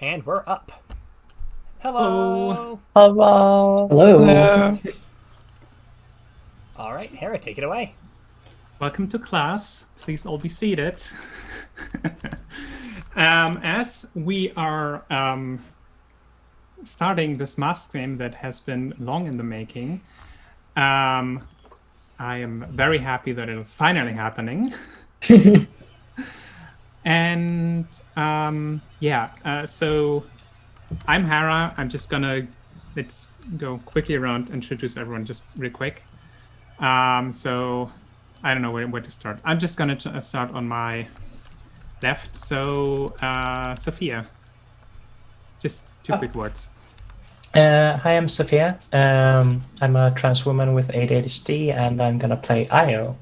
And we're up. Hello. Hello. Hello. Hello. All right, Hera, take it away. Welcome to class. Please all be seated. As we are starting this mask game that has been long in the making, I am very happy that it is finally happening. And so I'm Hera. Let's go quickly around, introduce everyone just real quick. So I don't know where to start. I'm just gonna start on my left. So Sophia, just two quick words. Hi, I'm Sophia. I'm a trans woman with ADHD, and I'm gonna play Io.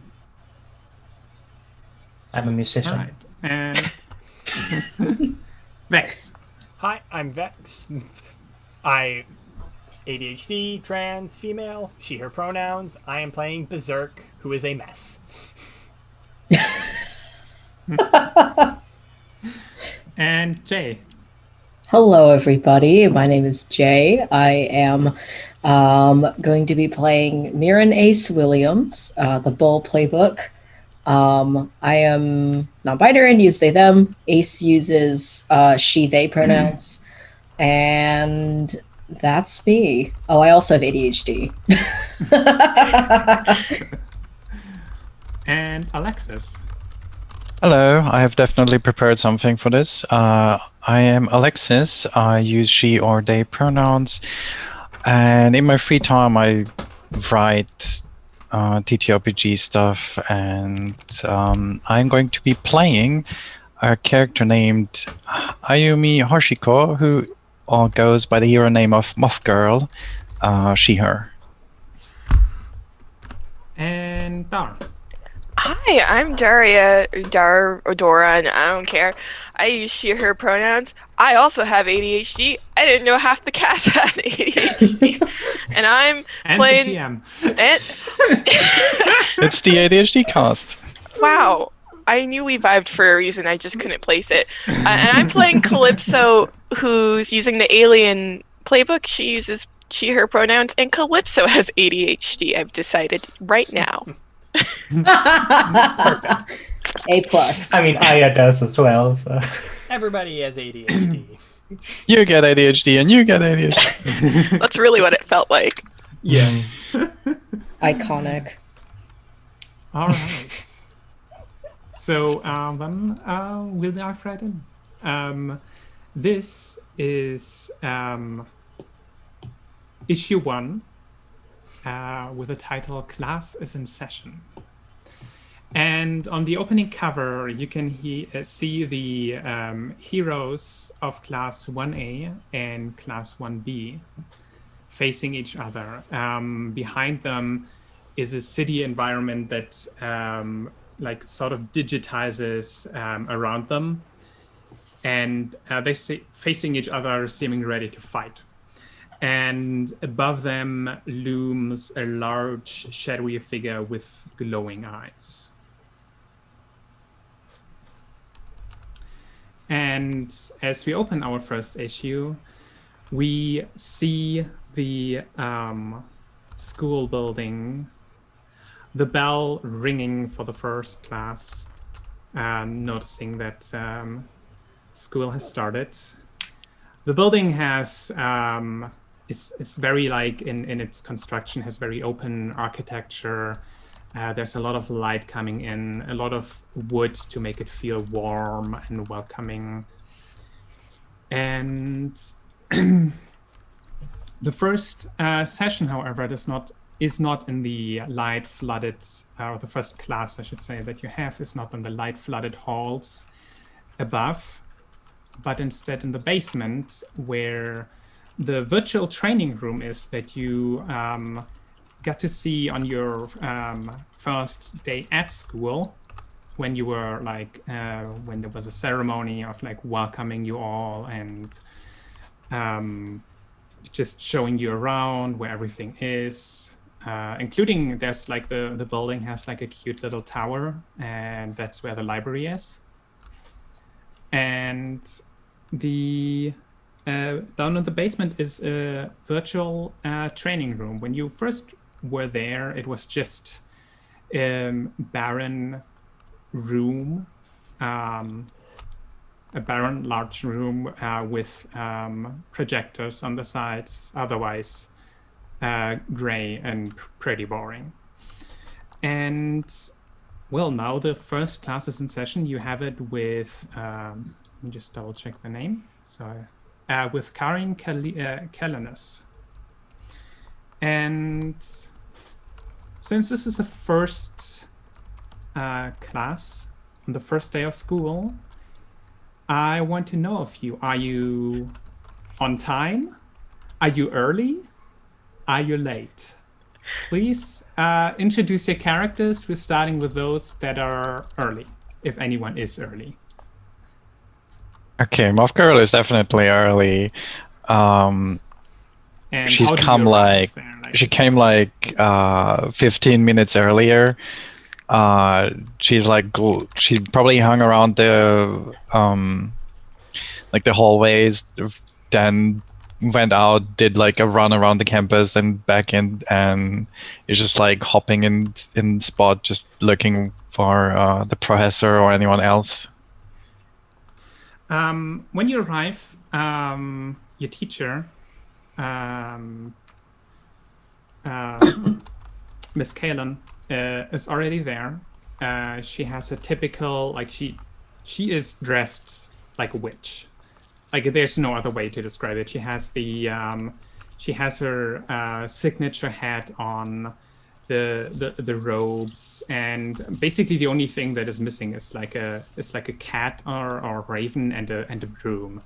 I'm a All musician. right, and Vex. Hi, I'm Vex. I ADHD, trans, female, she, her pronouns. I am playing Berserk, who is a mess. And Jay. Hello, everybody. My name is Jay. I am going to be playing Mirren Ace Williams, the Bull Playbook. I am non-binary and use they, them. Ace uses she, they pronouns. And that's me. Oh, I also have ADHD. And Alexis. Hello, I have definitely prepared something for this. I am Alexis. I use she or they pronouns. And in my free time, I write TTRPG stuff. And I'm going to be playing a character named Ayumi Hoshiko, who goes by the hero name of Moth Girl, she, her. And Dar. Hi, I'm Daria, or Dora, and I don't care. I use she, her pronouns. I also have ADHD. I didn't know half the cast had ADHD. And I'm and playing... the GM. It's the ADHD cast. Wow. I knew we vibed for a reason, I just couldn't place it. And I'm playing Calypso, who's using the alien playbook. She uses she, her pronouns, and Calypso has ADHD, I've decided right now. Perfect. A plus. I mean, Aya does as well. So Everybody has ADHD. You get ADHD and you get ADHD. That's really what it felt like. Yeah. Iconic. All right. So then we'll dive right in. This is issue 1 with the title Class is in Session. And on the opening cover, you can see the heroes of Class 1A and Class 1B facing each other. Behind them is a city environment that sort of digitizes around them, and they facing each other, seeming ready to fight. And above them looms a large shadowy figure with glowing eyes. And as we open our first issue, we see the school building, the bell ringing for the first class, noticing that school has started. The building has it's very in its construction, has very open architecture. There's a lot of light coming in, a lot of wood to make it feel warm and welcoming. And the first session, however, is not in the light flooded, or the first class, I should say, that you have is not in the light flooded halls above, but instead in the basement, where the virtual training room is that you got to see on your first day at school, when you were when there was a ceremony of welcoming you all and just showing you around where everything is, including there's the building has a cute little tower, and that's where the library is. And the down in the basement is a virtual training room. When you first were there, it was just barren room, a barren large room with projectors on the sides, otherwise gray and pretty boring. And well, now the first class is in session. You have it with, let me just double check the name. So, with Karin Kellenes. And since this is the first class on the first day of school, I want to know of you. Are you on time? Are you early? Are you late? Please introduce your characters. We're starting with those that are early, if anyone is early. Okay, Moth Girl is definitely early. And She's how do you come arrive like there? she came like 15 minutes earlier. She's she probably hung around the like the hallways, then went out, did like a run around the campus, then back in, and is just like hopping in spot, just looking for the professor or anyone else. When you arrive, your teacher, Miss Kalen, is already there. She has a typical, like she is dressed like a witch. Like there's no other way to describe it. She has her signature hat on, the robes, and basically the only thing that is missing is like a cat or a raven and a broom.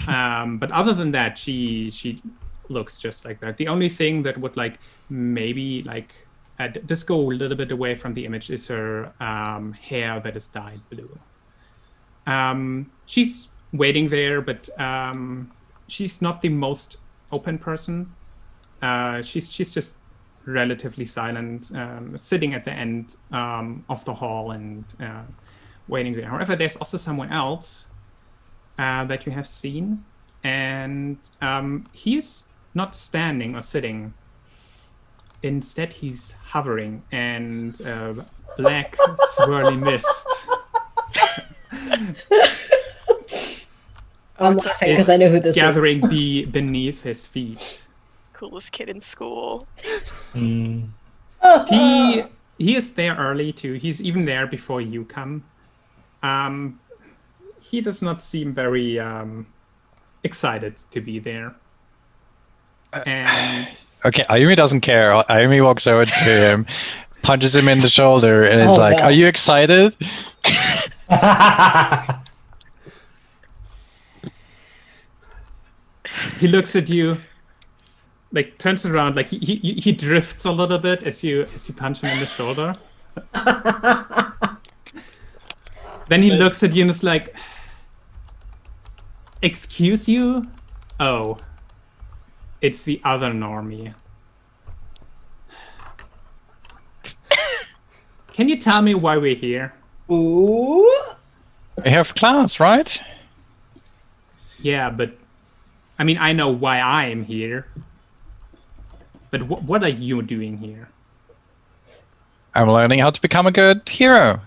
But other than that, she looks just like that. The only thing that would like maybe like just go a little bit away from the image is her hair that is dyed blue. She's waiting there, but she's not the most open person. She's just relatively silent, sitting at the end of the hall and waiting there. However, there's also someone else that you have seen, and he is not standing or sitting. Instead, he's hovering, and black swirly mist I'm laughing because I know who this is. gathering beneath his feet. Coolest kid in school. He is there early too. He's even there before you come. He does not seem very excited to be there. And Okay, Ayumi doesn't care. Ayumi walks over to him, punches him in the shoulder, and is like, God. "Are you excited?" he looks at you, like turns around, like he drifts a little bit as you punch him in the shoulder. Then he looks at you and is like, "Excuse you? Oh, it's the other normie. Can you tell me why we're here?" Ooh. We have class, right? Yeah, but I mean, I know why I am here. But what are you doing here? I'm learning how to become a good hero.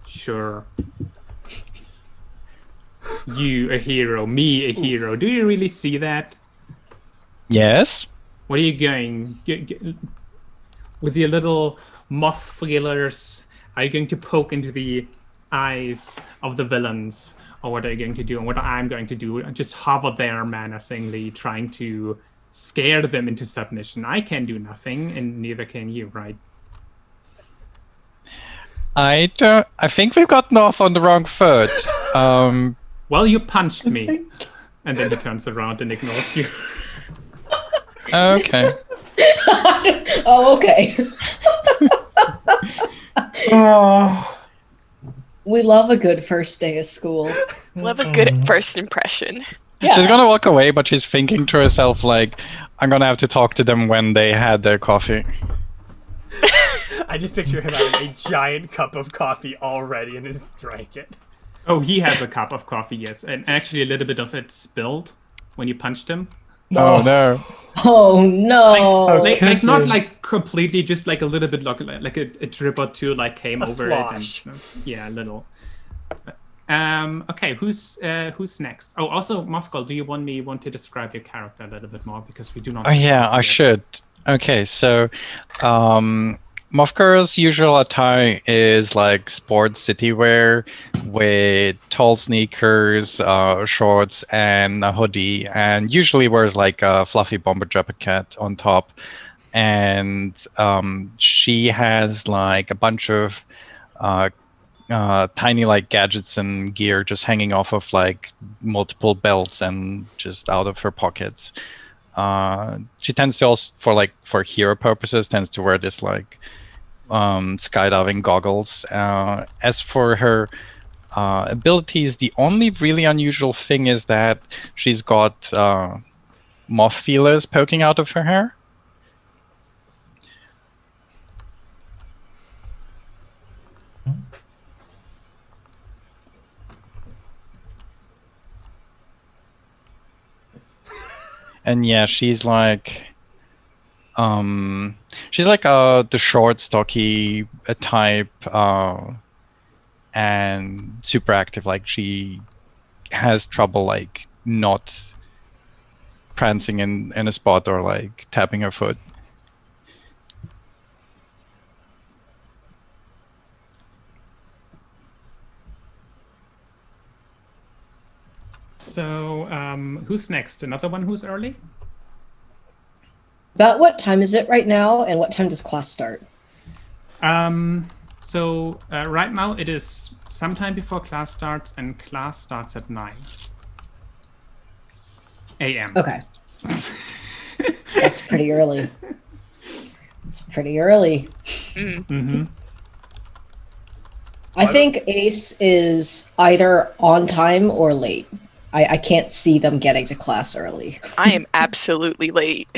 Sure. You a hero, me a hero. Do you really see that? Yes. What are you going with your little moth feelers? Are you going to poke into the eyes of the villains, or what are you going to do? And what I'm going to do? Just hover there menacingly, trying to scare them into submission. I can do nothing, and neither can you, right? I think we've gotten off on the wrong foot. Well, you punched me, and then he turns around and ignores you. Okay. Oh, okay. We love a good first day of school. Love a good first impression. Yeah. She's gonna walk away, but she's thinking to herself like, "I'm gonna have to talk to them when they had their coffee." I just picture him having a giant cup of coffee already and has drank it. Oh, he has a cup of coffee, yes. And actually a little bit of it spilled when you punched him. Oh no. Oh no! Like not you? like completely, just like a little bit like a drip or two like came A over slosh. it. And, yeah, a little. Okay, who's next? Oh, also, Mothgall, do you want to describe your character a little bit more, because we do not. Oh yeah, I yet. should. Okay, so Mothgirl's usual attire is like sports city wear with tall sneakers, shorts, and a hoodie, and usually wears like a fluffy bomber jacket on top. And she has like a bunch of tiny like gadgets and gear just hanging off of like multiple belts and just out of her pockets. She tends to also, for hero purposes, tends to wear this like skydiving goggles. As for her abilities, the only really unusual thing is that she's got moth feelers poking out of her hair. And yeah, she's like the short, stocky type, and super active. Like she has trouble like not prancing in a spot or like tapping her foot. So, who's next? Another one who's early? About what time is it right now, and what time does class start? So right now it is sometime before class starts, and class starts at 9 a.m. Okay. That's pretty early. It's pretty early. Mm-hmm. I think Ace is either on time or late. I can't see them getting to class early. I am absolutely late.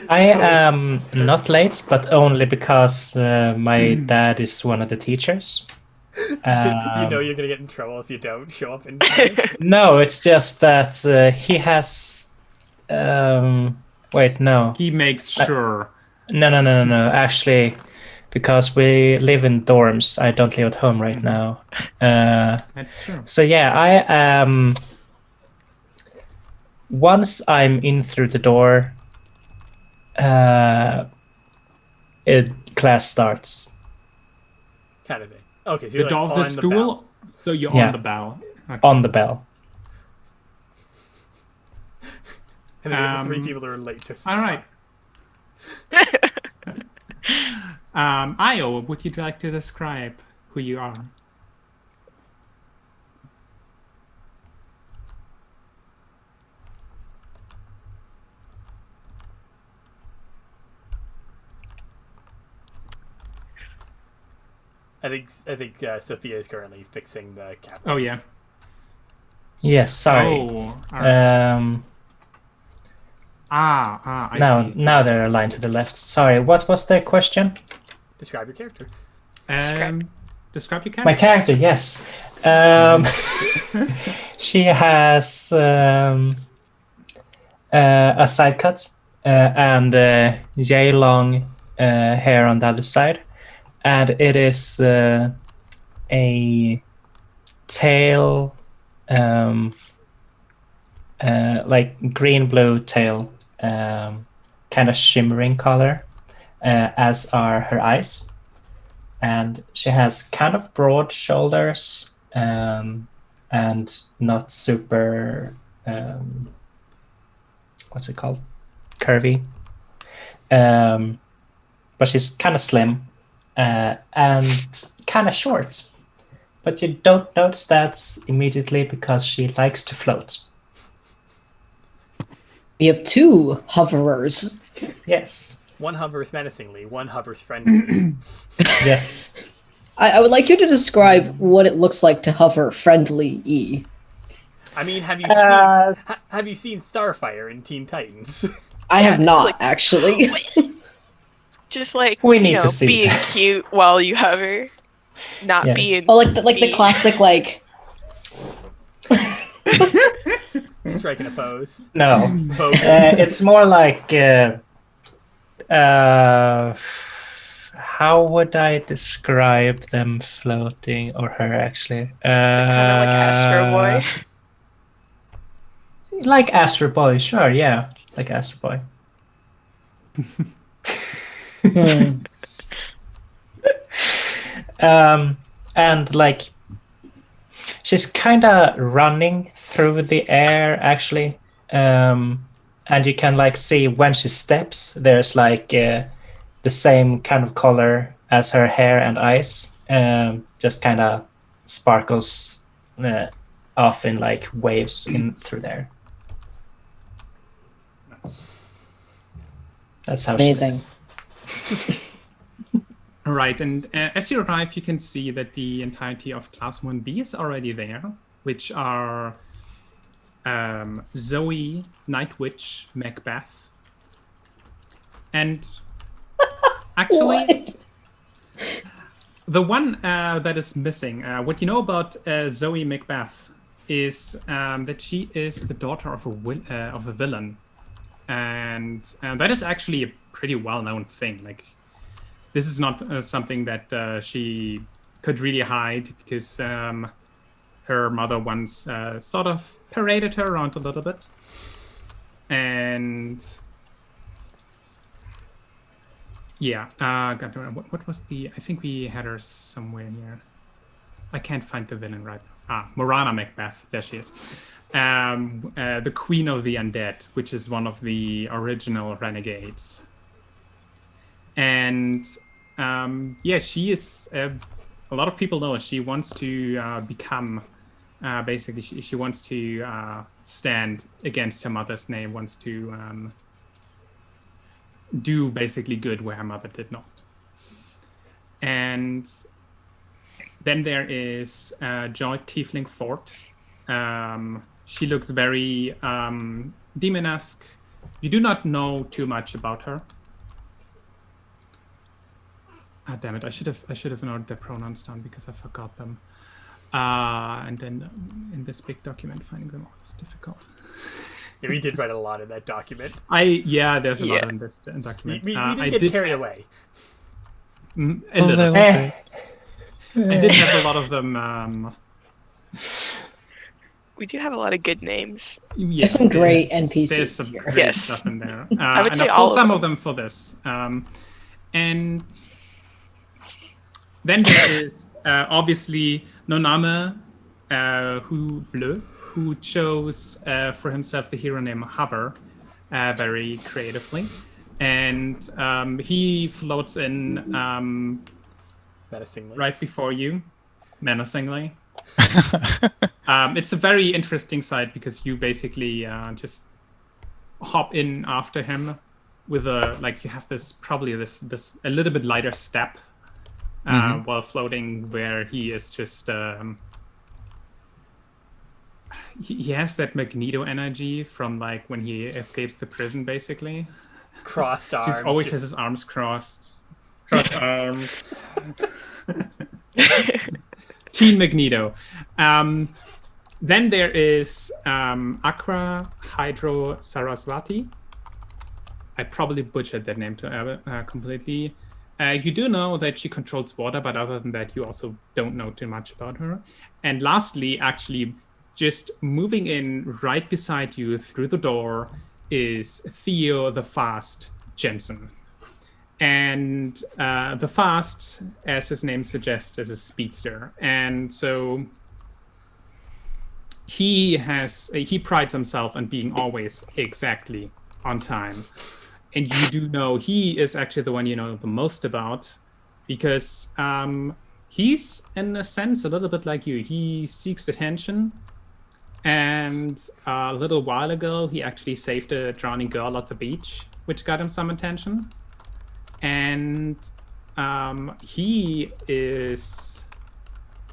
I am not late, but only because my dad is one of the teachers. You know you're gonna get in trouble if you don't show up in time. No, it's just that he has. Wait, no. He makes sure. No. Actually, because we live in dorms, I don't live at home right now. That's true. So yeah, I am. Once I'm in through the door, class starts. Kind of thing. Okay, so The you're door like of the on school, bell. so you're Yeah. on the bell. Okay. On the bell. And then you have 3 people who are late to All right. Io, would you like to describe who you are? I think Sophia is currently fixing the captions. Oh yeah. Yes, sorry. Oh. All right. I Now, see. now they're aligned to the left. Sorry, what was the question? Describe your character. Describe your character. My character, yes. She has a side cut and yay long hair on the other side, and it is a tail, like green blue tail, kind of shimmering color, as are her eyes. And she has kind of broad shoulders, and not super, what's it called? Curvy. But she's kind of slim, and kind of short. But you don't notice that immediately because she likes to float. We have 2 hoverers. Yes. One hovers menacingly, one hovers friendly. Yes. I would like you to describe what it looks like to hover friendly. I mean, have you seen Starfire in Teen Titans? I have not, like- actually. Just like We need to see being that. cute while you hover, not Yes. being. Oh, like the mean. classic, like, Striking a pose. No. Vogue. It's more like how would I describe them floating or her actually? Kind of like Astro Boy. Like Astro Boy, sure, yeah, like Astro Boy. Hmm. And like she's kind of running through the air actually, and you can like see when she steps. There's like the same kind of color as her hair and eyes, just kind of sparkles off in like waves in through there. That's how Amazing. she looks. Right, and as you arrive, you can see that the entirety of Class 1B is already there, which are Zoe, Night Witch, Macbeth, and actually, What? the one that is missing, what you know about Zoe Macbeth is that she is the daughter of a villain, and that is actually a pretty well-known thing. Like, this is not something that she could really hide because her mother once sort of paraded her around a little bit, and yeah, God, what was the? I think we had her somewhere here. I can't find the villain right now. Morana Macbeth. There she is. The Queen of the Undead, which is one of the original renegades. And yeah, she is. A lot of people know her. She wants to become. Basically, she wants to stand against her mother's name. Wants to do basically good where her mother did not. And then there is Joy Tiefling Fort. She looks very demon-esque. You do not know too much about her. Ah, damn it! I should have noted their pronouns down because I forgot them. And then in this big document, finding them all is difficult. Yeah, we did write a lot in that document. There's a lot in this document. We I did get carried away. A little. Eh. I did have a lot of them. We do have a lot of good names. Yeah, There's some great there's NPCs some here. great Yes. stuff in there. I would and say I all pulled of some them. of them for this. And then there is obviously Noname who chose for himself the hero name Hover very creatively. And he floats in Menacingly. right before you, menacingly. It's a very interesting sight because you basically just hop in after him with you have this a little bit lighter step while floating, where he is just he has that Magneto energy from like when he escapes the prison, basically. Crossed arms. Just always has his arms crossed arms. Team Magneto. Then there is Akra Hydro Saraswati. I probably butchered that name completely. You do know that she controls water, but other than that, you also don't know too much about her. And lastly, actually, just moving in right beside you through the door is Theo the Fast Jensen. And the Fast, as his name suggests, is a speedster. And so he prides himself on being always exactly on time. And you do know he is actually the one you know the most about, because he's, in a sense, a little bit like you. He seeks attention. And a little while ago, he actually saved a drowning girl at the beach, which got him some attention. And he is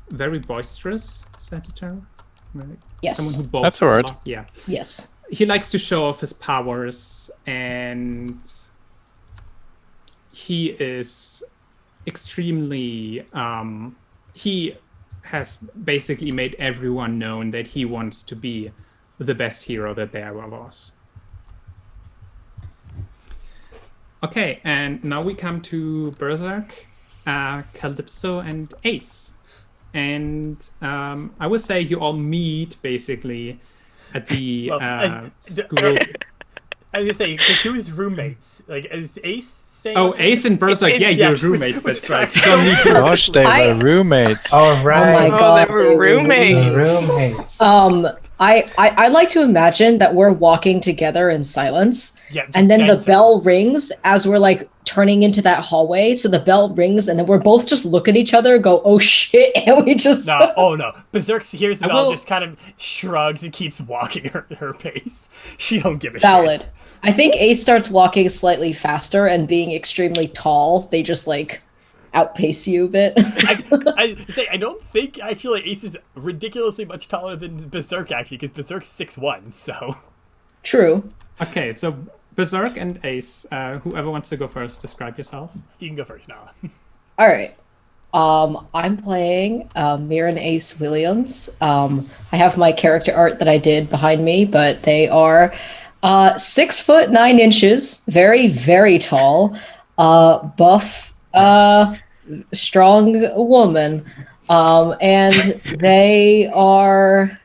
very boisterous. Is that the term? Right. Yes. Someone who boasts That's a word. lot. Yeah. Yes. He likes to show off his powers, and he is extremely he has basically made everyone known that he wants to be the best hero that there ever was. Okay, and now we come to Berserk, Calypso, and Ace. And I would say you all meet basically at the school. I was gonna say, because who's roommates? Like, is Ace saying? Oh, Ace and Berserk, yeah, you're roommates. which That's right. tracks You don't need to. Gosh, they were roommates. All right. my God, they were roommates. Roommates. I like to imagine that we're walking together in silence, Yeah, and then the that's- bell rings as we're like turning into that hallway. So the bell rings, and then we're both just look at each other, go, "Oh shit!" and we just No, oh no. Berserk hears the I bell, will- just kind of shrugs and keeps walking her pace. She don't give a valid. shit. I think Ace starts walking slightly faster, and being extremely tall, they just like outpace you a bit. I don't think actually Ace is ridiculously much taller than Berserk actually, because Berserk's 6'1", so. True. Okay, so Berserk and Ace, whoever wants to go first, describe yourself. You can go first, Nala. All right. I'm playing Miran Ace Williams. I have my character art that I did behind me, but they are 6'9", very, very tall, buff, strong woman. And they are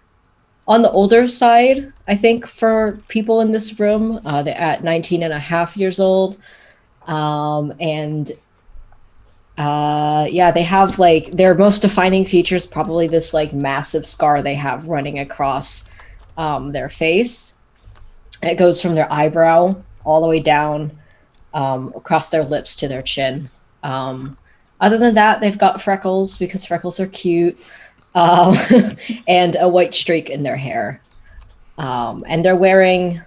on the older side, I think, for people in this room. They're at 19 and a half years old. Yeah, they have like their most defining features, probably this like massive scar they have running across their face. It goes from their eyebrow all the way down across their lips to their chin. Other than that, they've got freckles because freckles are cute, and a white streak in their hair. And they're wearing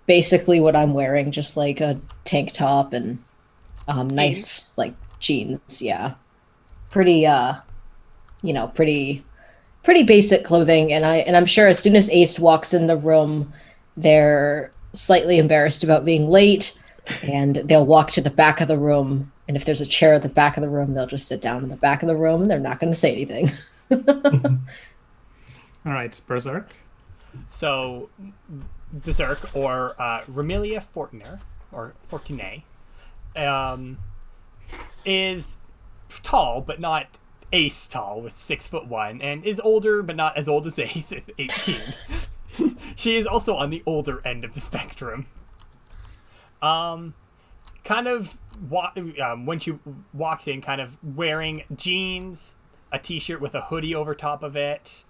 basically what I'm wearing, just like a tank top and nice like jeans. Yeah, pretty pretty basic clothing. And I'm sure as soon as Ace walks in the room, they're slightly embarrassed about being late, and they'll walk to the back of the room. And if there's a chair at the back of the room, they'll just sit down in the back of the room, and they're not going to say anything. All right, Berserk. So, Berserk, or Remilia Fortner, or Fortuné, is tall, but not Ace tall, with 6'1", and is older, but not as old as Ace, at 18. She is also on the older end of the spectrum. Kind of, when she walks in, kind of wearing jeans, a t-shirt with a hoodie over top of it,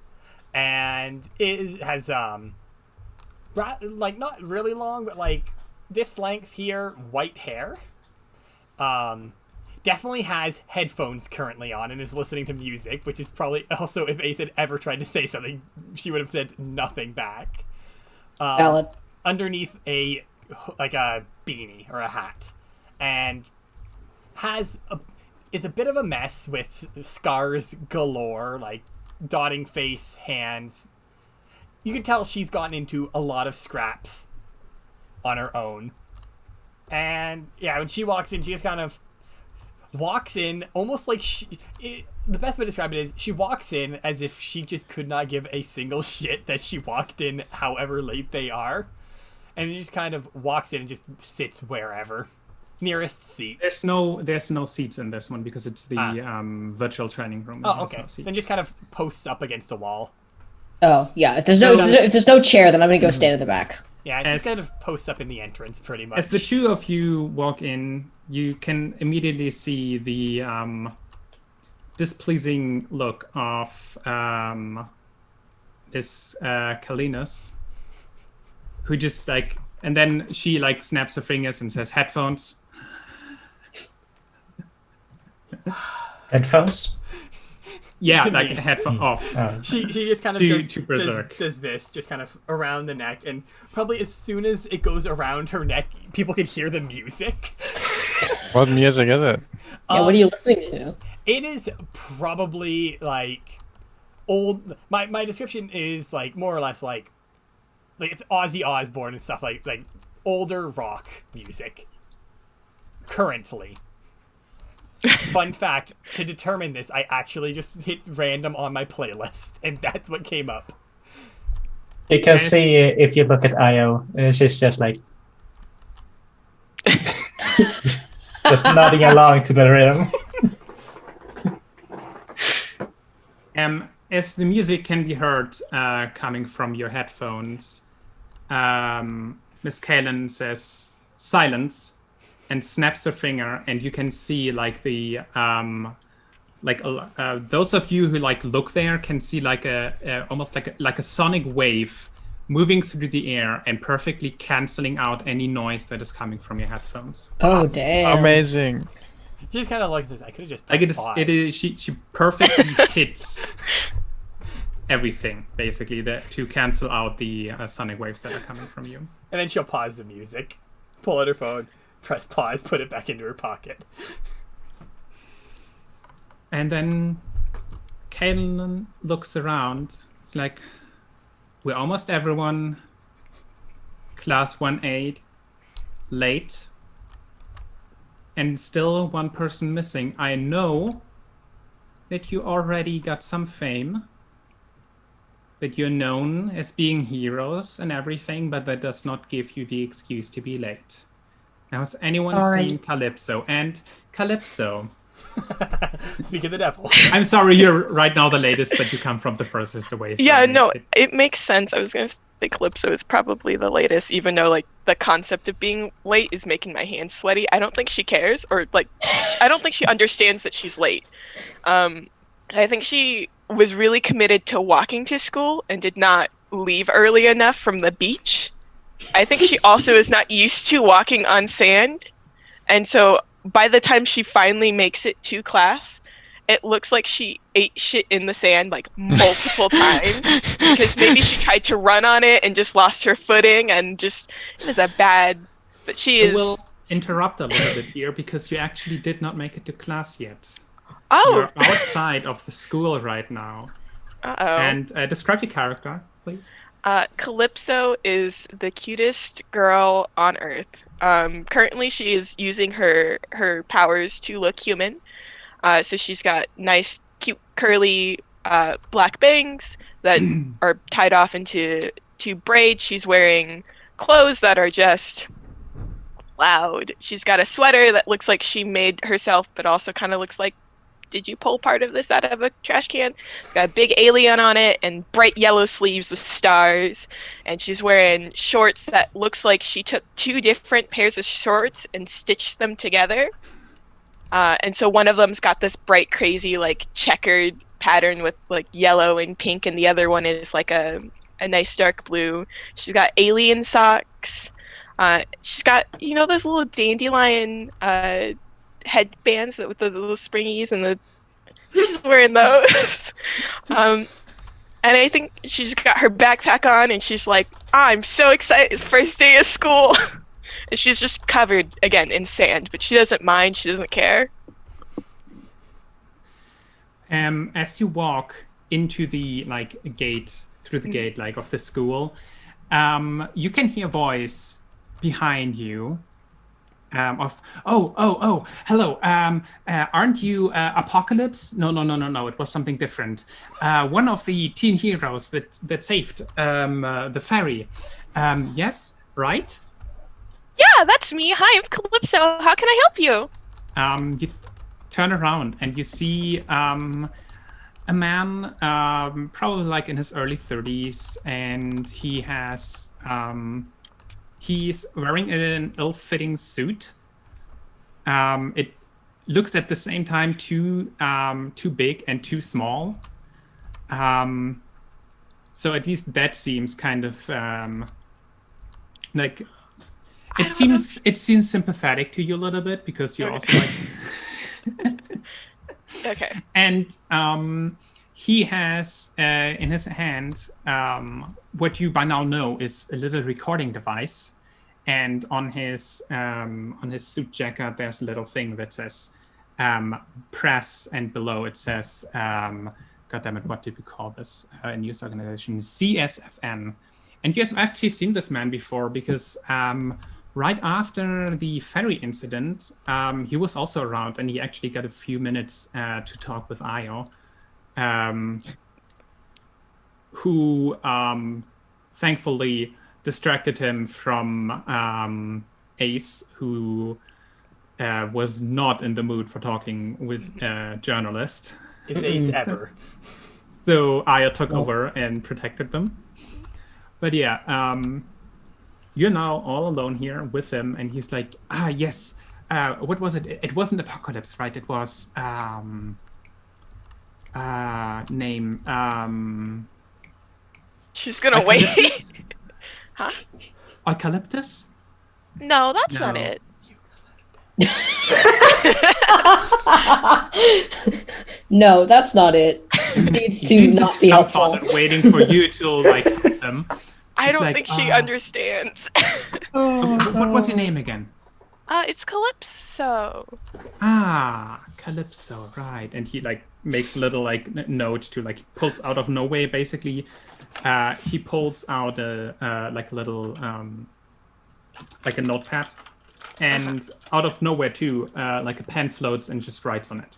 and it has, like, not really long, but, like, this length here, white hair. Definitely has headphones currently on and is listening to music, which is probably also, if Ace had ever tried to say something, she would have said nothing back. Valid. Underneath a beanie or a hat, and is a bit of a mess with scars galore, like dotting face, hands. You can tell she's gotten into a lot of scraps on her own. And yeah, when she walks in, she just kind of walks in almost like the best way to describe it is she walks in as if she just could not give a single shit that she walked in however late they are, and she just kind of walks in and just sits wherever nearest seat. There's no seats in this one because it's the virtual training room. Oh, There's okay. no seats. Then just kind of posts up against the wall. Oh yeah, if there's no chair, then I'm gonna go stand at the back. Yeah, it just kind of posts up in the entrance pretty much. As the two of you walk in, you can immediately see the displeasing look of this Kalinus, who just like, and then she like snaps her fingers and says, "Headphones." Headphones? Yeah, To like me. headphone off. She just kind of To Berserk. does this, just kind of around the neck, and probably as soon as it goes around her neck, people can hear the music. What music is it? Yeah, what are you listening to? It is probably like old. My description is like more or less like it's Ozzy Osbourne and stuff like older rock music. Currently, Fun fact, to determine this, I actually just hit random on my playlist, and that's what came up. You can Yes. see if you look at IO, she's just like just nodding along to the rhythm. As the music can be heard coming from your headphones, Miss Kalen says silence and snaps her finger, and you can see like the those of you who like look there can see like almost like a sonic wave moving through the air and perfectly canceling out any noise that is coming from your headphones. Oh, damn. Amazing. He just kind of looks at this. I could have just Like pressed it is she perfectly hits everything basically to cancel out the sonic waves that are coming from you. And then she'll pause the music, pull out her phone, press pause, put it back into her pocket. And then Kaelin looks around. It's like, we're almost everyone. Class 1A, late. And still one person missing. I know that you already got some fame. That you're known as being heroes and everything, but that does not give you the excuse to be late. Now, has anyone Sorry. seen Calypso? And Calypso... Speak of the devil. I'm sorry, you're right now the latest, but you come from the furthest away. So Yeah, no, it makes sense. I was gonna say Calypso is probably the latest, even though like the concept of being late is making my hands sweaty. I don't think she cares, or like, I don't think she understands that she's late. I think she was really committed to walking to school and did not leave early enough from the beach. I think she also is not used to walking on sand, and so by the time she finally makes it to class, it looks like she ate shit in the sand like multiple times because maybe she tried to run on it and just lost her footing and just it is a bad. But she is. We'll interrupt a little bit here because you actually did not make it to class yet. Oh. You're outside of the school right now. Uh-oh. And describe your character, please. Calypso is the cutest girl on Earth. Currently, she is using her powers to look human. So she's got nice, cute, curly black bangs that are tied off into braids. She's wearing clothes that are just loud. She's got a sweater that looks like she made herself, but also kind of looks like, did you pull part of this out of a trash can? It's got a big alien on it and bright yellow sleeves with stars. And she's wearing shorts that looks like she took two different pairs of shorts and stitched them together. And so one of them's got this bright, crazy, like checkered pattern with like yellow and pink, and the other one is like a nice dark blue. She's got alien socks. She's got, you know, those little dandelion headbands with the little springies, and she's wearing those. And I think she's got her backpack on, and she's like, I'm so excited, first day of school. And she's just covered again in sand, but she doesn't mind, she doesn't care. As you walk into the gate, through the gate of the school, you can hear a voice behind you. Hello. Aren't you Apocalypse? No. It was something different. One of the teen heroes that saved the ferry. Yes, right? Yeah, that's me. Hi, I'm Calypso. How can I help you? You turn around and you see a man, probably like in his early 30s, and he has he's wearing an ill-fitting suit. It looks at the same time too big and too small. So at least that seems kind of like it seems sympathetic to you a little bit because you're also like Okay. And he has in his hand what you by now know is a little recording device, and on his suit jacket there's a little thing that says press, and below it says God damn it, what did we call this news organization? CSFN. And you have actually seen this man before because right after the ferry incident, he was also around, and he actually got a few minutes to talk with Io, who thankfully distracted him from Ace, who was not in the mood for talking with a journalist. Is Ace ever? So Aya took over and protected them. But yeah, you're now all alone here with him, and he's like, yes. What was it? It wasn't Apocalypse, right? It was name. She's gonna wait. Huh? Eucalyptus? No, that's No. not it. No, that's not it. Seems He to seems not be helpful. dumbfounded, waiting for you to like help them. I He's don't like, think she understands. What was your name again? It's Calypso. Calypso, right? And he like makes a little like note to like pulls out of nowhere. Basically, he pulls out a like a little like a notepad, and out of nowhere too, like a pen floats and just writes on it.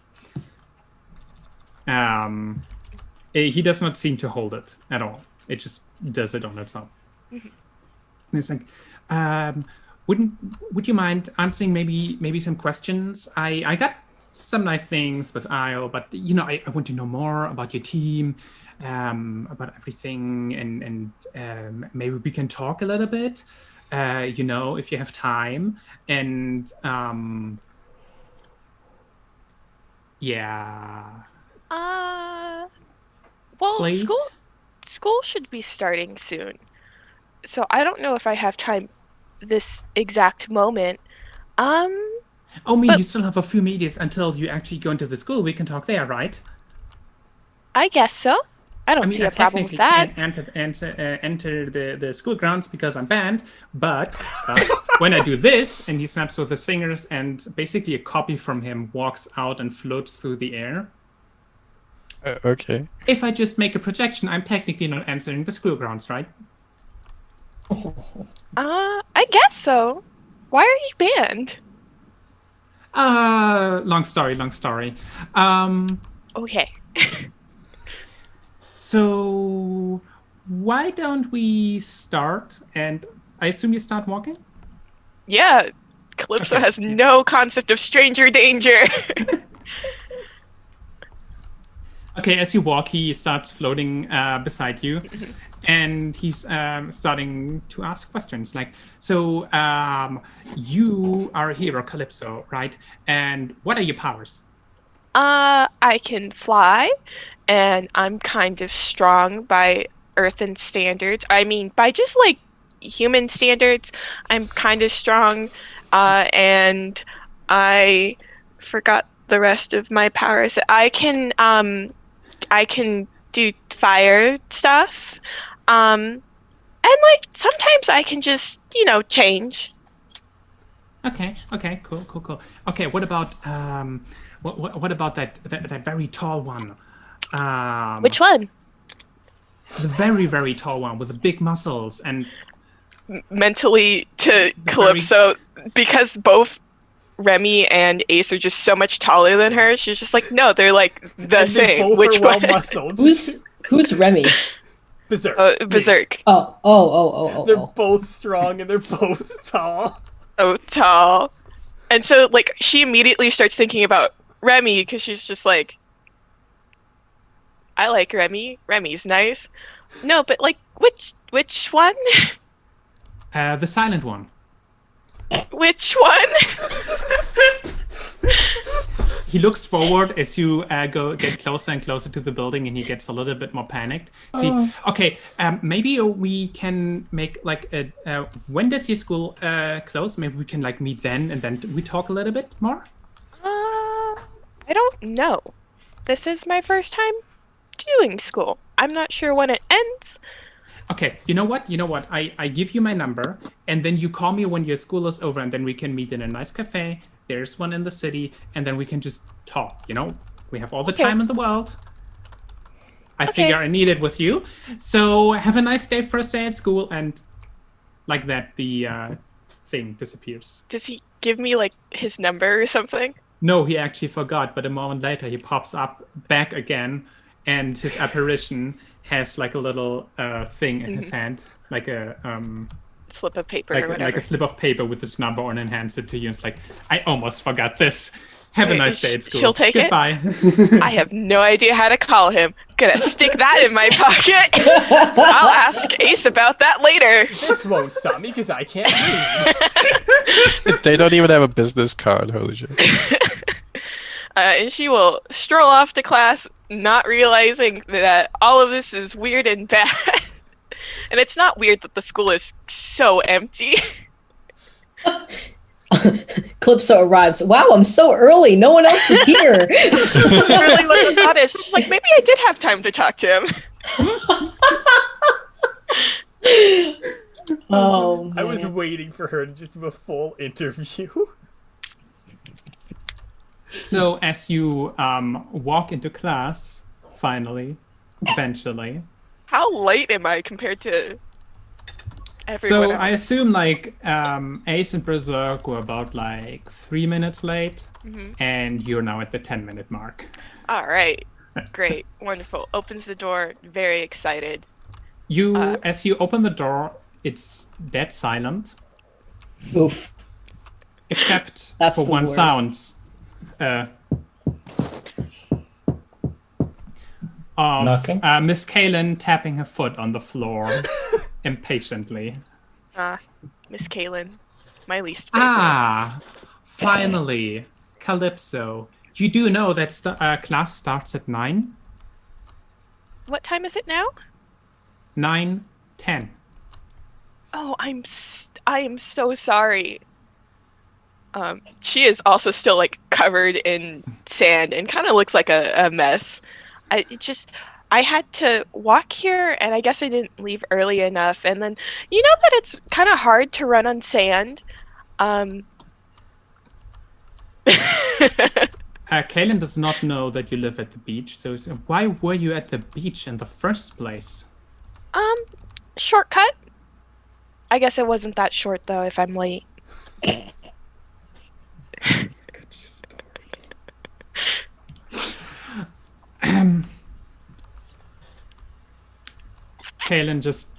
He does not seem to hold it at all. It just does it on its own. And it's like, would you mind answering maybe some questions? I got some nice things with Io, but I want to know more about your team, about everything, and maybe we can talk a little bit. If you have time, and yeah. Well, Please? school should be starting soon. So I don't know if I have time this exact moment. Oh, But- you still have a few meetings until you actually go into the school. We can talk there, right? I guess so. I don't see a problem with that. Can't enter the school grounds because I'm banned, but when I do this, and he snaps with his fingers, and basically a copy from him walks out and floats through the air. Okay. If I just make a projection, I'm technically not entering the school grounds, right? I guess so. Why are you banned? Long story. Okay. So why don't we start? And I assume you start walking? Yeah, Calypso Okay, has yeah. no concept of stranger danger. Okay, as you walk, he starts floating beside you, and he's starting to ask questions like, so you are a hero, Calypso, right? And what are your powers? I can fly, and I'm kind of strong by Earthen standards. I mean, by just like human standards, I'm kind of strong. And I forgot the rest of my powers. I can do fire stuff. And like sometimes I can just, change. Okay, cool. Okay, what about what about that very tall one? Which one? The very, very tall one with the big muscles and Mentally to Calypso, because both Remy and Ace are just so much taller than her. She's just like, no, they're like the And they same. both Which are well one? muscled. Who's Remy? Berserk. Berserk. They're Oh. both strong and they're both tall. Oh, tall. And so, like, she immediately starts thinking about Remy because she's just like, I like Remy. Remy's nice. No, but like, which one? the silent one. Which one? He looks forward as you get closer and closer to the building, and he gets a little bit more panicked. See, okay, maybe we can make like a. When does your school close? Maybe we can like meet then, and then we talk a little bit more. I don't know. This is my first time doing school. I'm not sure when it ends. Okay, you know what? I give you my number, and then you call me when your school is over, and then we can meet in a nice cafe. There's one in the city, and then we can just talk. We have all the time in the world. I figure I need it with you. So have a nice day, first day at school, and like that, the thing disappears. Does he give me like his number or something? No, he actually forgot, but a moment later he pops up back again, and his apparition has like a little thing in his hand, like a Slip of paper or whatever. like a slip of paper with his number on, and hands it to you. It's like, I almost forgot this. Have a Wait, nice day at school. she'll take Goodbye. it? I have no idea how to call him. Gonna stick that in my pocket. I'll ask Ace about that later. This won't stop me because I can't read. They don't even have a business card. Holy shit. And she will stroll off to class, not realizing that all of this is weird and bad. And it's not weird that the school is so empty. Calypso arrives. Wow, I'm so early. No one else is here. Really what the thought is. She's like, maybe I did have time to talk to him. Oh, I was man. waiting for her to just do a full interview. So as you walk into class, eventually. How late am I compared to everyone So else? I assume like Ace and Berserk were about like 3 minutes late, and you're now at the 10-minute mark. All right. Great. Wonderful. Opens the door. Very excited. You, as you open the door, it's dead silent, Oof. except That's for the one worst. sound. Of Knocking? Miss Kalen tapping her foot on the floor impatiently. Miss Kaylin. My least favorite. Ah, finally, Calypso. You do know that class starts at 9? What time is it now? 9:10. Oh, I am so sorry. She is also still like covered in sand and kind of looks like a mess. I had to walk here, and I guess I didn't leave early enough. And then, you know that it's kind of hard to run on sand. Kalen does not know that you live at the beach, so why were you at the beach in the first place? Shortcut. I guess it wasn't that short though. If I'm late. Kalen just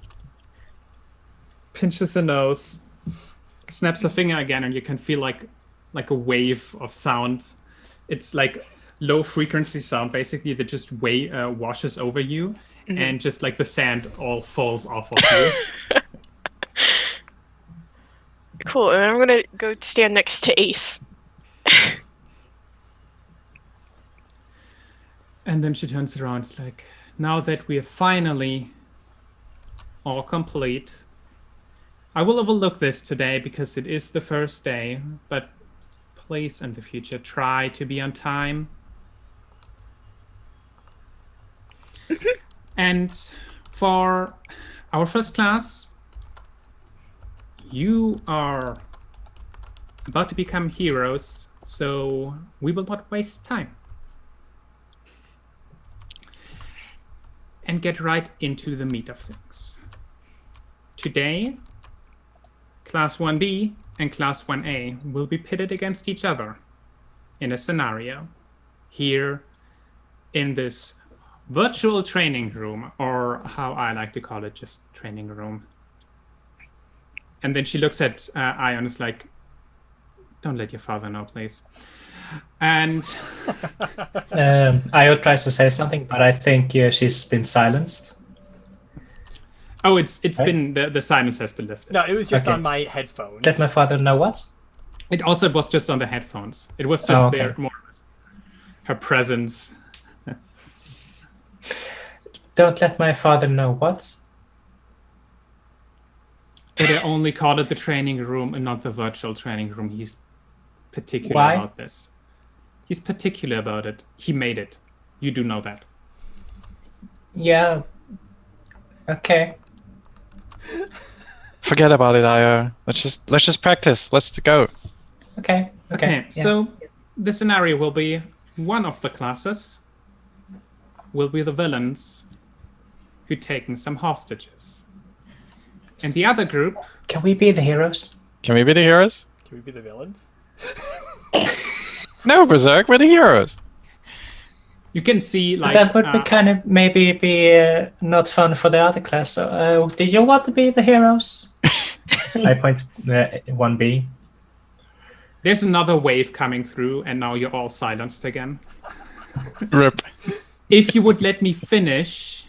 pinches her nose, snaps her finger again, and you can feel like a wave of sound. It's like low frequency sound, basically, that just washes over you, and just like the sand all falls off of you. Cool. And I'm gonna go stand next to Ace. And then she turns around. It's like, now that we are finally all complete, I will overlook this today because it is the first day, but please in the future try to be on time. And for our first class, you are about to become heroes, so we will not waste time. And get right into the meat of things. Today, Class 1B and Class 1A will be pitted against each other in a scenario here in this virtual training room, or how I like to call it, just training room. And then she looks at Ion, is like, don't let your father know, please. And Io tries to say something, but I think she's been silenced. oh, it's Right. been the silence has been lifted. No, it was just Okay. on my headphones. Let my father know what? It also was just on the headphones. It was just Oh, okay. there, more or less. Her presence. Don't let my father know what? But I only called it the training room and not the virtual training room. He's particular Why? about this. He's particular about it. He made it. You do know that. Yeah. Okay. Forget about it, Io. Let's just practice. Let's go. Okay. Okay, Yeah. so the scenario will be one of the classes will be the villains who taken some hostages. And the other group, Can we be the heroes? Can we be the heroes? Can we be the villains? No, Berserk, we're the heroes. You can see like That would be kind of maybe be not fun for the other class. So, do you want to be the heroes? I point 1B. there's another wave coming through, and now you're all silenced again. Rip. If you would let me finish,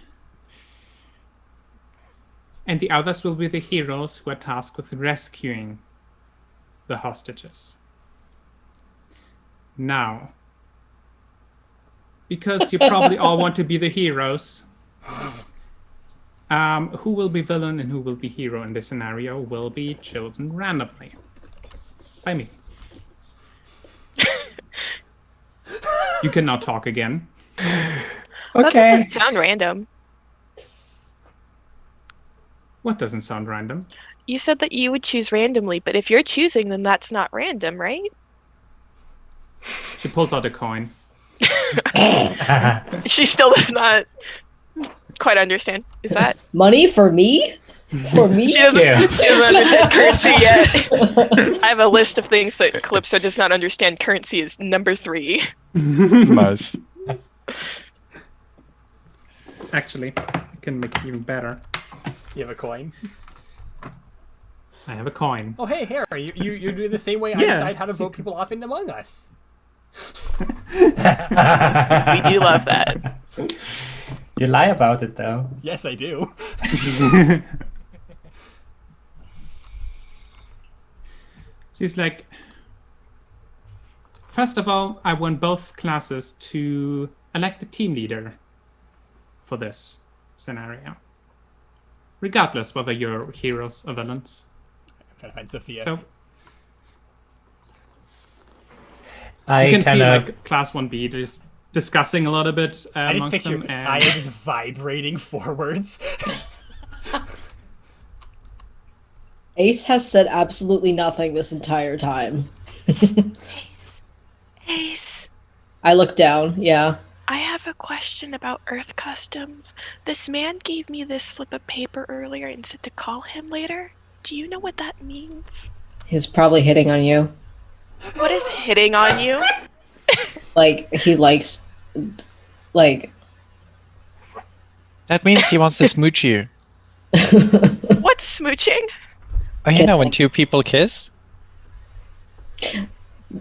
and the others will be the heroes who are tasked with rescuing the hostages. Now, because you probably all want to be the heroes, who will be villain and who will be hero in this scenario will be chosen randomly by me. You can now talk again. That Okay. doesn't sound random. What doesn't sound random? You said that you would choose randomly, but if you're choosing, then that's not random, right? She pulls out a coin. She still does not quite understand. Is that? Money for me? For me? She doesn't, Yeah. she doesn't understand currency yet. I have a list of things that Calypso does not understand. Currency is number 3. Nice. Actually, I can make it even better. You have a coin? I have a coin. Oh, hey, Harry, you're doing the same way I Yeah, decide how to so- vote people off in Among Us. We do love that. You lie about it though. Yes, I do. She's like, first of all, I want both classes to elect a team leader for this scenario, regardless whether you're heroes or villains. I'm trying to find Sophia. So I you can see kind of like class 1B just discussing a little bit I just amongst picture them. And Aya just vibrating forwards. Ace has said absolutely nothing this entire time. Ace, I look down, yeah. I have a question about Earth customs. This man gave me this slip of paper earlier and said to call him later. Do you know what that means? He's probably hitting on you. What is hitting on you? Like, he likes, like... That means he wants to smooch you. What's smooching? Oh, you know when Kissing. 2 people kiss?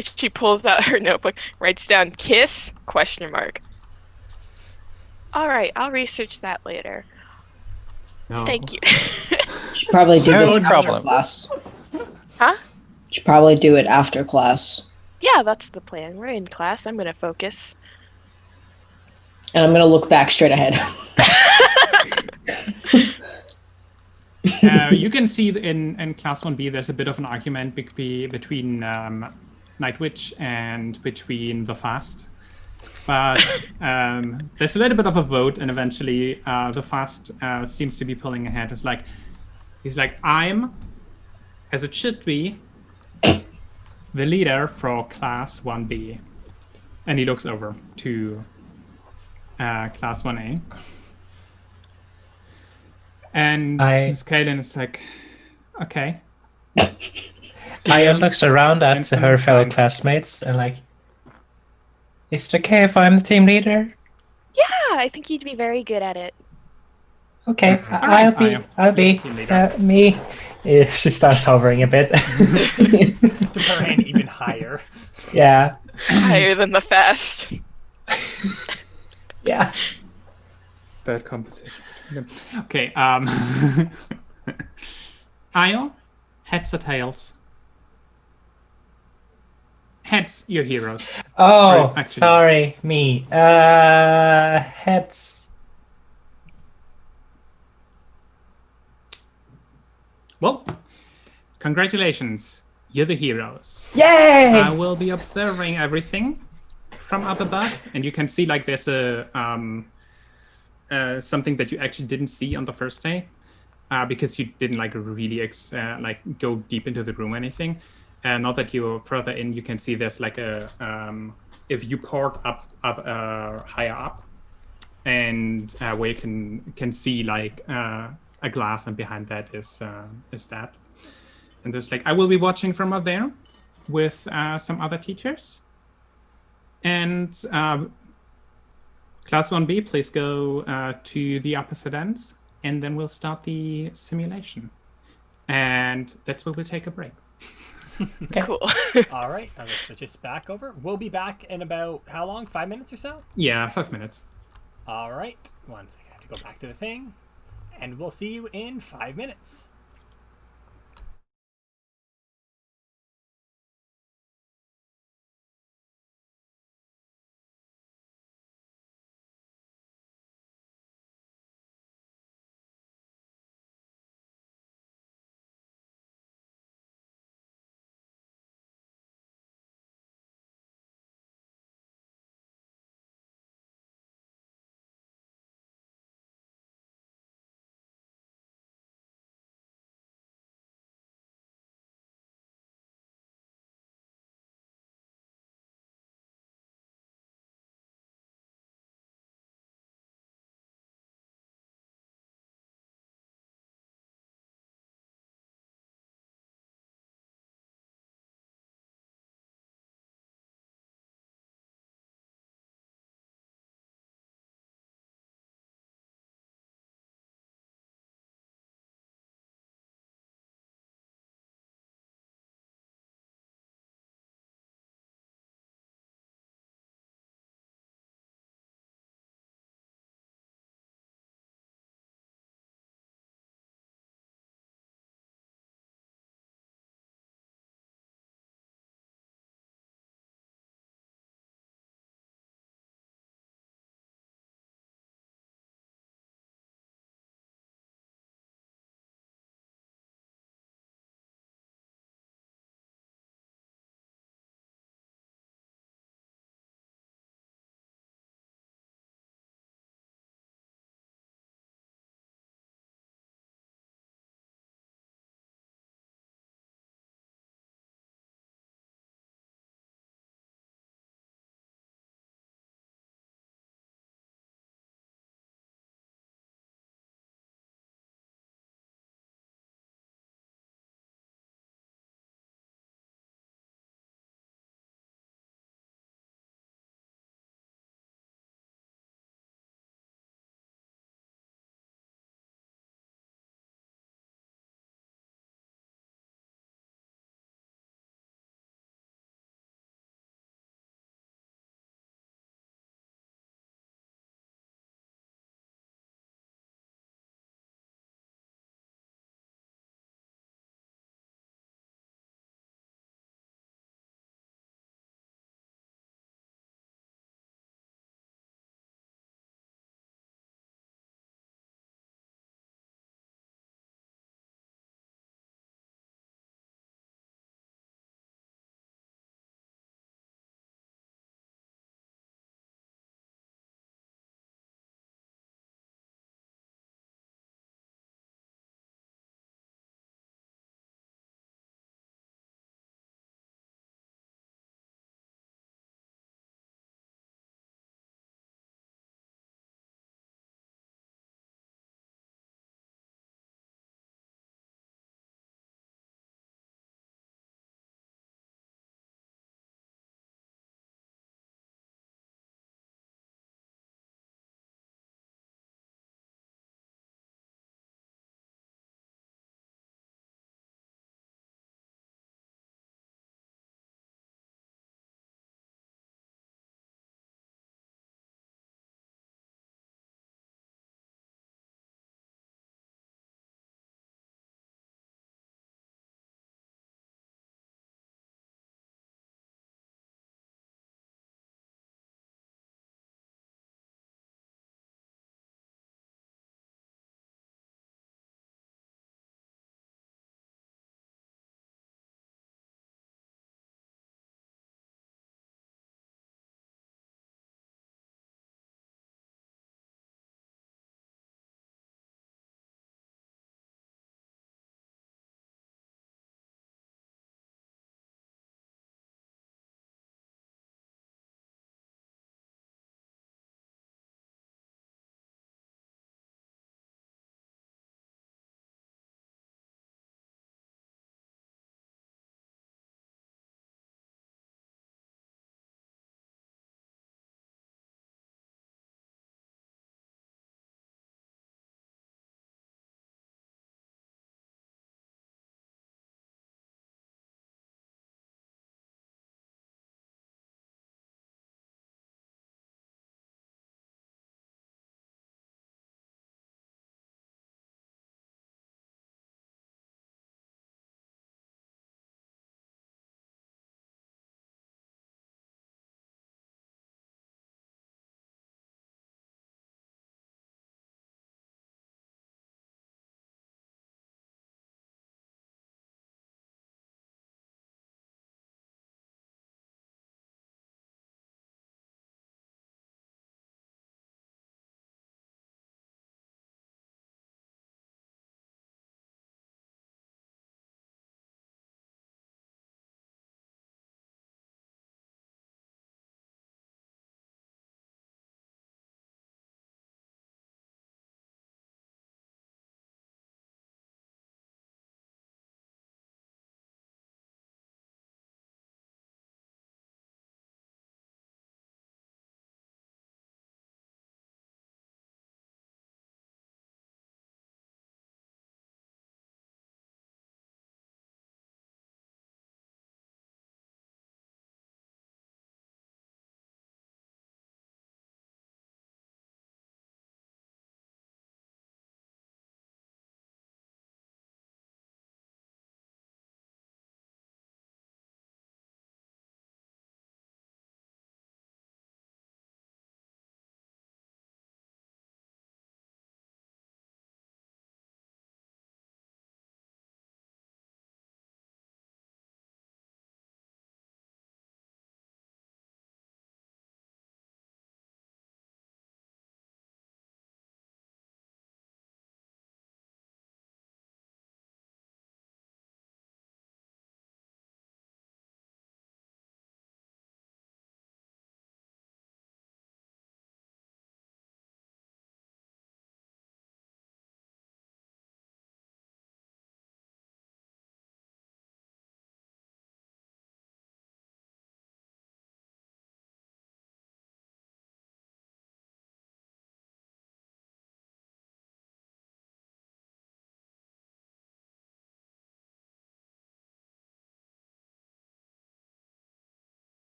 She pulls out her notebook, writes down kiss, question mark. All right, I'll research that later. no. Thank you. Should probably do No this after problem. class. Huh? Should probably do it after class. Yeah, that's the plan. We're in class. I'm gonna focus. And I'm gonna look back straight ahead. You can see in class 1B there's a bit of an argument between Night Witch and between the Fast. But there's a little bit of a vote, and eventually the Fast seems to be pulling ahead. He's like, I'm, as it should be, the leader for class 1B. And he looks over to class 1A. And Miss Kaylin is like, okay. Aya looks around at Vincent her fellow and- classmates and like, is it okay if I'm the team leader? Yeah, I think you'd be very good at it. Okay, right, I'll be team leader. me. She starts hovering a bit. To her hand even higher. Yeah, Higher than the fast. yeah. Bad competition. Okay, Io, heads or tails? Heads, your heroes. Oh, Right, actually. sorry, me. Heads. Well, congratulations. You're the heroes. Yay! I will be observing everything from up above, and you can see like there's a something that you actually didn't see on the first day, because you didn't like really like go deep into the room or anything. Now that you're further in, you can see there's like a if you port up higher up, and where you can see like a glass, and behind that is that. And there's like, I will be watching from up there with some other teachers. And Class 1B, please go to the opposite end, and then we'll start the simulation. And that's where we'll take a break. Cool. All right, I'm gonna switch this back over. We'll be back in about how long? 5 minutes or so? Yeah, 5 minutes. All right, 1 second. I have to go back to the thing, and we'll see you in 5 minutes.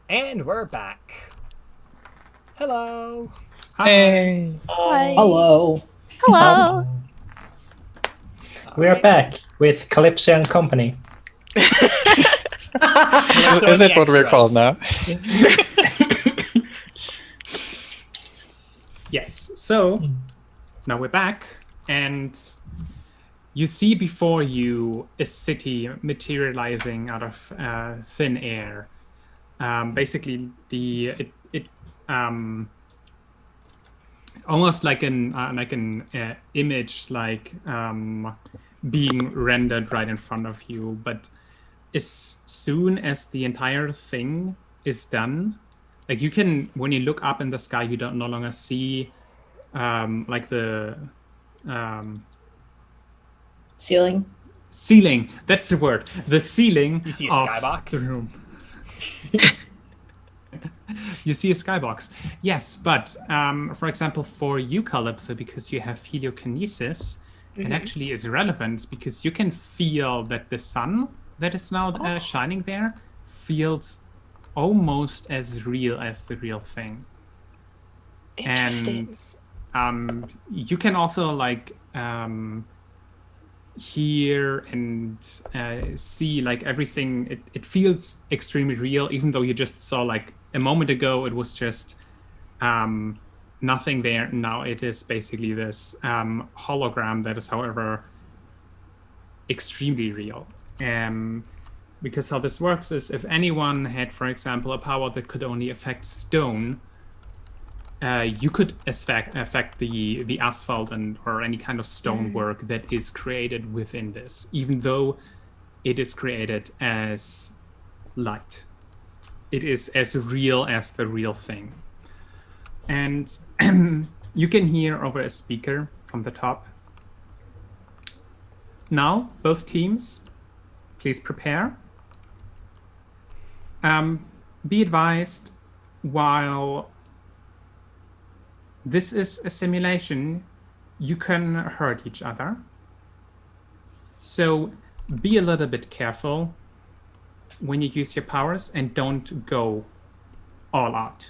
And we're back. Hello. Hey. Hi. Hello. Hello. We are back with Calypso and company. Calypso Is and it the what we're extras. called now? Yes. So now we're back, and you see before you a city materializing out of thin air. Basically, it almost like an image, being rendered right in front of you. But as soon as the entire thing is done, like you can, when you look up in the sky, you don't no longer see like the Ceiling. ceiling. That's the word. The ceiling. You see a of skybox? the room. You see a skybox. Yes, but for example, for you, Calypso, because you have heliokinesis, it actually is relevant because you can feel that the sun that is now shining there feels almost as real as the real thing. Interesting. And you can also hear and see like everything. It feels extremely real, even though you just saw like a moment ago it was just nothing there. Now it is basically this hologram that is, however, extremely real. Because how this works is, if anyone had, for example, a power that could only affect stone, you could affect the asphalt or any kind of stonework that is created within this, even though it is created as light. It is as real as the real thing. And you can hear over a speaker from the top. Now, both teams, please prepare. Be advised, while this is a simulation, you can hurt each other. So be a little bit careful when you use your powers and don't go all out.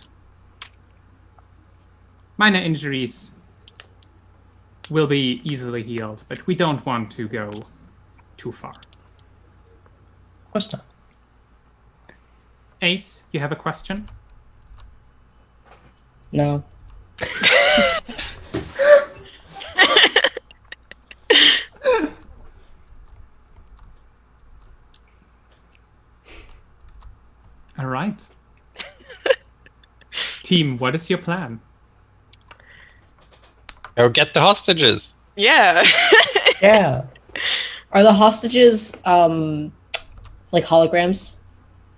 Minor injuries will be easily healed, but we don't want to go too far. Of course not. Ace, you have a question? No. All right. Team, what is your plan? Go get the hostages. Yeah. Yeah. Are the hostages like holograms?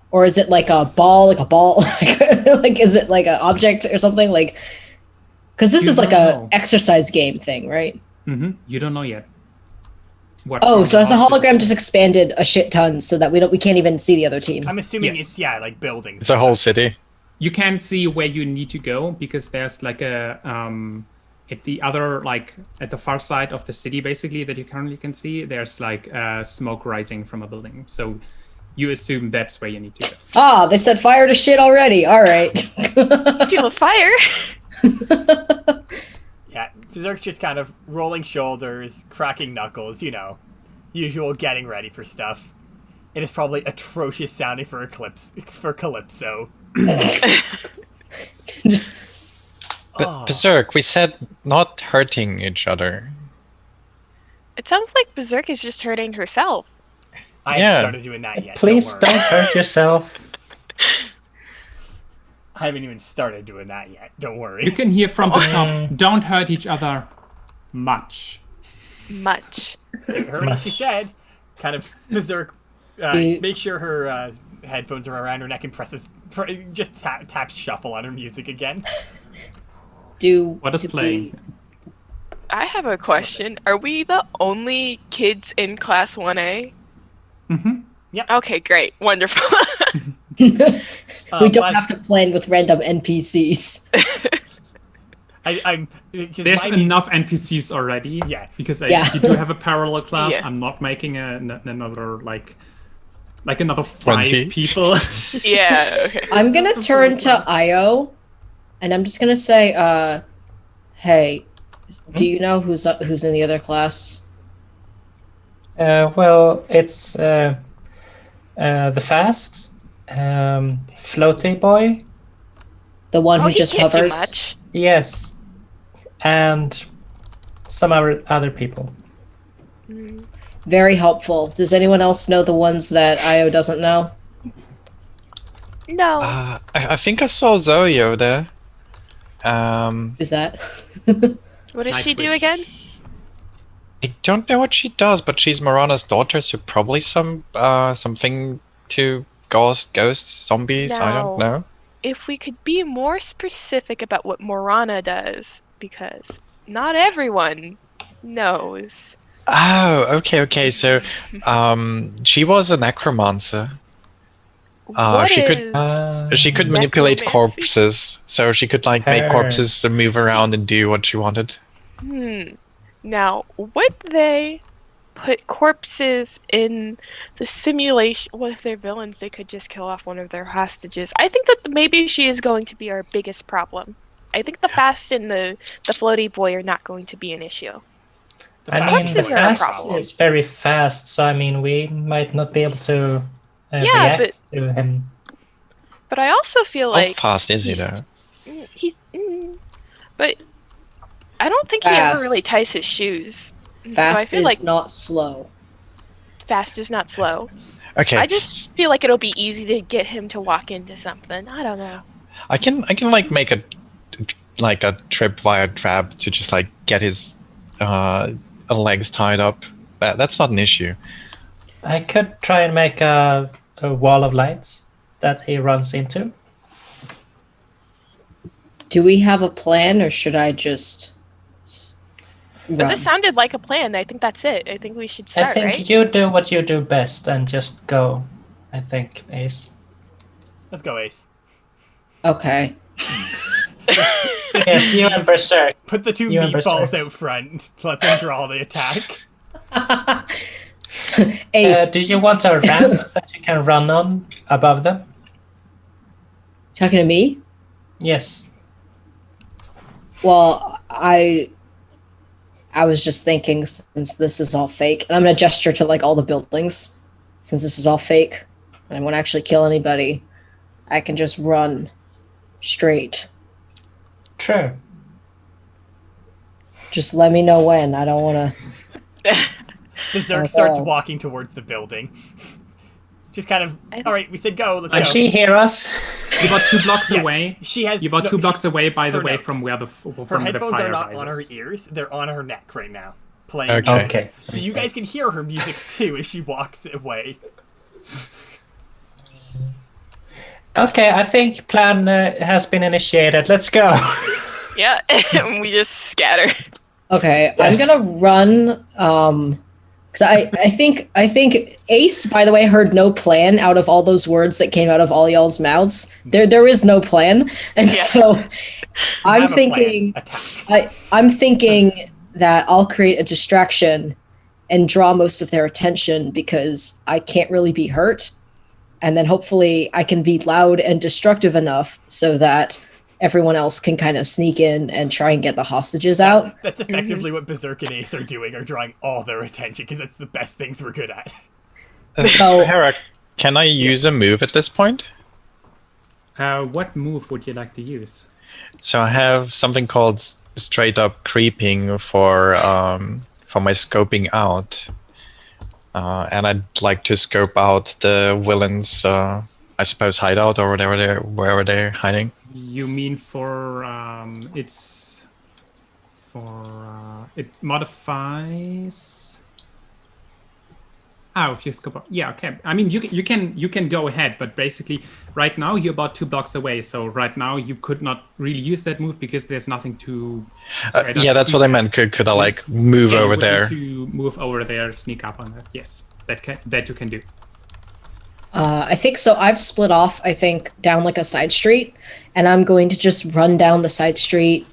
Or is it like a ball? Like is it like an object or something? Like, because this You is like don't a know. exercise game thing, right? You don't know yet. What Oh, form so the has a hostages hologram take. just expanded a shit ton so that we can't even see the other team? I'm assuming Yes. it's like buildings. It's a whole city. You can't see where you need to go because there's like a at the other, like at the far side of the city, basically, that you currently can see, there's like smoke rising from a building. So you assume that's where you need to go. Ah, they set fire to shit already. All right. Deal with fire. Yeah, Berserk's just kind of rolling shoulders, cracking knuckles, usual getting ready for stuff. It is probably atrocious sounding for Calypso. Just Berserk, we said not hurting each other. It sounds like Berserk is just hurting herself. I Yeah. haven't started doing that yet. Please don't worry. don't hurt yourself. I haven't even started doing that yet. Don't worry. You can hear from the top, don't hurt each other much. Much. Heard what she said. Kind of Berserk. Make sure her headphones are around her neck and just taps shuffle on her music again. What is playing? I have a question. Are we the only kids in Class 1A? Mm-hmm. Yep. Okay, great. Wonderful. we don't but have to blend with random NPCs. There's enough NPCs already. Yeah. Because Yeah. you do have a parallel class. Yeah. I'm not making another Like another 5 20. people. Yeah. Okay. I'm gonna Just a turn bullet to rounds. Io, and I'm just gonna say, hey, do you know who's in the other class? Well, it's the fast floaty boy. The one Oh, who he just can't do hovers. much. Yes, and some other people. Very helpful. Does anyone else know the ones that Io doesn't know? No. I think I saw Zoe over there. Who's that? What does Night she do Witch. again? I don't know what she does, but she's Morana's daughter, so probably something to ghosts, zombies. I don't No. know. If we could be more specific about what Morana does, because not everyone knows. Oh, okay. So, she was a necromancer. What she could- is She could manipulate necromancy? corpses, so she could like make Her. corpses move around and do what she wanted. Now, would they put corpses in the simulation? What if they're villains? They could just kill off one of their hostages. I think that maybe she is going to be our biggest problem. I think the fast and the floaty boy are not going to be an issue. I mean, the Corpses are a fast problem. is very fast, so I mean, we might not be able to Yeah, react to him. But I also feel How like fast is he he's- though? but I don't think he ever really Fast. ties his shoes. And Fast so I feel is like not slow. fast is not slow. Okay, I just feel like it'll be easy to get him to walk into something. I don't know. I can like make a tripwire trap to just like get his legs tied up. That's not an issue. I could try and make a wall of lights that he runs into. Do we have a plan, or should I just But run? this sounded like a plan. I think that's it. I think we should I start, think right? you do what you do best and just go. I think, Ace. Let's go, Ace. Okay. Yes, you and Berserk. Put the two You and meatballs Berserk. out front. Let them draw the attack. Ace, Do you want a ramp that you can run on above them? talking to me? Yes. Well, I was just thinking, since this is all fake, and I'm gonna gesture to like all the buildings, since this is all fake, and I won't actually kill anybody, I can just run straight. True. Just let me know when. I don't want to. Berserk starts Oh. walking towards the building. Just kind of, all right, we said go, let's Can go. she hear us? You're about 2 blocks Yes, away. She has. You're about no, 2 blocks she- away, by the her way, note. from where the Her from the headphones fire are not on her rises. ears; they're on her neck right now, playing. Okay. music. Okay. So you guys can hear her music too as she walks away. Okay, I think plan has been initiated. Let's go. Yeah, and we just scatter. Okay, Yes. I'm gonna run. Because I think Ace, by the way, heard no plan out of all those words that came out of all y'all's mouths. There is no plan, and Yeah. so We I'm have a plan. thinking. Attack. I'm thinking that I'll create a distraction and draw most of their attention because I can't really be hurt. And then hopefully I can be loud and destructive enough so that everyone else can kind of sneak in and try and get the hostages out. That's effectively what Berserk and Ace are doing, are drawing all their attention because it's the best things we're good at. So- Hera, can I use a move at this point? What move would you like to use? So I have something called straight up creeping for my scoping out, and I'd like to scope out the villains. I suppose hideout or wherever they're hiding. You mean for it modifies. Oh, if you scope up. Yeah, okay. I mean, you can go ahead, but basically, right now you're about 2 blocks away. So right now you could not really use that move because there's nothing to. straight up Yeah, that's what I creep. meant. Could I like move Yeah, you over would need there? to move over there, sneak up on that. Yes, that you can do. I think so. I've split off, I think, down like a side street, and I'm going to just run down the side street.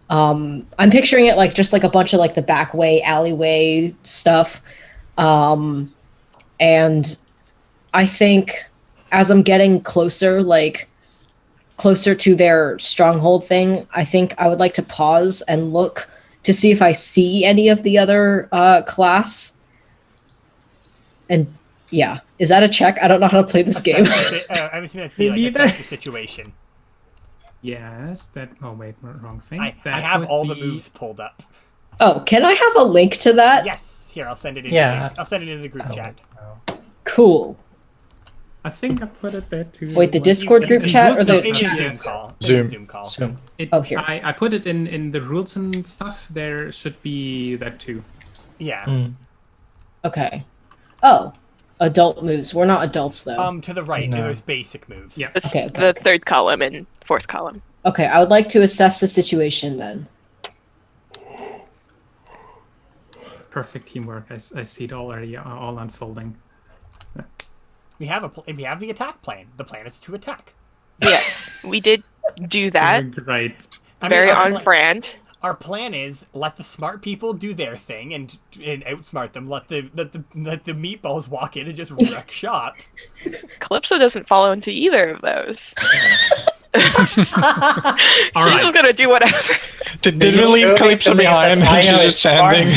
I'm picturing it like just like a bunch of like the back way, alleyway stuff. And I think as I'm getting closer, like closer to their stronghold thing, I think I would like to pause and look to see if I see any of the other class. And yeah, is that a check? I don't know how to play this game. I'm assuming that'd be like Me assess neither. the situation. Yes, that. Oh wait, wrong thing. I That have would all the be- moves pulled up. Oh, can I have a link to that? Yes, here I'll send it in. Yeah. I'll send it in the group Oh, chat. no. Cool. I think I put it there too. Wait, the Like, Discord group in chat or rules the and In stuff, the chat? yeah. Zoom call. In Zoom. the Zoom call. So, Oh, here. I put it in the rules and stuff. There should be that too. Yeah. Okay. Oh, adult moves. We're not adults though. To the right, No. there's basic moves. Yeah. Okay, The third column and fourth column. Okay, I would like to assess the situation then. Perfect teamwork. I see it already all unfolding. We have the attack plan. The plan is to attack. Yes, we did do that. Great. I mean, Very our on brand. Our plan is let the smart people do their thing and outsmart them. Let the meatballs walk in and just wreck shop. Calypso doesn't fall into either of those. She's right. just gonna do whatever. Did we leave Calypso behind? She's just standing.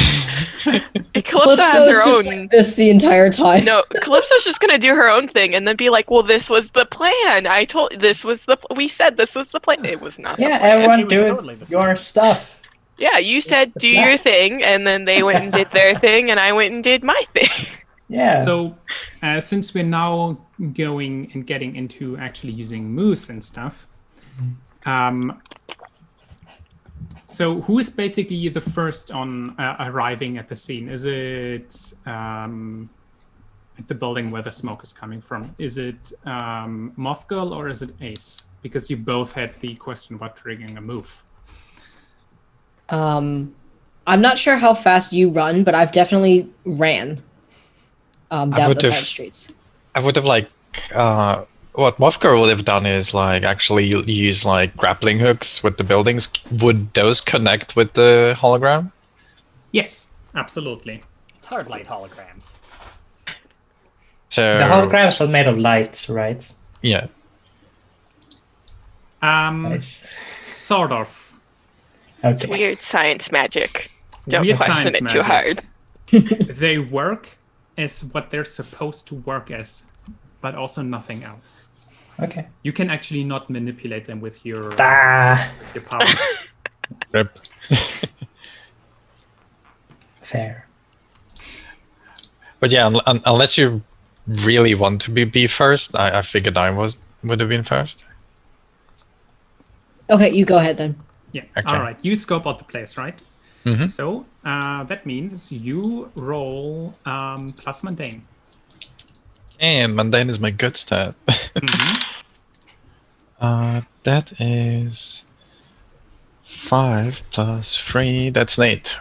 Calypso has Calypso's her just own. like this the entire time. No, Calypso's just gonna do her own thing and then be like, "Well, this was the plan. We said this was the plan. It was not." yeah, the plan. everyone It was do totally the- your stuff. Yeah, you said the do plan. your thing, and then they went and did their thing, and I went and did my thing. Yeah. So, since we're now going and getting into actually using moves and stuff, so who is basically the first on arriving at the scene? Is it at the building where the smoke is coming from? Is it Moth Girl or is it Ace? Because you both had the question about triggering a move. I'm not sure how fast you run, but I've definitely ran down the would've- side streets. I would have what Mothgirl would have done is actually use grappling hooks with the buildings. Would those connect with the hologram? Yes, absolutely. It's hard light holograms. So the holograms are made of light, right? yeah. Nice. Sort of. Okay. Weird science magic. Don't Weird question science it too magic. hard. They work as what they're supposed to work as, but also nothing else. Okay. You can actually not manipulate them with your Ah, powers. Rip. fair. But yeah, unless you really want to be first, I figured would have been first. Okay, you go ahead then. Yeah. Okay. All right. You scope out the place, right? Mhm. So that means you roll plus mundane. And mundane is my good stat. That is 5 plus 3. That's an 8.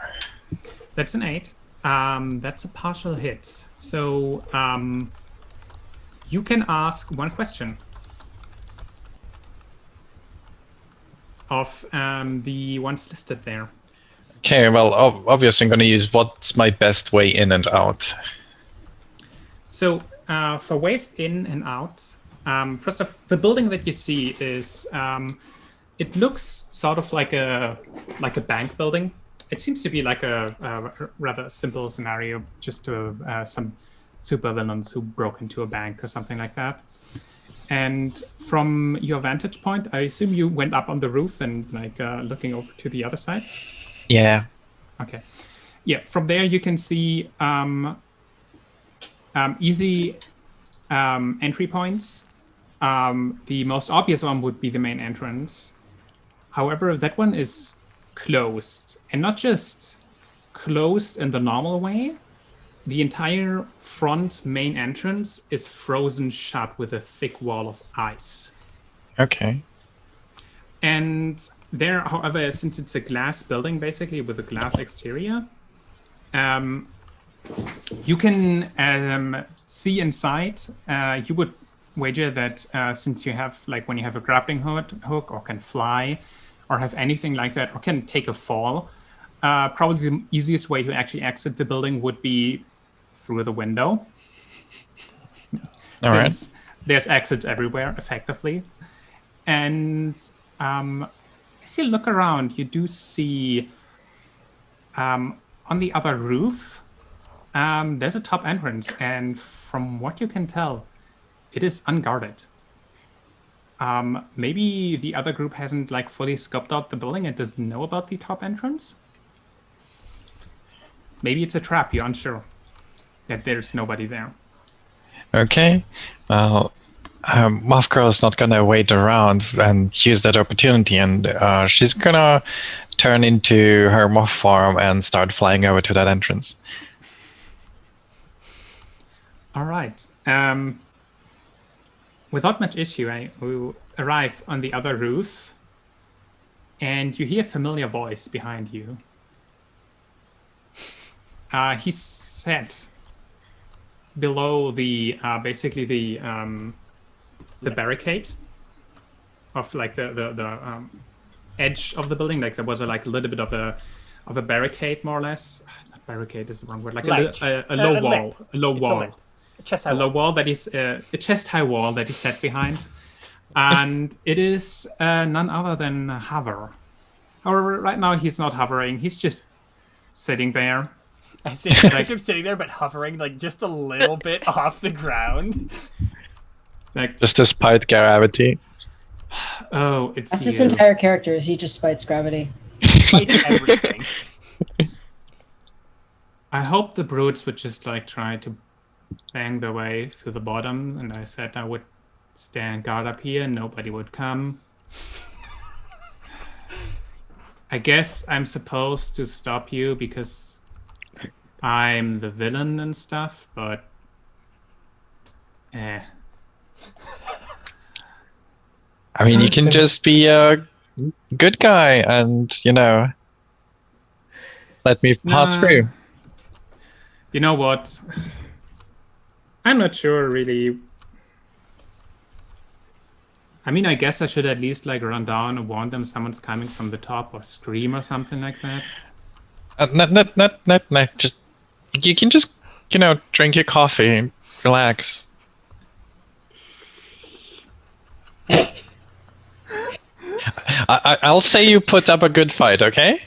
That's an 8. That's a partial hit. So you can ask one question of the ones listed there. Okay, well, obviously I'm going to use what's my best way in and out. So for ways in and out, first off, the building that you see is it looks sort of like a bank building. It seems to be like a rather simple scenario, just to some supervillains who broke into a bank or something like that. And from your vantage point, I assume you went up on the roof and looking over to the other side. Yeah. Okay. Yeah, from there you can see easy entry points. The most obvious one would be the main entrance. However, that one is closed, and not just closed in the normal way. The entire front main entrance is frozen shut with a thick wall of ice. Okay. And there, however, since it's a glass building, basically with a glass exterior, you can see inside. You would wager that since you have, when you have a grappling hook or can fly or have anything like that or can take a fall, probably the easiest way to actually exit the building would be through the window. All right. since there's exits everywhere, effectively. And as you look around, you do see on the other roof, there's a top entrance, and from what you can tell, it is unguarded. Maybe the other group hasn't like fully scoped out the building and doesn't know about the top entrance. Maybe it's a trap. You're unsure that there's nobody there. Okay. Well, Moth Girl is not gonna wait around and use that opportunity, and she's gonna turn into her moth form and start flying over to that entrance. All right. Without much issue, you arrive on the other roof, and you hear a familiar voice behind you. He said below the basically the barricade of like the edge of the building. Like there was a little bit of a barricade, more or less. Not barricade is the wrong word. Like a low wall, a low wall. A low wall that is a chest-high wall that he sat behind, and it is none other than Hover. However, right now he's not hovering; he's just sitting there. I think him sitting there, but hovering like just a little bit off the ground. Like, Just despite gravity. oh, it's That's you. his entire character. Is he just fights gravity? Fights everything. I hope the brutes would just like try to bang their way through the bottom, and I said I would stand guard up here and nobody would come. I guess I'm supposed to stop you because I'm the villain and stuff, but I mean, you can just be a good guy and, let me pass Nah. through. You know what? I'm not sure really. I mean, I guess I should at least like run down and warn them someone's coming from the top or scream or something like that. Not. Just, you can just, drink your coffee and relax. I'll say you put up a good fight, okay?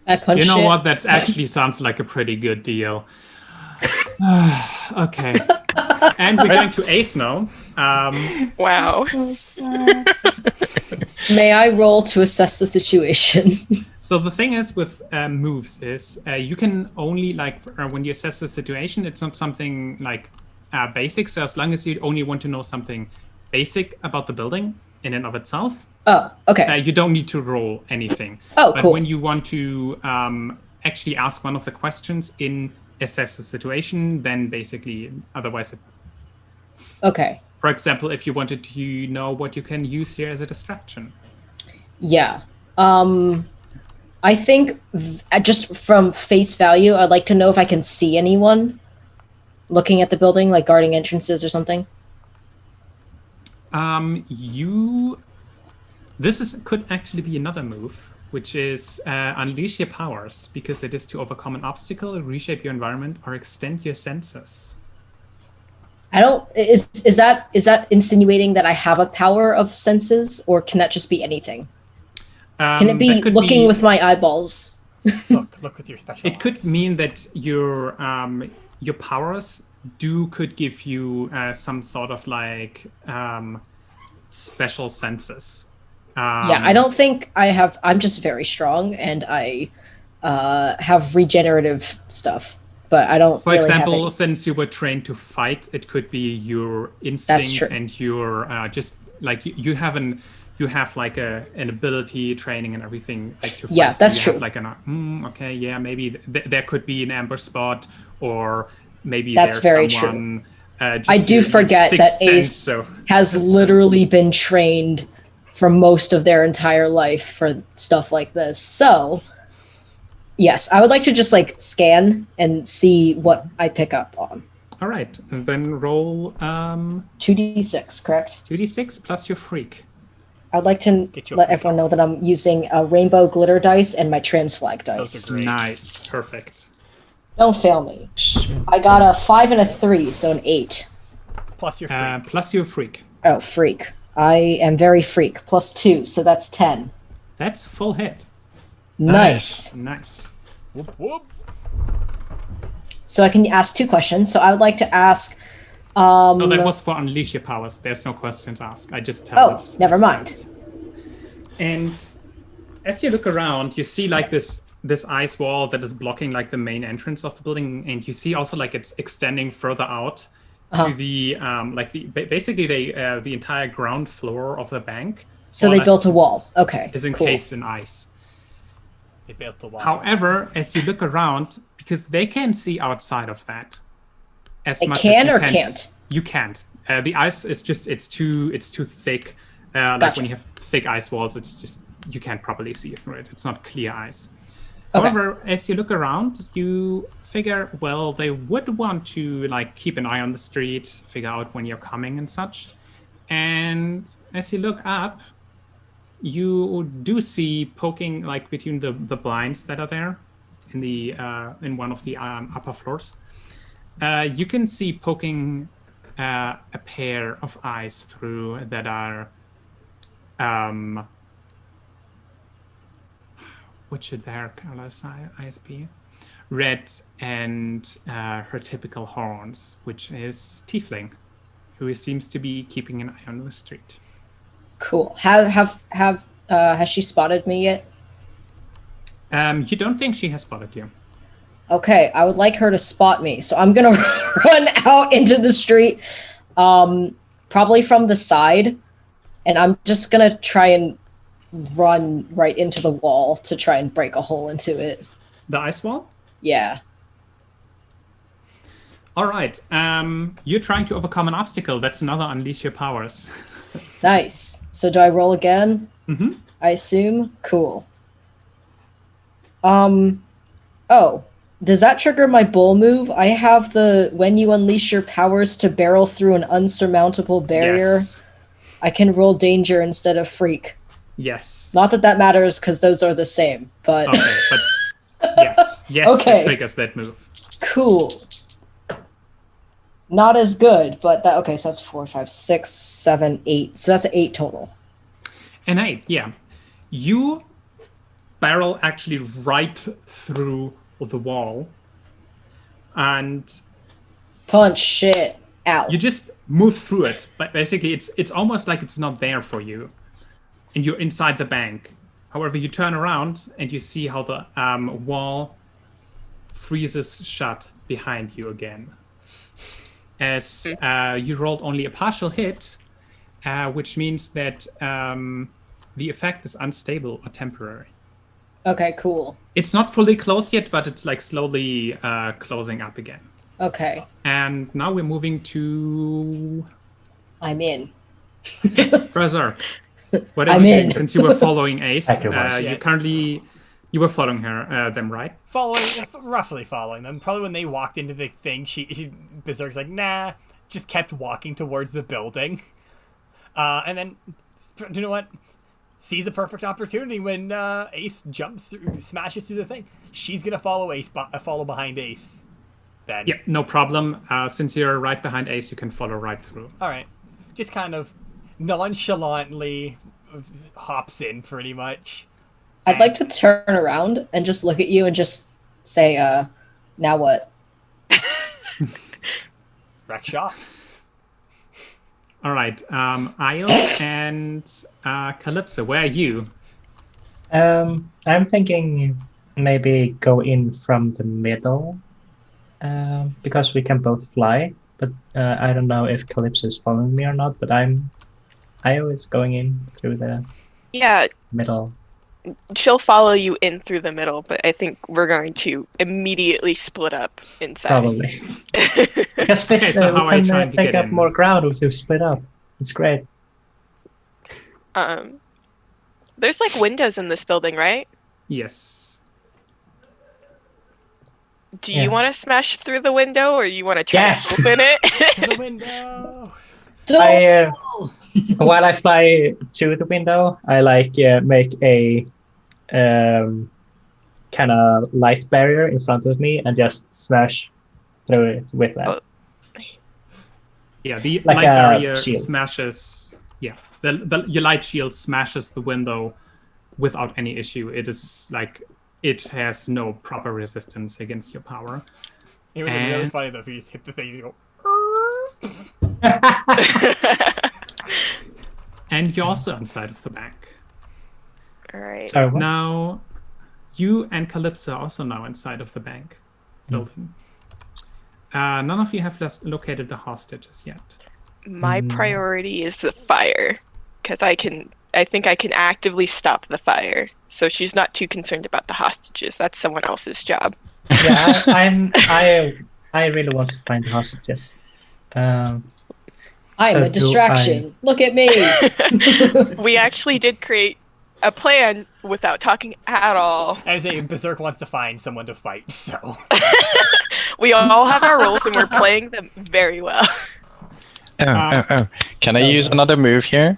I punch You know it. what? That's actually sounds like a pretty good deal. Okay. And we're going to Ace now. Wow. So sad. May I roll to assess the situation? So the thing is with moves is you can only like when you assess the situation, it's not something like basic. So as long as you only want to know something basic about the building in and of itself, Oh, okay. you don't need to roll anything. Oh, but cool. when you want to actually ask one of the questions in assess the situation, then basically otherwise it, Okay. for example, if you wanted to know what you can use here as a distraction. Yeah. I think just from face value, I'd like to know if I can see anyone looking at the building, like guarding entrances or something. This could actually be another move, which is unleash your powers, because it is to overcome an obstacle, reshape your environment, or extend your senses. I don't. Is that insinuating that I have a power of senses, or can that just be anything? Can it be that could looking with my eyeballs? Look with your special It could eyes. mean that your powers could give you some sort of like special senses. Yeah, I don't think I have. I'm just very strong, and I have regenerative stuff, but I don't. For really example, have any. since you were trained to fight, it could be your instinct true. and your just like you have like an ability training and everything like to fight. Yeah, So that's you true. Have like okay, yeah, maybe there could be an amber spot, or maybe That's there's very someone. Just I do your forget sixth that Ace sense, so has that literally been trained for most of their entire life for stuff like this. So, yes, I would like to just like scan and see what I pick up on. All right, and then roll 2d6, correct? 2d6 plus your freak. I'd like to Get your let freak everyone know that I'm using a rainbow glitter dice and my trans flag Those dice. are great. Nice, perfect. Don't fail me. I got a 5 and a 3, so an 8. Plus your freak. Plus your freak. Oh, freak. I am very freak. Plus 2, so that's 10. That's full hit. Nice. Nice. Whoop, whoop. So I can ask 2 questions. So I would like to ask. No, that was for unleash your powers. There's no questions asked. I just tell it. Oh, never mind. And as you look around, you see like this ice wall that is blocking like the main entrance of the building, and you see also like it's extending further out to the basically the entire ground floor of the bank. So they built a wall. Okay. Is encased in ice. They built the wall. However, as you look around, because they can see outside of that, as They much can as you or can, can't? You can't. The ice is just it's too thick. Like Gotcha. when you have thick ice walls, it's just you can't properly see through it. It's not clear ice. Okay. However, as you look around, you figure, well, they would want to like keep an eye on the street, figure out when you're coming and such. And as you look up, you do see poking like between the blinds that are there in the in one of the upper floors. You can see poking a pair of eyes through that are what should their colors eyes be? Red and her typical horns, which is Tiefling, who seems to be keeping an eye on the street. Cool. Has she spotted me yet? You don't think she has spotted you? Okay, I would like her to spot me. So I'm gonna run out into the street, probably from the side, and I'm just gonna try and run right into the wall to try and break a hole into it. The ice wall? Yeah. All right. You're trying to overcome an obstacle. That's another unleash your powers. Nice. So do I roll again? Mm-hmm. I assume? Cool. Oh, does that trigger my bull move? I have the when you unleash your powers to barrel through an unsurmountable barrier, Yes. I can roll danger instead of freak. Yes. Not that that matters because those are the same, but Okay, but yes, Okay. that triggers that move. cool. Not as good, but that okay, so that's 4, 5, 6, 7, 8. So that's an 8 total. An 8, yeah. You barrel actually right through the wall, and Punch shit out. you just move through it. But basically, it's almost like it's not there for you, and you're inside the bank. However, you turn around and you see how the wall freezes shut behind you again. As you rolled only a partial hit, which means that the effect is unstable or temporary. Okay, cool. It's not fully closed yet, but it's like slowly closing up again. Okay, And now we're moving to I'm in. Berserk. What are I'm you in. doing? Since you were following Ace, Sacrifice. you were following them, right? Roughly following them. Probably when they walked into the thing, Berserk's like, nah, just kept walking towards the building. And then, you know what? Sees a perfect opportunity when Ace smashes through the thing. She's gonna follow follow behind Ace. Then. Yeah, no problem. Since you're right behind Ace, you can follow right through. All right. Just kind of nonchalantly hops in, pretty much. I'd like to turn around and just look at you and just say, now what? Wreck shop. All right, Io and Calypso, where are you? I'm thinking maybe go in from the middle, because we can both fly. But I don't know if Calypso is following me or not. But Io is going in through the middle. She'll follow you in through the middle, but I think we're going to immediately split up inside. Probably. Because Okay, so how we are you can trying to take get up in? more ground if we split up. It's great. There's like windows in this building, right? Yes. Do you want to smash through the window, or you want to try Yes. to open it? To the window. While I fly to the window, I make a kind of light barrier in front of me and just smash through it with that. Oh. Yeah, the Like light a barrier shield. smashes. Yeah, your light shield smashes the window without any issue. It is like it has no proper resistance against your power. It would be really And- funny though if you just hit the thing and you go. And you're also inside of the bank. All right. Sorry, what? Now, you and Calypso are also now inside of the bank building. None of you have located the hostages yet. My priority is the fire, because I think I can actively stop the fire. So she's not too concerned about the hostages. That's someone else's job. Yeah, I really want to find the hostages. I'm So a distraction. Look at me. We actually did create a plan without talking at all. I say Berserk wants to find someone to fight, so. We all have our roles and we're playing them very well. Oh. Can I use another move here?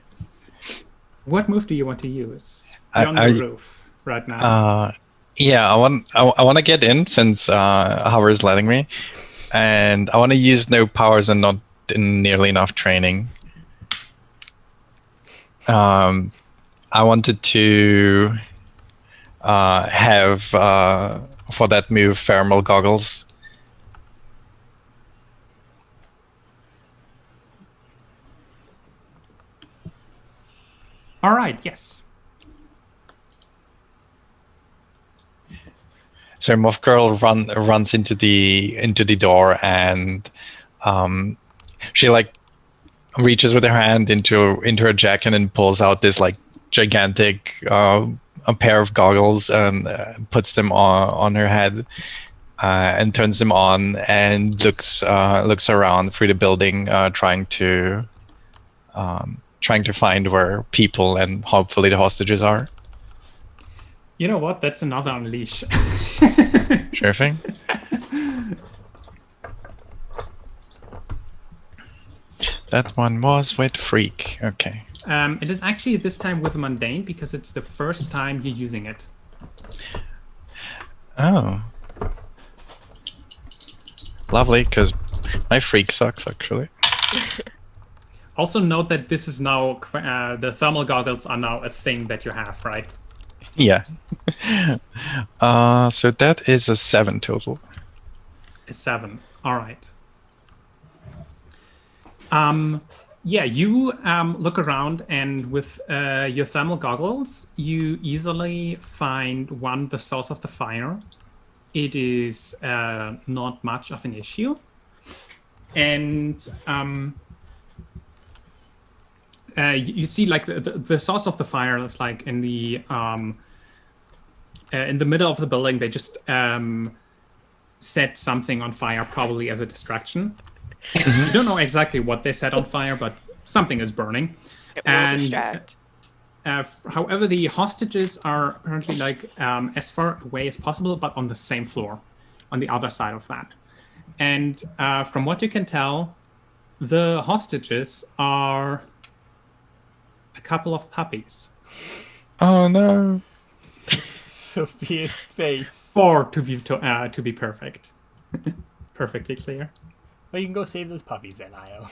What move do you want to use? I- You're on the I- roof right now. Yeah, I want to get in since Howard's letting me, and I want to use no powers and not nearly enough training. I wanted to have for that move thermal goggles. All right, yes. So Moth Girl runs into the door, and she like reaches with her hand into her jacket and pulls out this like gigantic a pair of goggles and puts them on her head and turns them on and looks around through the building, trying to find where people and hopefully the hostages are. You know what? That's another unleash. Sure thing. That one was with Freak. Okay. It is actually this time with Mundane because it's the first time you're using it. Oh. Lovely, because my Freak sucks, actually. Also note that this is now, the thermal goggles are now a thing that you have, right? Yeah. So that is a 7 total. A 7. All right. Yeah, you look around, and with your thermal goggles, you easily find the source of the fire. It is not much of an issue, and you see like the source of the fire is like in the middle of the building. They just set something on fire, probably as a distraction. You don't know exactly what they set on fire, but something is burning. It will distract. However, the hostages are apparently like as far away as possible, but on the same floor, on the other side of that. And from what you can tell, the hostages are a couple of puppies. Oh no. Sophia's face. 4 to be perfect. Perfectly clear. Well, you can go save those puppies then, Io.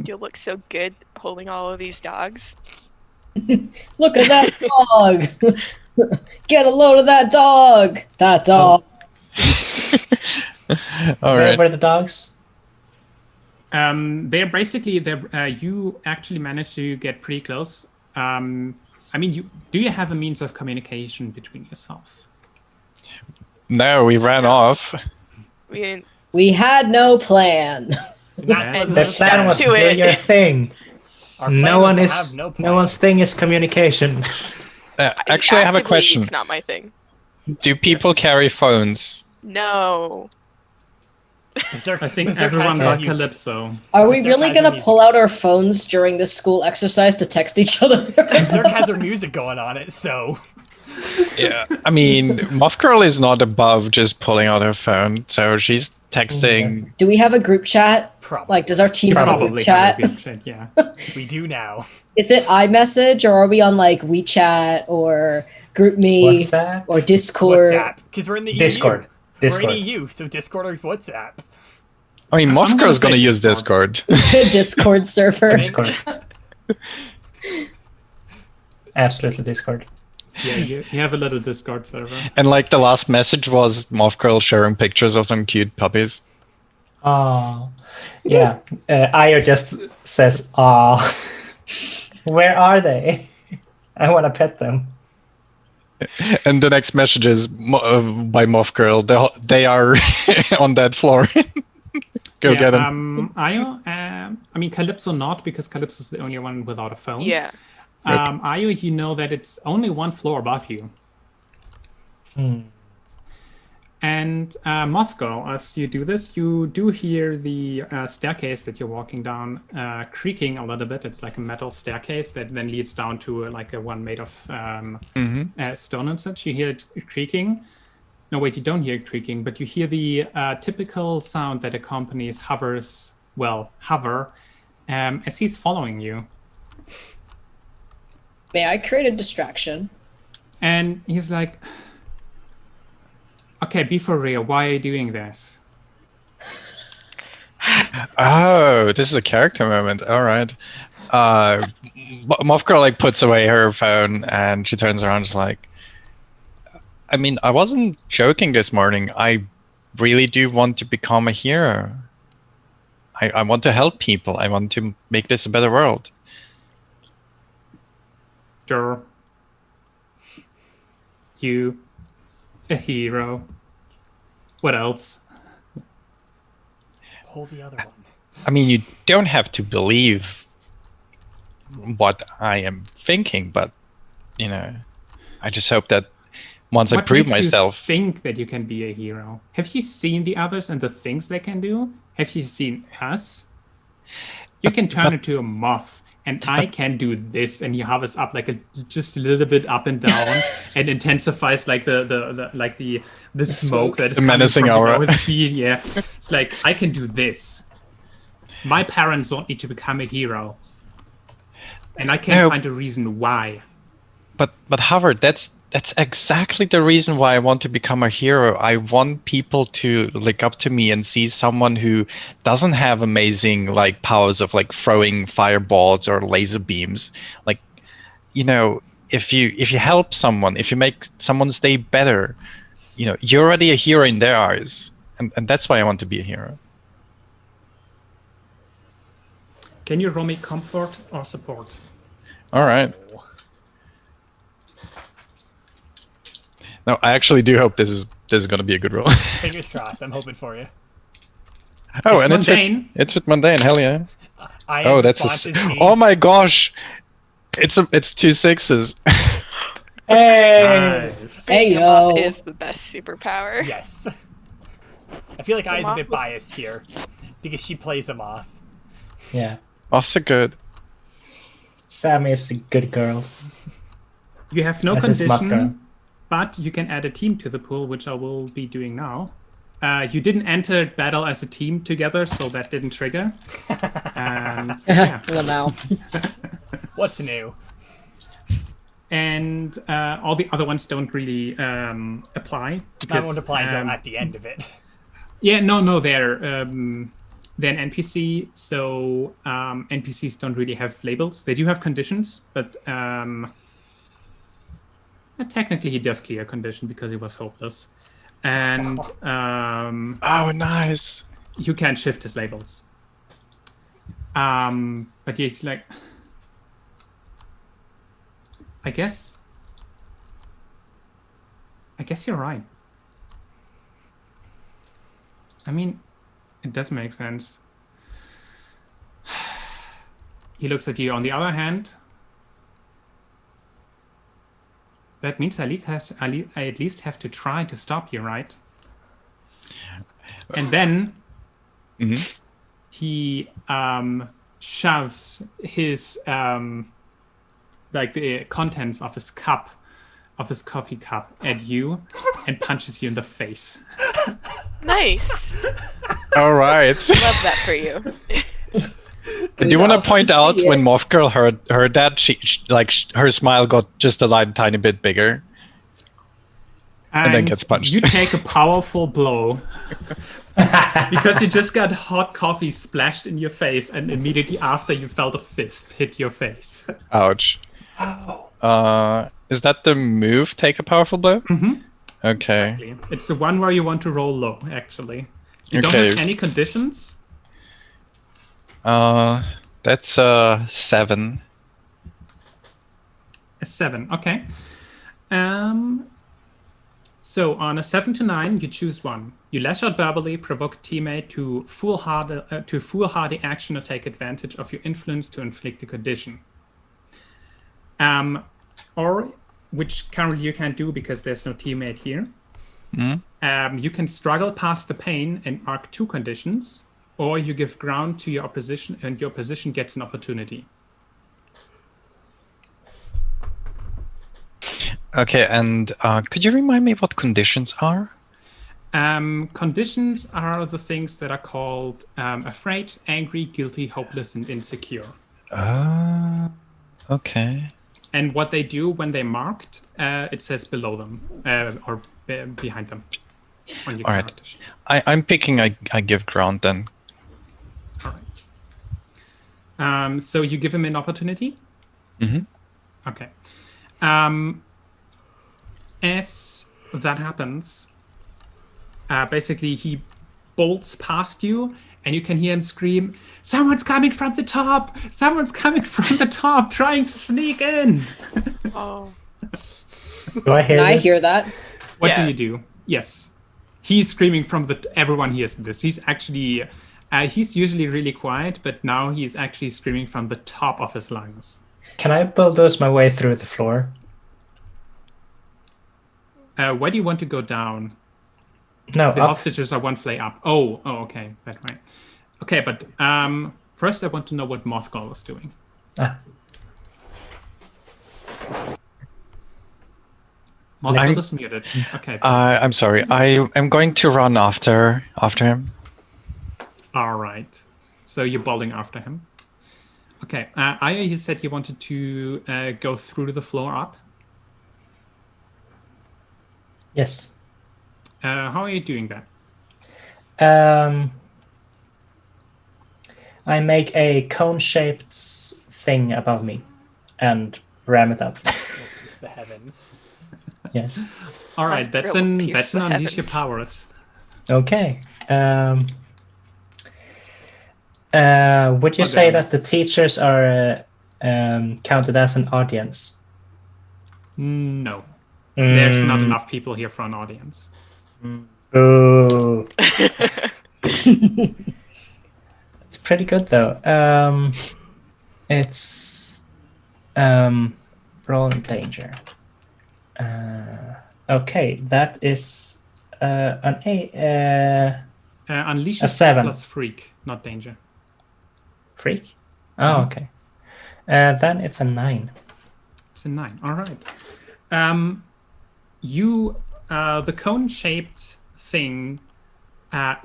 You look so good holding all of these dogs. Look at that dog. Get a load of that dog. That dog. All Where right. were the dogs? They're basically you actually managed to get pretty close. I mean, do you have a means of communication between yourselves? No, we ran off. We didn't. We had no plan. That's The The what plan was to to do it. your thing. our plan No was one to is. have no No plan. one's thing is communication. Actually, I have a Actively, question. It's not my thing. Do people carry phones? No. Berserk, I think Berserk everyone has but her use- Calypso. Are we Berserk really has gonna her music. pull out our phones during this school exercise to text each other? Berserk has her music going on it, so Yeah. I mean, Moth Girl is not above just pulling out her phone, so she's texting. Do we have a group chat? probably Like, does our team have a group Probably chat? have a group chat, yeah. we do now. Is it iMessage or are we on like WeChat or Group Me WhatsApp? or Discord. WhatsApp, because we're in the Discord. EU. Discord. We're in EU, so Discord or WhatsApp. I mean, I'm Moth gonna Girl's say gonna use Discord. Discord. Discord server. Discord. Absolutely Discord. Yeah, you have a little Discord server. And like the last message was Moth Girl sharing pictures of some cute puppies. Oh, yeah. Io just says, "Ah, where are they? I want to pet them." And the next message is by Moth Girl. They are on that floor. Go get them. Io, I mean, Calypso not, because Calypso is the only one without a phone. Yeah. Io, you know that it's only one floor above you. And Moth Girl, as you do this, you do hear the staircase that you're walking down creaking a little bit. It's like a metal staircase that then leads down to like a one made of stone and such. You hear it creaking. No, wait, you don't hear it creaking, but you hear the typical sound that accompanies hover as he's following you. May I create a distraction? And he's like, okay, be for real. Why are you doing this? Oh, this is a character moment. All right. Moth Girl like puts away her phone and she turns around and is like, I mean, I wasn't joking this morning. I really do want to become a hero. I want to help people. I want to make this a better world. Sure. You, a hero. What else? Pull the other one. I mean, you don't have to believe what I am thinking, but, you know, I just hope that once I prove myself. You think that you can be a hero? Have you seen the others and the things they can do? Have you seen us? You can turn into a moth, and I can do this, and he hovers up like just a little bit up and down, and intensifies like the smoke that is The coming menacing from aura. below his feet. Yeah, it's like I can do this. My parents want me to become a hero, and I can't No. find a reason why. But Howard, that's exactly the reason why I want to become a hero. I want people to look up to me and see someone who doesn't have amazing like powers of like throwing fireballs or laser beams. Like, you know, if you help someone, if you make someone's day better, you know, you're already a hero in their eyes. And that's why I want to be a hero. Can you roll me comfort or support? All right. No, I actually do hope this is going to be a good roll. Fingers crossed. I'm hoping for you. Oh, It's and mundane. it's with mundane. Hell yeah. I That's oh my gosh. It's 2 6s. Hey! Nice. Hey, Being a moth yo. is the best superpower. Yes. I feel like I's a moth bit was- biased here because she plays a moth. Yeah. Moths are good. Sammy is a good girl. You have no As is Moth Girl. condition, but you can add a team to the pool, which I will be doing now. You didn't enter battle as a team together, so that didn't trigger. And, yeah. Lamau. What's new? And all the other ones don't really apply. I Because, won't apply until at the end of it. Yeah, no, they're an NPC, so NPCs don't really have labels. They do have conditions, but technically he does clear a condition because he was hopeless. And Oh, nice. you can shift his labels. But yeah, it's like, I guess you're right. I mean, it does make sense. He looks at you. On the other hand, that means I at least have to try to stop you, right? And then he shoves his like the contents of his cup, of his coffee cup, at you and punches you in the face. Nice. All right. Love that for you. Do you want to love to point out see it. when Moth Girl heard that her smile got just a tiny bit bigger? And then gets punched. You take a powerful blow because you just got hot coffee splashed in your face, and immediately after you felt a fist hit your face. Ouch. Is that the move? Take a powerful blow. Mm-hmm. Okay. Exactly. It's the one where you want to roll low. Actually, you don't Okay. have any conditions. That's 7. A 7. Okay. So on a 7 to 9, you choose one. You lash out verbally, provoke a teammate to foolhardy action or take advantage of your influence to inflict a condition. Or, which currently you can't do because there's no teammate here. You can struggle past the pain and mark 2 conditions, or you give ground to your opposition and your opposition gets an opportunity. Okay, and could you remind me what conditions are? Conditions are the things that are called afraid, angry, guilty, hopeless, and insecure. Okay. And what they do when they're marked, it says below them or behind them on your All right. character sheet. I'm picking I give ground then. All right. So you give him an opportunity? Mm-hmm. Okay. As that happens, basically he bolts past you, and you can hear him scream, "Someone's coming from the top! Someone's coming from the top, trying to sneak in!" Oh. Do I hear Can I this? hear that? What Yeah. do you do? Yes. He's screaming from everyone hears this. He's actually, he's usually really quiet, but now he's actually screaming from the top of his lungs. Can I bulldoze my way through the floor? Where do you want to go down? No, The up. hostages are one flay up. Oh, okay, that way. Okay, but first I want to know what Mothgall is doing. Ah. Mothgall I'm- is muted. Okay. I'm sorry. I am going to run after him. All right. So you're bolting after him. Okay. Aya, you said you wanted to go through the floor up. Yes. How are you doing that? I make a cone-shaped thing above me and ram it up. It's the heavens. Yes. All right. That's Drill an pierce the unleash your heavens. powers. Okay. Would you Oh, say damn. that the teachers are counted as an audience? No. There's not Mm. enough people here for an audience. Ooh. It's pretty good though. It's roll danger. Okay, that is an Unleash A is 7. plus freak, not danger. freak. Oh, okay. Then it's a 9. It's a 9. All right. The cone-shaped thing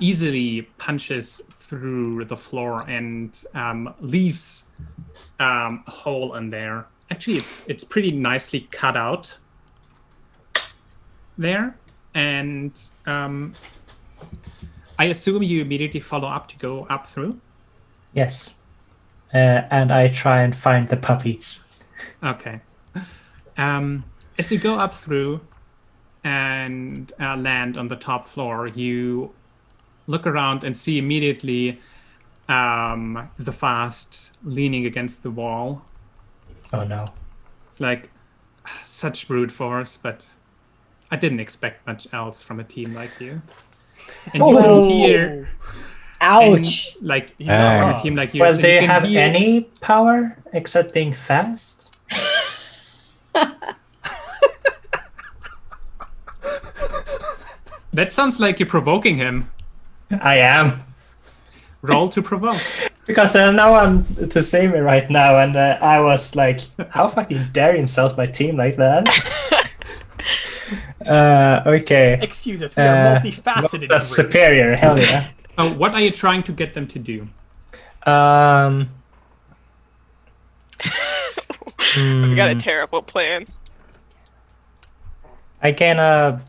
easily punches through the floor and leaves a hole in there. Actually, it's pretty nicely cut out there, and I assume you immediately follow up to go up through. Yes. And I try and find the puppies. Okay. As you go up through and land on the top floor, you look around and see immediately the Fast leaning against the wall. Oh no. It's like such brute force, but I didn't expect much else from a team like you. And you can hear, Ouch. and, like, He's not from wrong. a team like yours, Well, and do you can have hear- any power except being fast? That sounds like you're provoking him. I am. Roll to provoke. Because no one to see me right now, and I was like, how fucking dare you insult my team like that? Okay. Excuse us, we are multifaceted. That's groups. superior, hell yeah. Oh, what are you trying to get them to do? We got a terrible plan. I gain a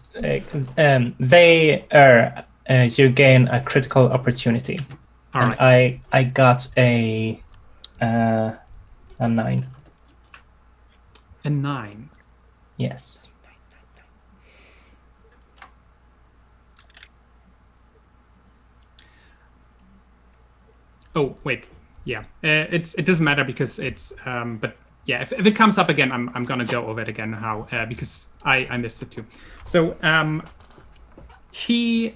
you gain a critical opportunity. All And right. I got a 9. A 9. Yes. Oh wait, yeah. It doesn't matter because it's but yeah. If it comes up again, I'm gonna go over it again how because I missed it too. So he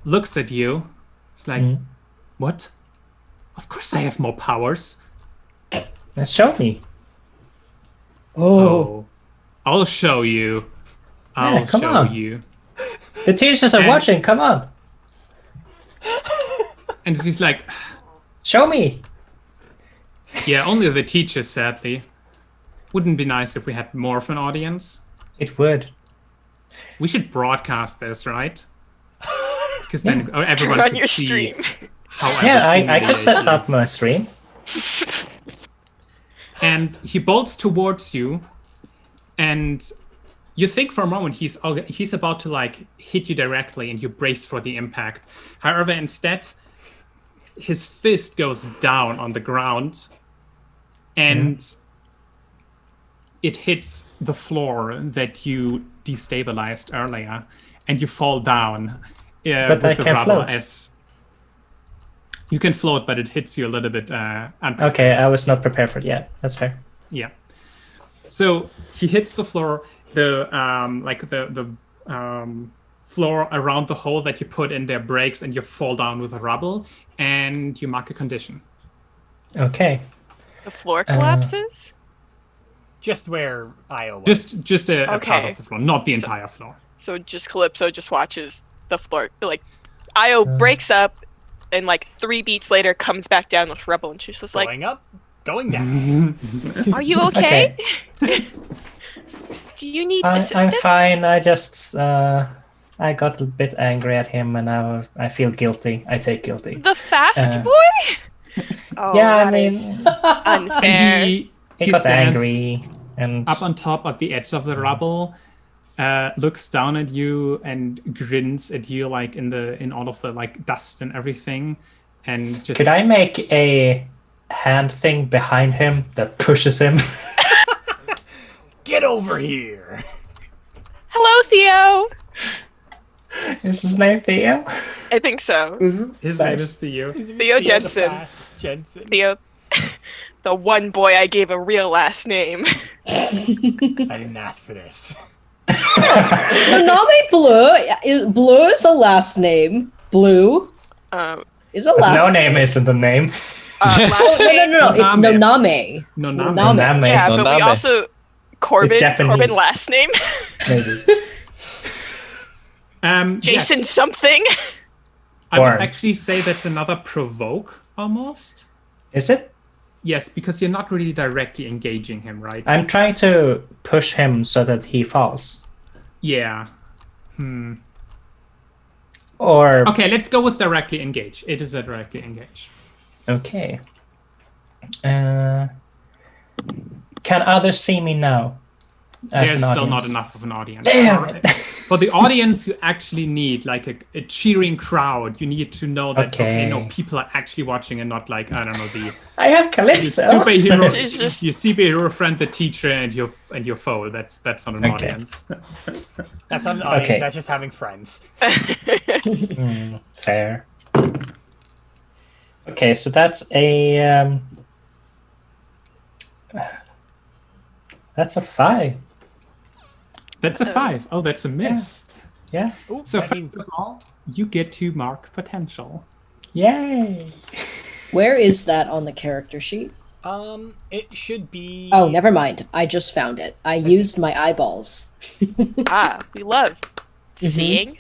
looks at you. It's like, what? Of course I have more powers. Show me. Oh, I'll show you. I'll come show on. you. The teachers are watching. Come on. And he's like, Show me. yeah, only the teachers, sadly. Wouldn't be nice if we had more of an audience. It would. We should broadcast this, right? Because then everyone Turn on could your see stream. how Yeah, I humiliate could set you. up my stream. And he bolts towards you, and you think for a moment he's about to like hit you directly, and you brace for the impact. However, instead, his fist goes down on the ground, and it hits the floor that you destabilized earlier, and you fall down But I with the can rubble. float. As you can float, but it hits you a little bit unprepared. Okay, I was not prepared for it yet. That's fair. Yeah. So he hits the floor, the floor around the hole that you put in there breaks, and you fall down with the rubble, and you mark a condition. Okay. The floor collapses? Just where Io was. Just a part Okay. of the floor, not the entire floor. So just Calypso just watches the floor. Like, Io breaks up, and like 3 beats later comes back down with rubble, and she's just like, Going up, going down. "Are you okay? Do you need I'm assistance?" fine. I just I got a bit angry at him, and I feel guilty. I take guilty. The fast Uh, boy? Oh, Yeah, I that mean, is And unfair. he got stands angry, and up on top at the edge of the rubble, looks down at you and grins at you like in all of the like dust and everything, and just could I make a hand thing behind him that pushes him? Get over here. Hello, Theo. Is his name Theo? I think so. his name Nice. is Theo. Theo Jensen. Jensen. Theo, the one boy I gave a real last name. I didn't ask for this. Nami Blue is a last name. Blue Um, is a last No name isn't a name. last name. No. It's Noname. Noname. It's Noname. Noname. Name, Yeah, but we Noname. also Corbin Japanese. last name. maybe. Jason Yes, something. I would Or- actually say that's another provoke almost. Is it? Yes, because you're not really directly engaging him, right? I'm trying to push him so that he falls. Yeah. Or Okay, let's go with directly engage. It is a directly engage. okay. Can others see me now? As There's an still not audience? enough of an audience. Damn it. For the audience, you actually need like a cheering crowd. You need to know that okay, no, Okay. people are actually watching and not like I don't know the I have your Calypso. superhero, It's just- your superhero friend, the teacher, and your foe. That's not an Okay. audience. That's not an audience. Okay. That's just having friends. Fair. Okay, so that's a that's a 5. That's a 5. Oh, that's a miss. Yeah. Ooh, So that means first of all, you get to mark potential. Yay. Where is that on the character sheet? it should be. Oh, never mind. I just found it. I used my eyeballs. We love seeing.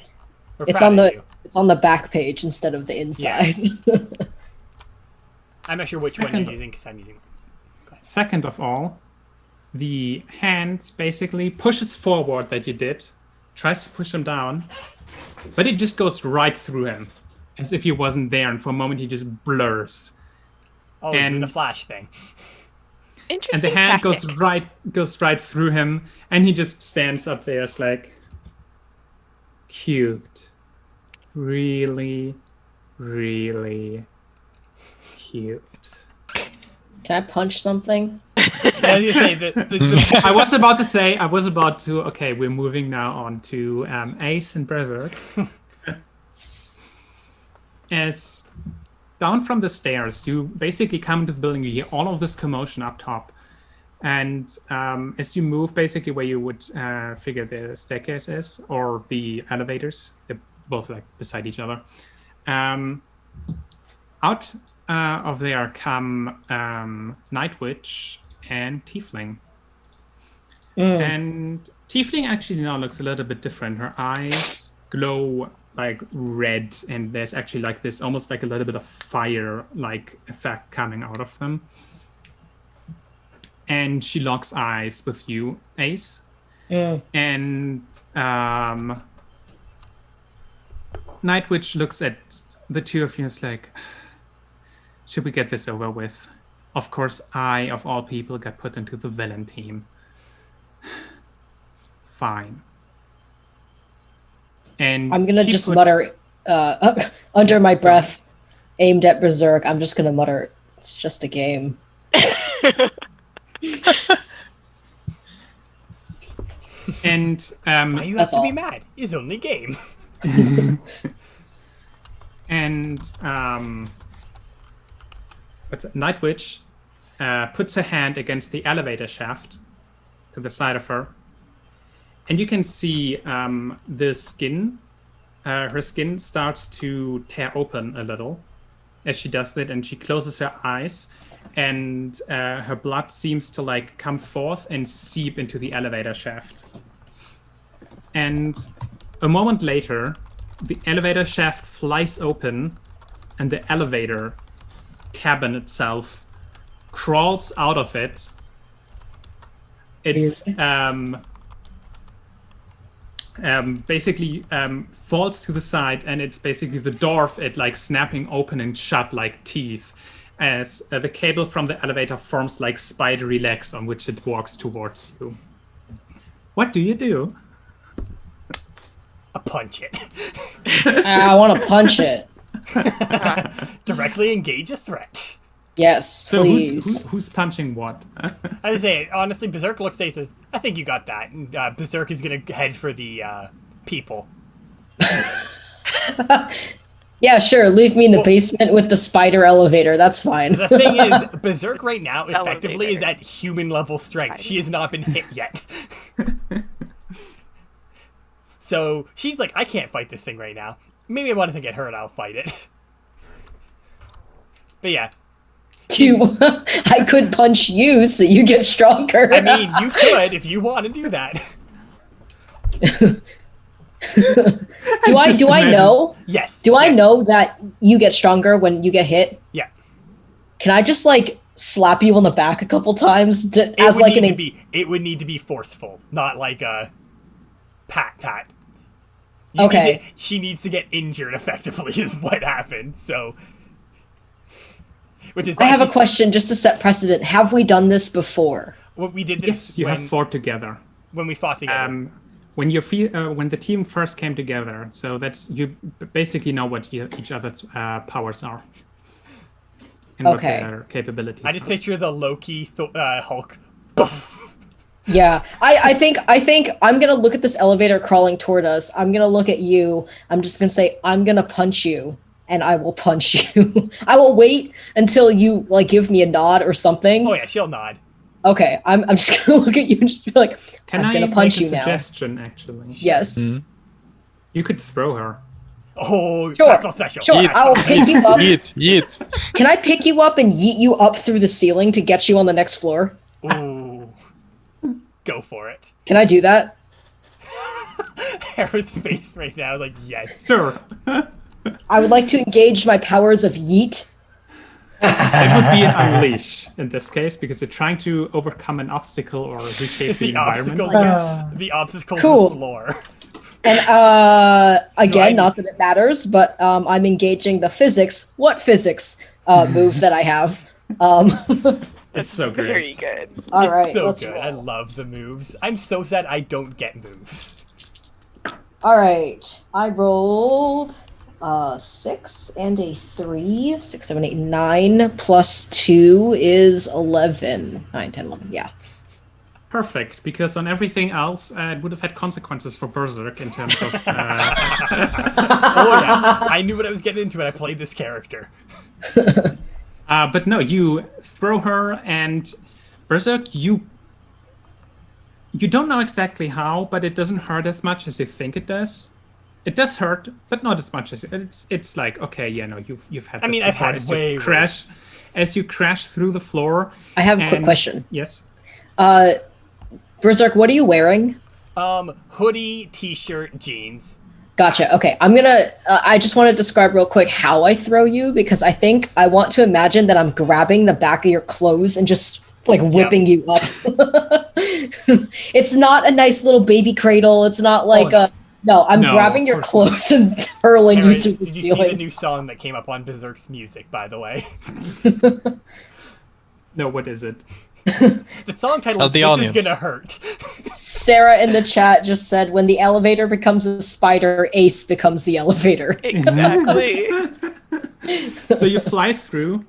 We're It's proud on of the you. it's on the back page instead of the inside. I'm not sure which one Second- you're using because I'm using. Second of all, the hand basically pushes forward that you did, tries to push him down, but it just goes right through him, as if he wasn't there, and for a moment he just blurs. Oh, it's doing the And- flash thing. And Interesting the hand tactic. goes right through him, and he just stands up there. It's like, cute. Really, really cute. Can I punch something? I was gonna say I was about to. Okay, we're moving now on to Ace and Berserk. As down from the stairs, you basically come into the building. You hear all of this commotion up top, and as you move, basically where you would figure the staircase is, or the elevators, they're both like beside each other. Out of there come Night Witch and Tiefling. And Tiefling actually now looks a little bit different. Her eyes glow like red, and there's actually like this almost like a little bit of fire like effect coming out of them. And she locks eyes with you, Ace. And Night Witch looks at the two of you and is like, should we get this over with? Of course, I, of all people, got put into the villain team. Fine. And I'm gonna she just puts- mutter under my breath, aimed at Berserk. I'm just gonna mutter, "It's just a game." And why you have That's to be all. mad? It's only a game. and what's it? Night Witch puts her hand against the elevator shaft to the side of her, and you can see the skin. Her skin starts to tear open a little as she does that, and she closes her eyes, and her blood seems to like come forth and seep into the elevator shaft. And a moment later, the elevator shaft flies open, and the elevator cabin itself crawls out of it. It's basically falls to the side, and it's basically the door of it like snapping open and shut like teeth, as the cable from the elevator forms like spidery legs on which it walks towards you. What do you do? A punch it. I want to punch it. Directly engage a threat. Yes, So please. who's punching what? I would say, honestly, Berserk looks at it and says, I think you got that. And Berserk is going to head for the people. Yeah, sure. Leave me in the basement with the spider elevator. That's fine. The thing is, Berserk right now effectively is Elevator. at human level strength. She has not been hit yet. So she's like, I can't fight this thing right now. Maybe I want to get her and I'll fight it. But yeah. I could punch you so you get stronger. I mean, you could if you want to do that. do I know? Yes. Do I yes. know that you get stronger when you get hit? Yeah. Can I just like slap you on the back a couple times It as would like need an? to be. It would need to be forceful, not like a pat. Okay. She needs to get injured effectively, is what happened. So, which is I have a actually- question just to set precedent. Have we done this before? When we did this, Yes, you when, have fought together. when we fought together. When when the team first came together, so that's you basically know what each other's powers are and Okay. what their capabilities. I just are. picture the Loki Hulk. Yeah, I think I'm gonna look at this elevator crawling toward us. I'm gonna look at you. I'm just gonna say I'm gonna punch you, and I will punch you. I will wait until you like give me a nod or something. Oh yeah, she'll nod. Okay, I'm just gonna look at you and just be like, Can I'm I gonna punch make a you now. suggestion? Actually, Yes, you could throw her. Oh, Sure, special. sure. Yeet. I will pick you up. Yeet. Can I pick you up and yeet you up through the ceiling to get you on the next floor? Ooh, go for it. Can I do that? Hera's face right now is like yes. Sure. I would like to engage my powers of yeet. It would be an unleash in this case because you're trying to overcome an obstacle or reshape the The environment. obstacles, I guess. the obstacles Cool. of the floor. And again, Right. not that it matters, but I'm engaging the physics. What physics move that I have? It's so great. Very good. All It's right, so let's good. roll. I love the moves. I'm so sad I don't get moves. All right. I rolled 6 and a 3. 6, 7, 8, 9 plus 2 is 11. 9, 10, 11. Yeah. Perfect, because on everything else, it would have had consequences for Berserk in terms of. Oh yeah, I knew what I was getting into when I played this character. But no, you throw her, and Berserk, you don't know exactly how, but it doesn't hurt as much as you think it does. It does hurt, but not as much as it's like, okay, yeah, no, you've had this mean, I've before. had As way you crash, worse. as you crash through the floor. I have a quick question. Yes. Berserk, what are you wearing? Hoodie, t-shirt, jeans. Gotcha. Okay, I'm gonna. I just want to describe real quick how I throw you, because I think I want to imagine that I'm grabbing the back of your clothes and just like whipping you up. It's not a nice little baby cradle. It's not like I'm No, grabbing of your course clothes and hurling Aaron, you through the did you see the ceiling. new song that came up on Berserk's music, by the way? No, what is it? The song title is The This Onions. Is Gonna Hurt. Sarah in the chat just said, "When the elevator becomes a spider, Ace becomes the elevator." Exactly. So you fly through,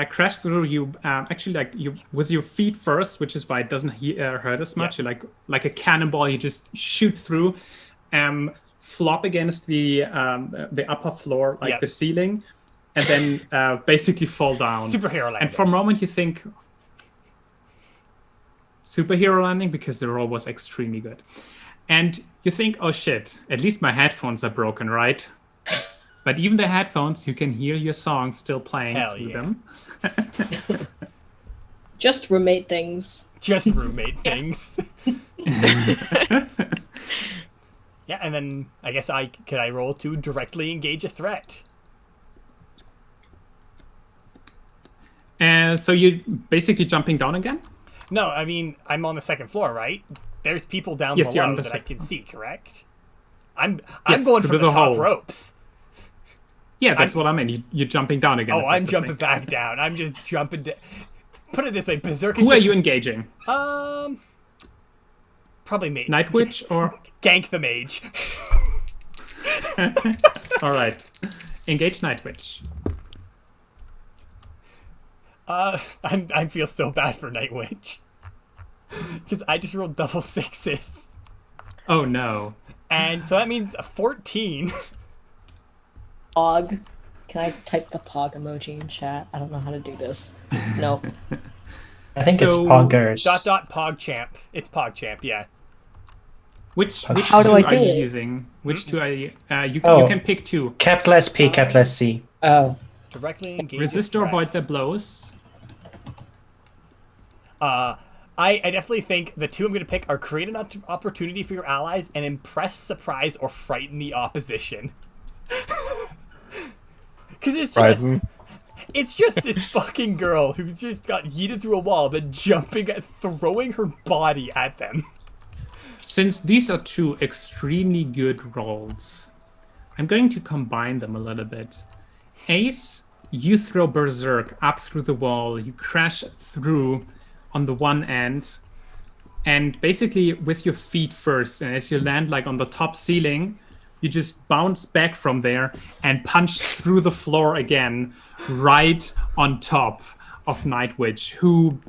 crash through. You actually like you with your feet first, which is why it doesn't hurt as much. Yeah. You like a cannonball. You just shoot through, flop against the upper floor, like Yeah. the ceiling, and then basically fall down. Superhero landing. And for a moment, you think superhero landing, because the roll was extremely good. And you think, oh shit, at least my headphones are broken, right? But even the headphones, you can hear your song still playing Hell through yeah. them. Just roommate things. Just roommate things. Yeah, and then I guess I roll to directly engage a threat. And so you're basically jumping down again? No, I mean I'm on the second floor, right? There's people down Yes, you're on below the that I second can see, correct? I'm Yes, going for through the the top hole. ropes. Yeah, that's what I mean. You're jumping down again. Oh, I'm effectively. jumping back down. I'm just jumping. Put it this way, Berserk is Who are just- you engaging? Probably me. Night Witch or? Gank the mage. All right. Engage Night Witch. I feel so bad for Night Witch. Because I just rolled double sixes. Oh no. And so that means a 14. Pog. Can I type the Pog emoji in chat? I don't know how to do this. Nope. I think it's So- Poggers. _PogChamp. It's PogChamp, yeah. Which How do two I are do you it? using? Which two are you? You Oh. can pick two. Capital SP, capital C. Oh. Directly engage. Resist or avoid their blows. I definitely think the two I'm going to pick are create an opportunity for your allies and impress, surprise, or frighten the opposition. Because it's just this fucking girl who's just got yeeted through a wall, then throwing her body at them. Since these are two extremely good rolls, I'm going to combine them a little bit. Ace, you throw Berserk up through the wall, you crash through on the one end, and basically with your feet first, and as you land like on the top ceiling, you just bounce back from there and punch through the floor again, right on top of Night Witch, who,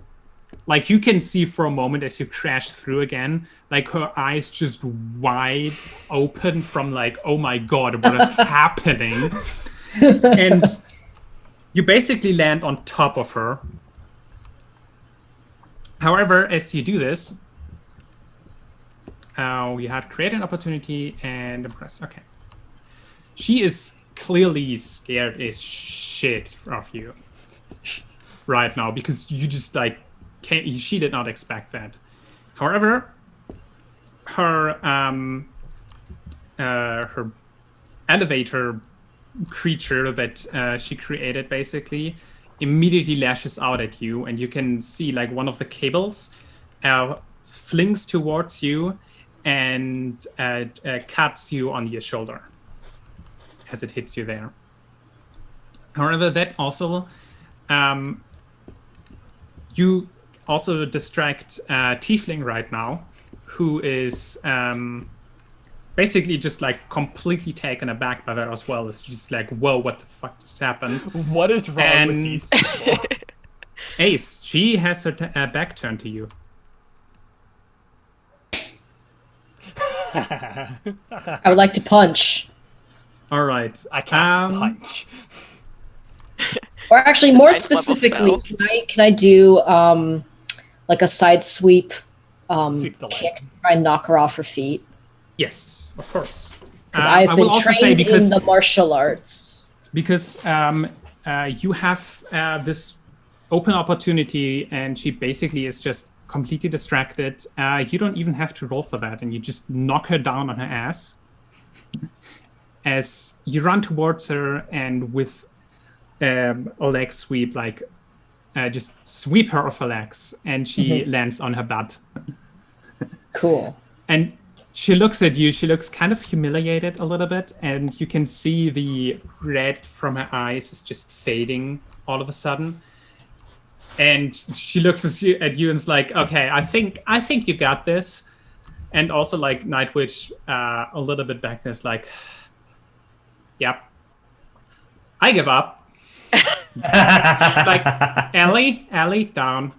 like, you can see for a moment as you crash through again, like her eyes just wide open from like, oh my god, what is happening? And you basically land on top of her. However, as you do this, we had create an opportunity and impress. Okay. She is clearly scared as shit of you right now, because you just like can't. She did not expect that. However, her her elevator creature that she created basically immediately lashes out at you, and you can see like one of the cables flings towards you and cuts you on your shoulder as it hits you there. However, that also you also distract Tiefling right now, who is basically just like completely taken aback by that as well. It's just like, whoa, what the fuck just happened? What is wrong with And- these people? Ace, she has her back turned to you. I would like to punch. All right. I cast punch. Or actually, It's a more ninth level specifically, spell. can I do like a side sweep Sweep the leg. kick, try and knock her off her feet? Yes, of course. Because I I've will been also say trained because in the martial arts. you have this open opportunity, and she basically is just completely distracted. You don't even have to roll for that, and you just knock her down on her ass. As you run towards her, and with a leg sweep, like just sweep her off her legs, and she lands on her butt. Cool. And she looks at you. She looks kind of humiliated a little bit, and you can see the red from her eyes is just fading all of a sudden. And she looks at you and is like, "Okay, I think you got this." And also, like Night Witch, a little bit back there's like, "Yep, I give up." Like, Ellie, down.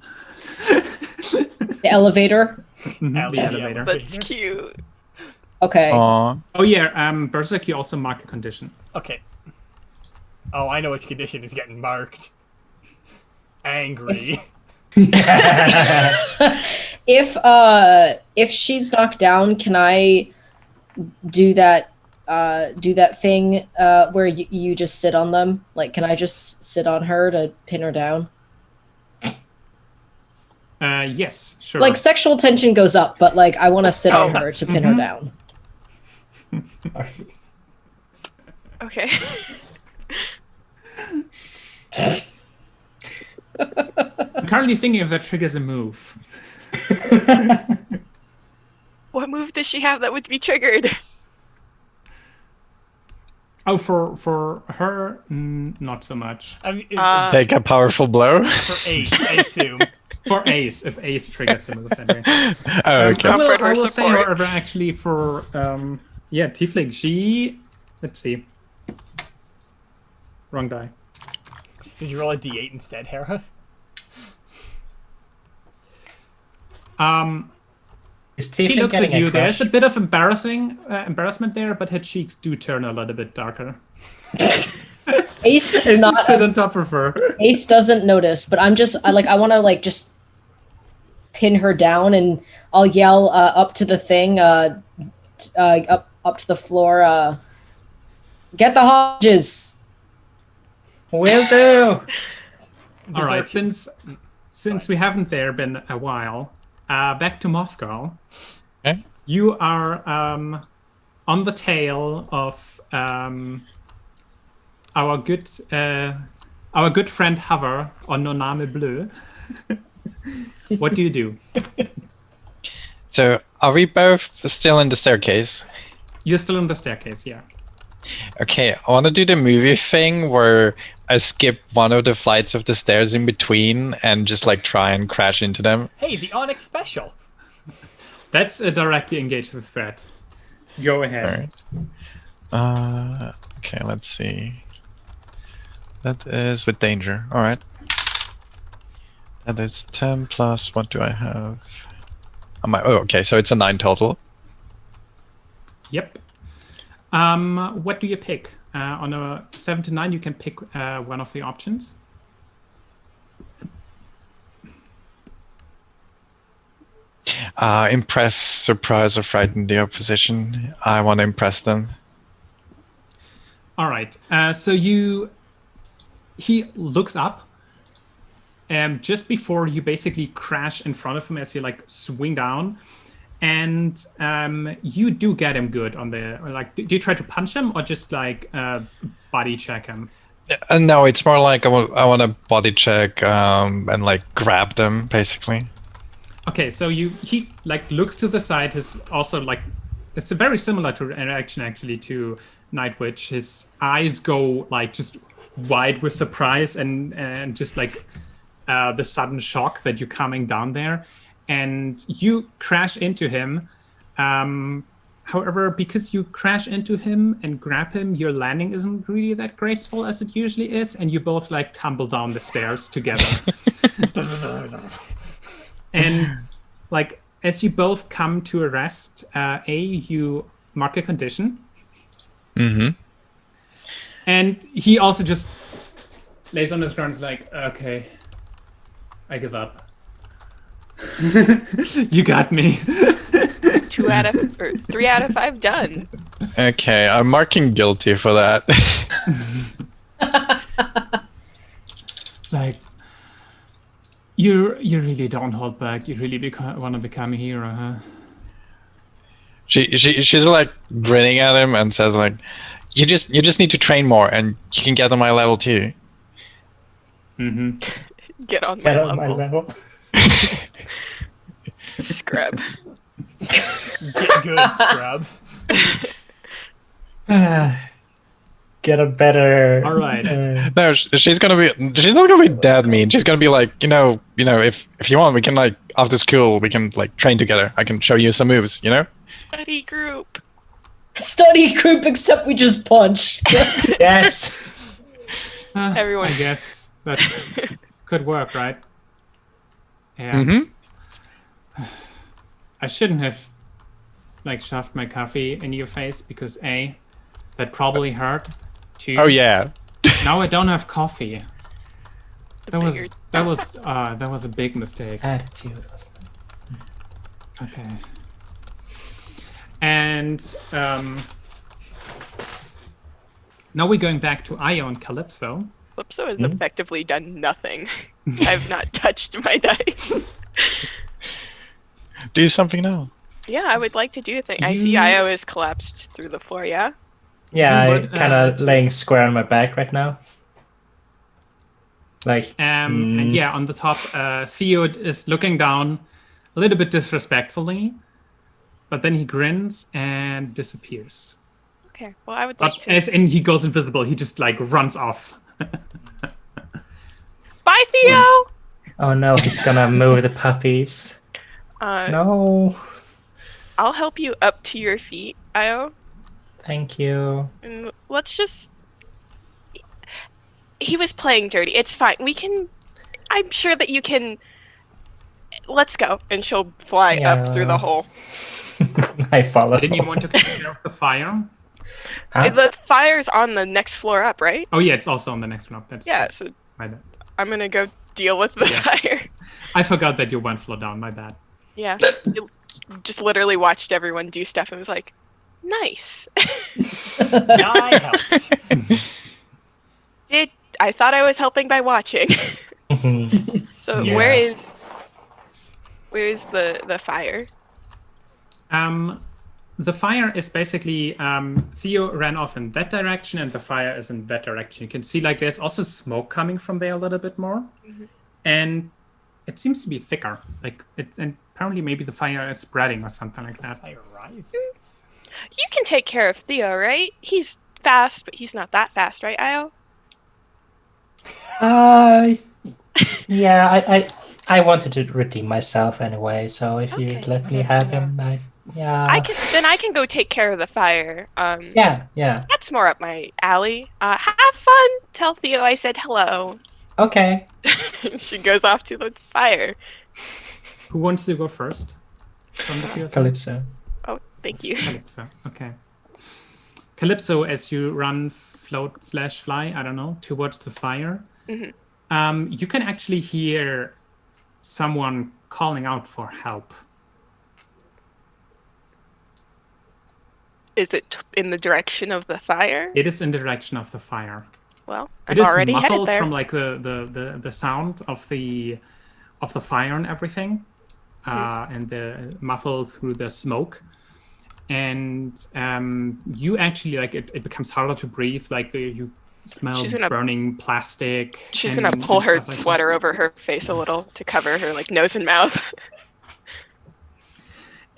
The elevator. Ellie, The elevator. That's cute. Okay. Aw. Oh yeah, Berserk, you also mark a condition. Okay. Oh, I know which condition is getting marked. Angry. If she's knocked down, can I do that thing where you just sit on them? Like, can I just sit on her to pin her down? Yes, sure. Like, sexual tension goes up, but like I want to sit on her to pin her down. Okay. I'm currently thinking if that triggers a move. What move does she have that would be triggered? Oh, for her, not so much. I mean, Take a powerful blow. for Ace, I assume. For Ace, if Ace triggers a move, anyway. Oh, okay. Comfort I or will say, support. however, actually, for Tiefling, she. Let's see. Wrong die. Did you roll a d8 instead, Hera? Is She Tiefling looks at getting you. a There's crush? a bit of embarrassment there, but her cheeks do turn a little bit darker. Ace does Ace not. sit on top of her. Ace doesn't notice, but I want to like just pin her down, and I'll yell up to the thing, up to the floor. Get the hostages. Will do. All right, Berserk- since we haven't there been a while, back to Mothgal. Okay. You are on the tail of our good friend Hover on Noname Bleu. What do you do? So, are we both still in the staircase? You're still on the staircase, yeah. Okay, I want to do the movie thing where I skip one of the flights of the stairs in between and just like try and crash into them. Hey, the Onyx special. That's a directly engaged with threat. Go ahead. Alright. Okay, let's see. That is with danger. Alright. That is 10 plus, what do I have? Oh, okay, so it's a 9 total. Yep. What do you pick? On a 7 to 9, you can pick one of the options. Impress, surprise, or frighten the opposition. I want to impress them. All right. So he looks up, and just before you basically crash in front of him as you like swing down, and you do get him good on the like. Do you try to punch him or just like body check him? No, it's more like I want to body check and like grab them, basically. Okay, so he like looks to the side. His also like it's a very similar to interaction actually to Night Witch. His eyes go like just wide with surprise and just like the sudden shock that you're coming down there, and you crash into him. However, because you crash into him and grab him, your landing isn't really that graceful as it usually is, and you both like tumble down the stairs together. And like as you both come to a rest, you mark a condition. Mm-hmm. And he also just lays on his ground and is like, okay, I give up. You got me. 3 out of 5 done. Okay, I'm marking guilty for that. It's like, you really don't hold back. You really want to become a hero, huh? She's like grinning at him and says like, you just need to train more and you can get on my level too. Mm-hmm. Get on my Get level. on my level. Scrub. Get good, scrub. Get a better. All right. No, she's not gonna be dead mean. She's gonna be like, if you want, we can like after school we can like train together. I can show you some moves, Study group. Study group, except we just punch. Yes. Everyone. I guess that could work, right? Yeah. Mm-hmm. I shouldn't have like shoved my coffee in your face because A, that probably hurt. 2, Oh yeah. now I don't have coffee. That bigger- was a big mistake. Attitude. Okay. And now we're going back to Io and Calypso. Calypso has effectively done nothing. I've not touched my dice. Do something now. Yeah, I would like to do a thing. I see Io is collapsed through the floor, yeah? Yeah, You I'm would, kind of laying square on my back right now. Like. And yeah, on the top, Theo is looking down a little bit disrespectfully, but then he grins and disappears. Okay, well, I would like But to. as in he goes invisible, he just like runs off. Bye, Theo! Oh no, he's gonna move the puppies. No. I'll help you up to your feet, Io. Thank you. And let's just. He was playing dirty. It's fine. We can. I'm sure that you can. Let's go. And she'll fly up through the hole. I follow. Didn't you want to take care of the fire? Huh? The fire's on the next floor up, right? Oh yeah, it's also on the next one up. That's Yeah, so my bad. I'm gonna go deal with the fire. I forgot that you're one floor down. My bad. Yeah. Just literally watched everyone do stuff and was like, nice. I helped. I thought I was helping by watching. So Yeah. where is the fire? The fire is basically Theo ran off in that direction, and the fire is in that direction. You can see like there's also smoke coming from there a little bit more, and it seems to be thicker. Like and apparently maybe the fire is spreading or something like that. Fire rises. You can take care of Theo, right? He's fast, but he's not that fast, right, Io? Yeah, I wanted to redeem myself anyway, so if you Okay. let me have him, yeah. I can go take care of the fire. Yeah. That's more up my alley. Have fun. Tell Theo I said hello. Okay. She goes off to the fire. Who wants to go first? From the field? Calypso. Oh, thank you. Calypso. Okay. Calypso, as you run, float / fly, I don't know, towards the fire, you can actually hear someone calling out for help. Is it in the direction of the fire? It is in the direction of the fire. Well, It I'm is already headed muffled there. from like the sound of the fire and everything, and the muffled through the smoke. And you actually like it becomes harder to breathe. Like you smell She's gonna- burning plastic. She's and- gonna pull and her stuff like that. sweater over her face a little to cover her like nose and mouth.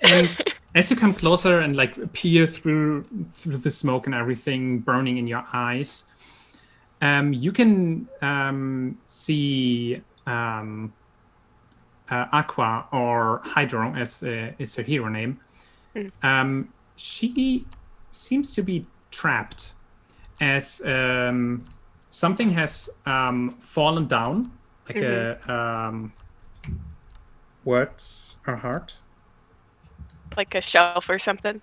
And as you come closer and like peer through the smoke and everything burning in your eyes, you can see Aqua, or Hydro as is her hero name. she seems to be trapped as something has fallen down, like words are hard. Like a shelf or something.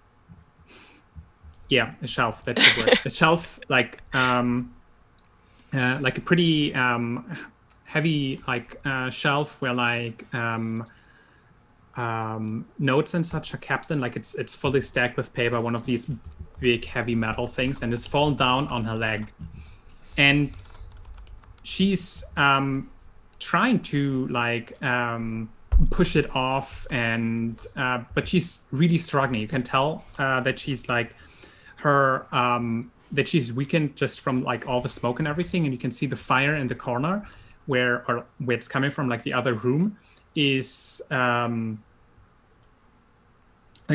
Yeah, a shelf. That's the word. A shelf, like a pretty heavy shelf where notes and such are kept in. Like it's fully stacked with paper. One of these big heavy metal things, and it's fallen down on her leg, and she's trying to push it off, and but she's really struggling. You can tell that she's that she's weakened just from all the smoke and everything, and you can see the fire in the corner where it's coming from, the other room is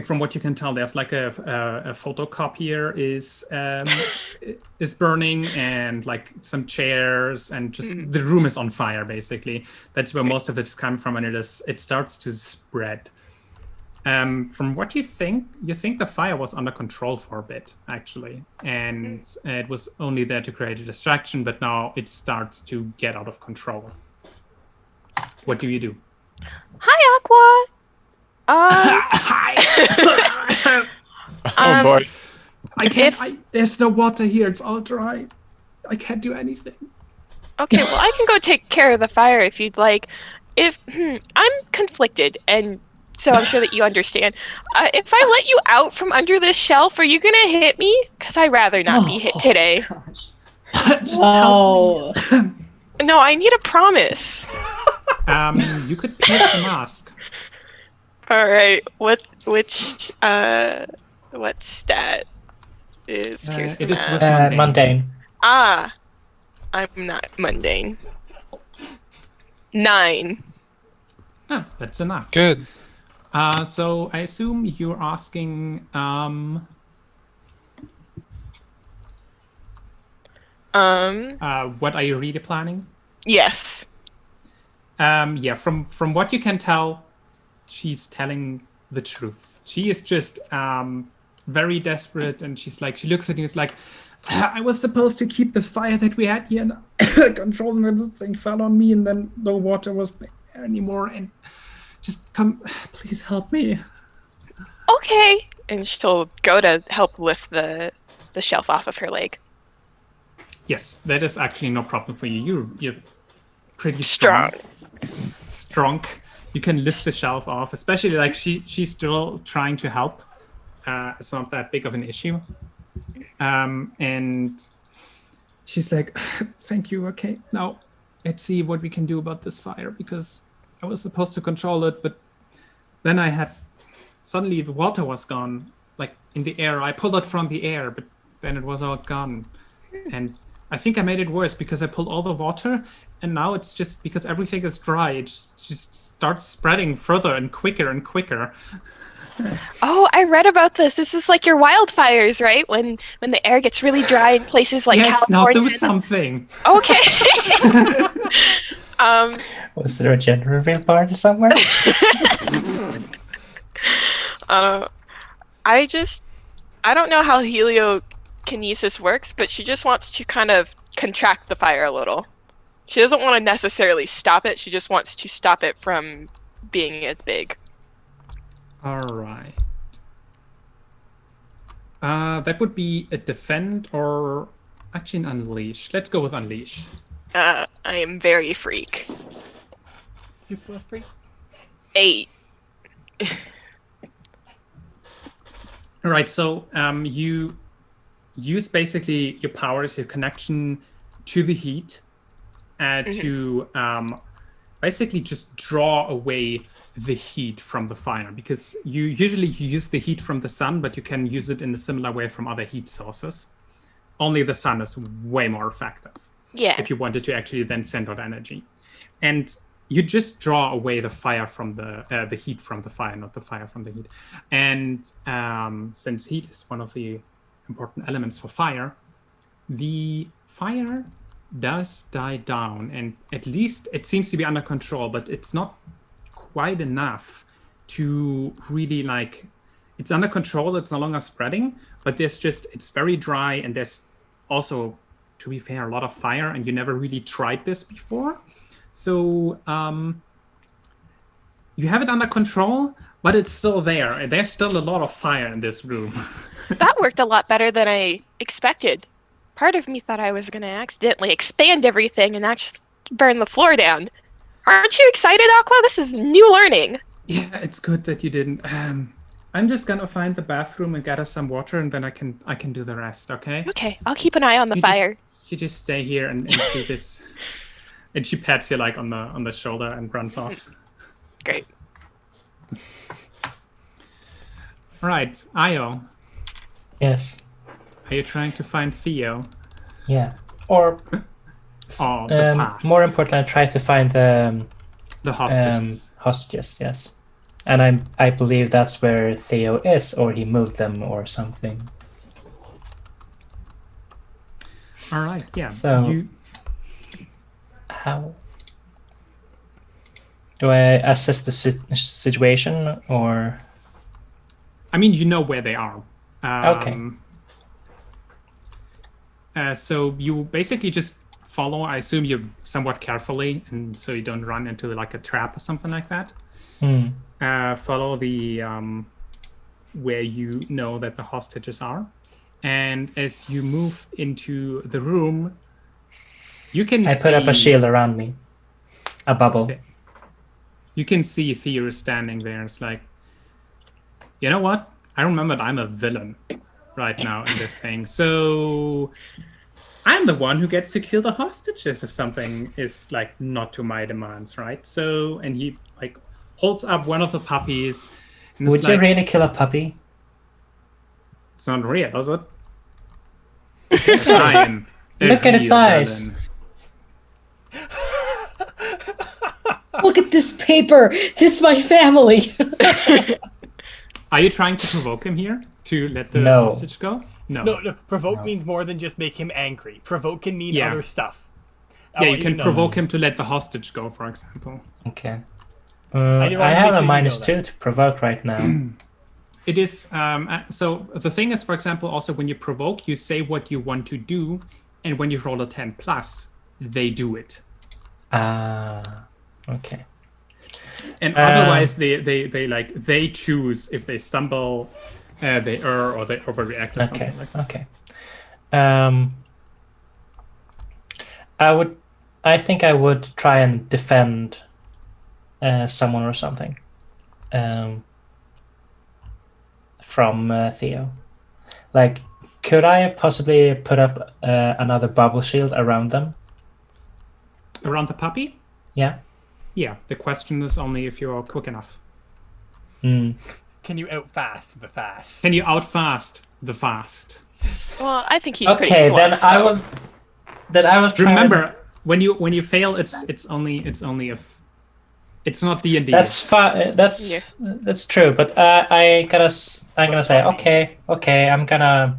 from what you can tell, there's a photocopier is burning, and some chairs, and just the room is on fire. Basically, that's where most of it is coming from, and it starts to spread. From what you think the fire was under control for a bit, actually, and it was only there to create a distraction, but now it starts to get out of control. What do you do? Hi, Aqua. Hi. Oh boy. I can't. There's no water here. It's all dry. I can't do anything. Okay, well, I can go take care of the fire if you'd like. I'm conflicted, and so I'm sure that you understand. If I let you out from under this shelf, are you gonna hit me? Because I'd rather not be hit today. Gosh. Just help me. No, I need a promise. You could pierce the mask. All right. What stat is pierce the it is mask? with mundane. Mundane. Ah, I'm not mundane. 9. Oh, that's enough. Good. So I assume you're asking what are you really planning? Yes. Yeah, from what you can tell, she's telling the truth. She is just very desperate, and she looks at you, is like, I was supposed to keep the fire that we had here and control, and this thing fell on me, and then no water was there anymore, and just come, please help me. Okay. And she'll go to help lift the shelf off of her leg. Yes, that is actually no problem for you. You're pretty strong. You can lift the shelf off, especially she's still trying to help. It's not that big of an issue. And she's like, thank you. Okay, now let's see what we can do about this fire, because I was supposed to control it, but then suddenly the water was gone, in the air. I pulled it from the air, but then it was all gone. And I think I made it worse because I pulled all the water, and now it's just because everything is dry, it just starts spreading further and quicker and quicker. Oh, I read about this. This is like your wildfires, right? When the air gets really dry in places like yes, now California. do something. Okay. Was there a gender reveal party somewhere? I don't know how heliokinesis works, but she just wants to kind of contract the fire a little. She doesn't want to necessarily stop it. She just wants to stop it from being as big. All right. That would be a defend or actually an unleash. Let's go with unleash. I am very freak. Super freak. 8. All right, so you use basically your powers, your connection to the heat, to basically just draw away the heat from the fire, because you usually use the heat from the sun, but you can use it in a similar way from other heat sources. Only the sun is way more effective. Yeah. If you wanted to actually then send out energy, and you just draw away the fire from the heat from the fire, not the fire from the heat. And since heat is one of the important elements for fire, the fire does die down, and at least it seems to be under control, but it's not quite enough to really it's under control. It's no longer spreading, but it's very dry, and there's also, to be fair, a lot of fire, and you never really tried this before. So you have it under control, but it's still there, and there's still a lot of fire in this room. That worked a lot better than I expected. Part of me thought I was going to accidentally expand everything and not just burn the floor down. Aren't you excited, Aqua? This is new learning. Yeah, it's good that you didn't. I'm just gonna find the bathroom and get us some water, and then I can do the rest. Okay? Okay, I'll keep an eye on the fire. You just stay here and do this. And she pats you like on the shoulder and runs off. Great. All right, Io, Yes. are you trying to find Theo? Yeah. Or Oh, the fast. more importantly, try to find the hostages. hostages. Yes. And I believe that's where Theo is, or he moved them, or something. All right, yeah. So- How do I assess the situation, or? I mean, you know where they are. Okay. So you basically just follow, I assume you somewhat carefully, and so you don't run into like a trap or something like that. Follow the where you know that the hostages are, and as you move into the room, you can I put up a shield around me, a bubble. Okay. You can see Theo standing there. It's like, you know what? I remembered I'm a villain right now in this thing. So I'm the one who gets to kill the hostages if something is like not to my demands, right? So, and he like holds up one of the puppies. And Would it's you like, really kill a puppy? It's not real, is it? I am a Look at its real eyes. villain. Look at this paper. This is my family. Are you trying to provoke him here to let the No. hostage go? No. No, provoke means more than just make him angry. Provoke can mean Yeah. other stuff. Yeah, you can provoke him to let the hostage go, for example. Okay. did want to I make have sure a you minus know 2 that. to provoke right now. It is so the thing is, for example, also when you provoke, you say what you want to do, and when you roll a 10 plus, they do it. Okay. And otherwise they choose if they stumble, they err, or they overreact or Okay. something like that. Okay. I think I would try and defend someone or something from Theo. Like, could I possibly put up another bubble shield around them? Around the puppy? Yeah. Yeah. The question is only if you're quick enough. Can you outfast the fast? Can you outfast the fast? Well, I think he's pretty Okay, slow. then so. I will. Then I will try. Remember, when you fail, it's only if it's not D&D. That's fine. That's true. But I'm gonna say okay. I'm gonna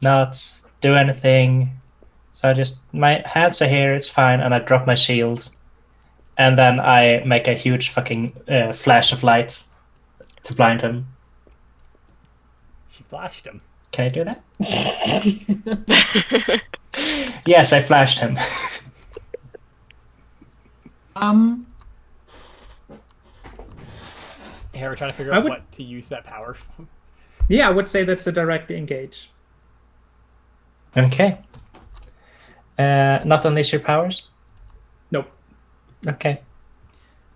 not do anything. So I just, my hands are here. It's fine, and I drop my shield, and then I make a huge fucking flash of light to blind him. She flashed him. Can I do that? Yes, I flashed him. Here, we're trying to figure out what to use that power for. Yeah, I would say that's a direct engage. Okay. Not unleash your powers? Nope. Okay.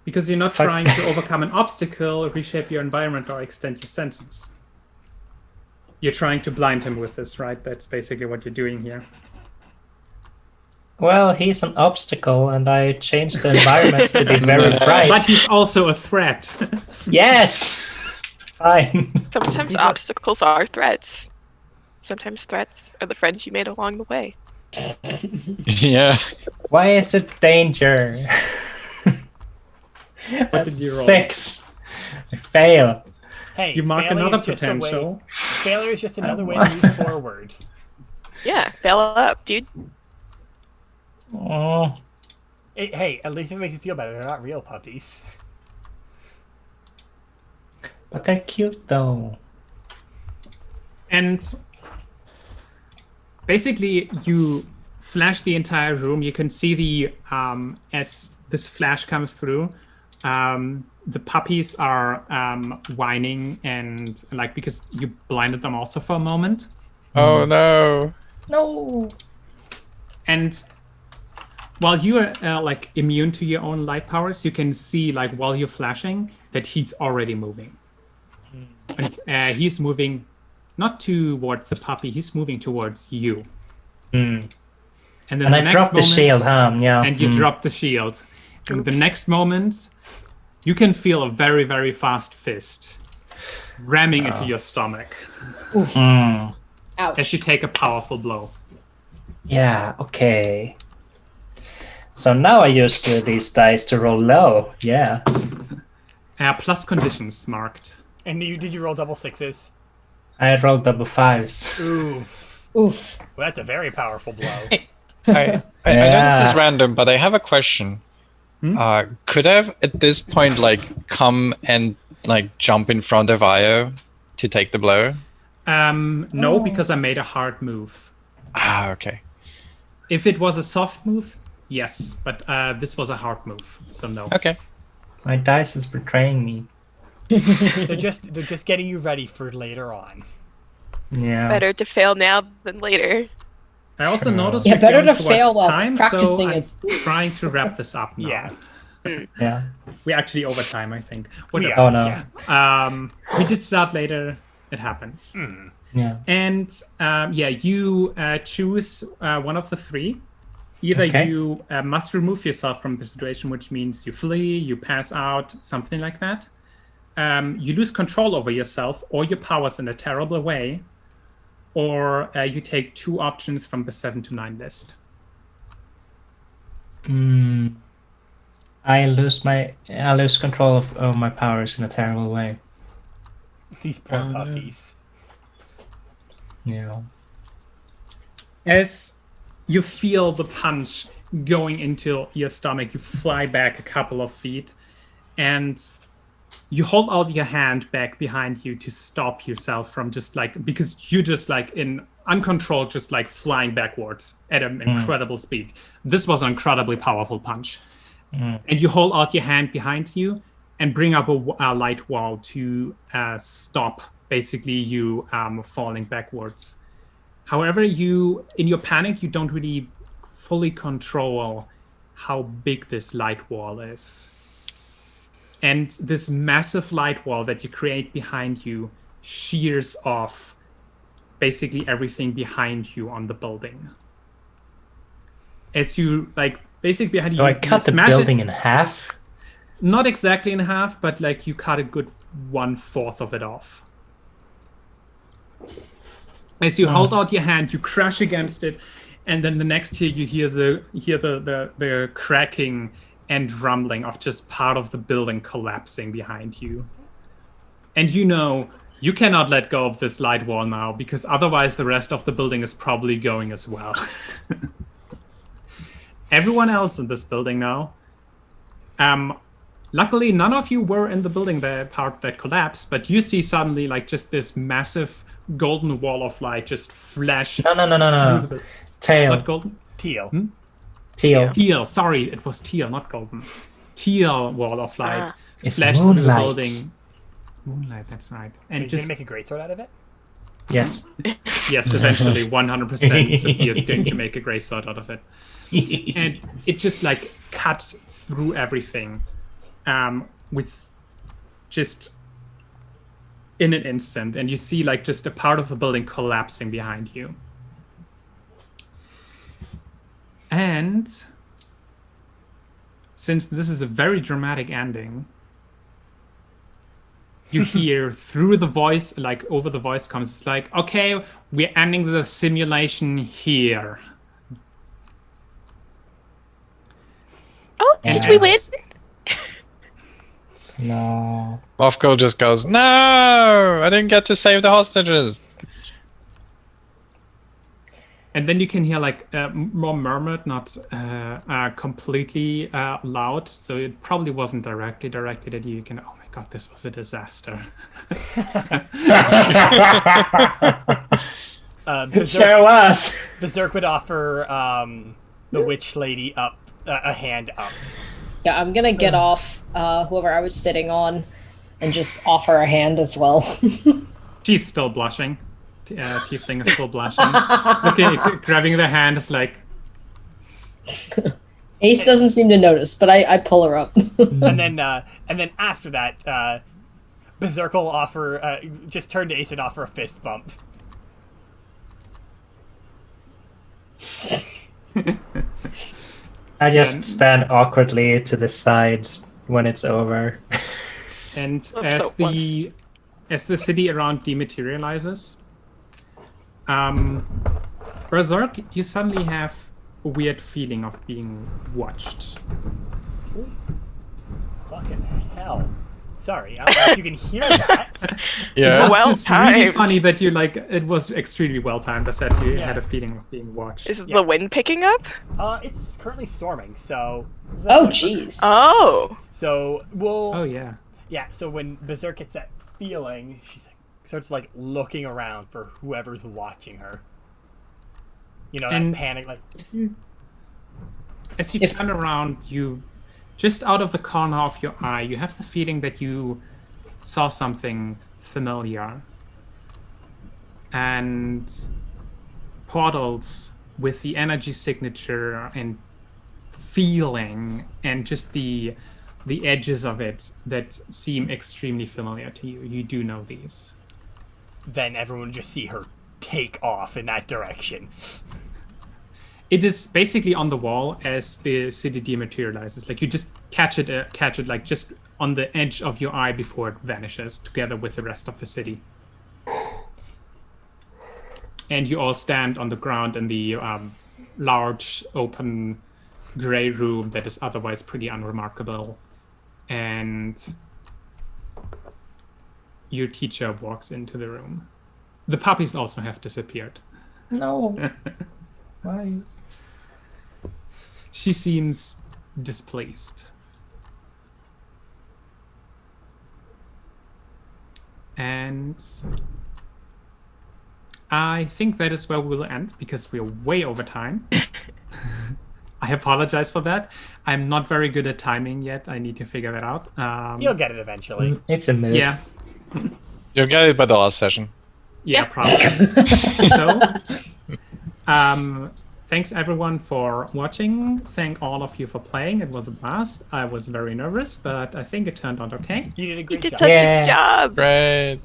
Because you're not trying to overcome an obstacle, reshape your environment, or extend your senses. You're trying to blind him with this, right? That's basically what you're doing here. Well, he's an obstacle, and I changed the environment to be very bright. But he's also a threat. Yes! Fine. Sometimes obstacles are threats. Sometimes threats are the friends you made along the way. Yeah. Why is it danger? What did you roll? 6. I fail. Hey, You mark failing another is just a way- potential. Failure is just another way to move forward. Yeah, fail up, dude. Oh, Hey, at least it makes you feel better. They're not real puppies. but they're cute though. And basically, you flash the entire room. You can see the as this flash comes through, the puppies are whining and like because you blinded them also for a moment. Oh no. No. And while you are like immune to your own light powers, you can see like while you're flashing that he's already moving. And he's moving not towards the puppy, he's moving towards you. Mm. And then And the I next dropped the moment, shield, huh? Yeah. and you drop the shield. And the next moment, you can feel a very, very fast fist ramming into your stomach Mm. Ouch. as you take a powerful blow. Yeah, okay. So now I use these dice to roll low. Yeah. Plus conditions marked. And did you roll double sixes? I rolled double fives. Ooh. Oof. Well, that's a very powerful blow. I know this Yeah. is random, but I have a question. Could I have at this point like come and like jump in front of Io to take the blow? No, because I made a hard move. Ah, okay. If it was a soft move, yes, but this was a hard move, so no. Okay. My dice is betraying me. they're just getting you ready for later on. Yeah. Better to fail now than later. I also Sure. noticed Yeah, we're better going to fail towards while time, practicing so I'm it. trying to wrap this up now. Yeah. Yeah. We're actually over time, I think. We Whatever. are, Oh no. yeah. We did start later. It happens. Yeah. And you choose one of the three. Either Okay. you must remove yourself from the situation, which means you flee, you pass out, something like that. You lose control over yourself or your powers in a terrible way, or you take two options from the 7 to 9 list. I lose control of my powers in a terrible way. These poor puppies. Yeah. As you feel the punch going into your stomach, you fly back a couple of feet, and you hold out your hand back behind you to stop yourself from just like, because you're just like in uncontrolled, just like flying backwards at an incredible speed. This was an incredibly powerful punch. And you hold out your hand behind you and bring up a light wall to stop basically you falling backwards. However, in your panic, you don't really fully control how big this light wall is. And this massive light wall that you create behind you shears off basically everything behind you on the building. As you, like, basically behind you, Do I you cut the smash building it, in half? not exactly in half, but like you cut a good 1/4 of it off. As you hold out your hand, you crash against it, and then the next year you hear the cracking and rumbling of just part of the building collapsing behind you. And you know you cannot let go of this light wall now, because otherwise the rest of the building is probably going as well. Everyone else in this building now. Luckily, none of you were in the building, the part that collapsed, but you see suddenly like just this massive golden wall of light just flash. No. Not Tail. golden. Teal. Teal. Teal. Sorry, it was teal, not golden. Teal wall of light It's flashed through the moonlight. building. Moonlight, that's right. And Are you just gonna make a greatsword out of it? Yes. yes, eventually, 100%. Sophia's going to make a gray sword out of it. And it just like cuts through everything with just in an instant, and you see like just a part of the building collapsing behind you. And since this is a very dramatic ending, you hear through the voice, like over the voice comes, it's like, okay, we're ending the simulation here. Oh, did we win? No. Moth Girl just goes, no, I didn't get to save the hostages. And then you can hear like more murmured, not completely loud. So it probably wasn't directly directed at you. You can, oh my god, this was a disaster. Show us. Berserk would offer the witch lady up a hand up. Yeah, I'm gonna get off whoever I was sitting on and just offer a hand as well. She's still blushing. Tiefling is still blushing. Okay, grabbing the hand is like... Ace doesn't seem to notice, but I pull her up. And then after that, Berserk will offer just turn to Ace and offer a fist bump. I just stand awkwardly to the side when it's over. And as the city around dematerializes, Berserk, you suddenly have a weird feeling of being watched. Fucking hell. Sorry, I don't know if you can hear that. Yeah. Well It's just really timed. funny that you it was extremely well timed. I said you had a feeling of being watched. Is the wind picking up? It's currently storming, so... Oh, jeez. Oh. So we'll... Oh yeah. Yeah, so when Berserk gets that feeling, she's starts looking around for whoever's watching her. You know, And- that panic, As you turn around, you just out of the corner of your eye, you have the feeling that you saw something familiar. And portals with the energy signature and feeling and just the edges of it that seem extremely familiar to you. You do know these. then everyone would just see her take off in that direction. It is basically on the wall as the city dematerializes. Like you just catch it like just on the edge of your eye before it vanishes together with the rest of the city. And you all stand on the ground in the large open gray room that is otherwise pretty unremarkable. And your teacher walks into the room. The puppies also have disappeared. No. Why? She seems displeased. And I think that is where we will end because we're way over time. I apologize for that. I'm not very good at timing yet. I need to figure that out. You'll get it eventually. It's a mood. Yeah. You'll get it by the last session. Yeah, probably. So, thanks everyone for watching. Thank all of you for playing. It was a blast. I was very nervous, but I think it turned out okay. You did a You great did job. such Yeah. a job. Great.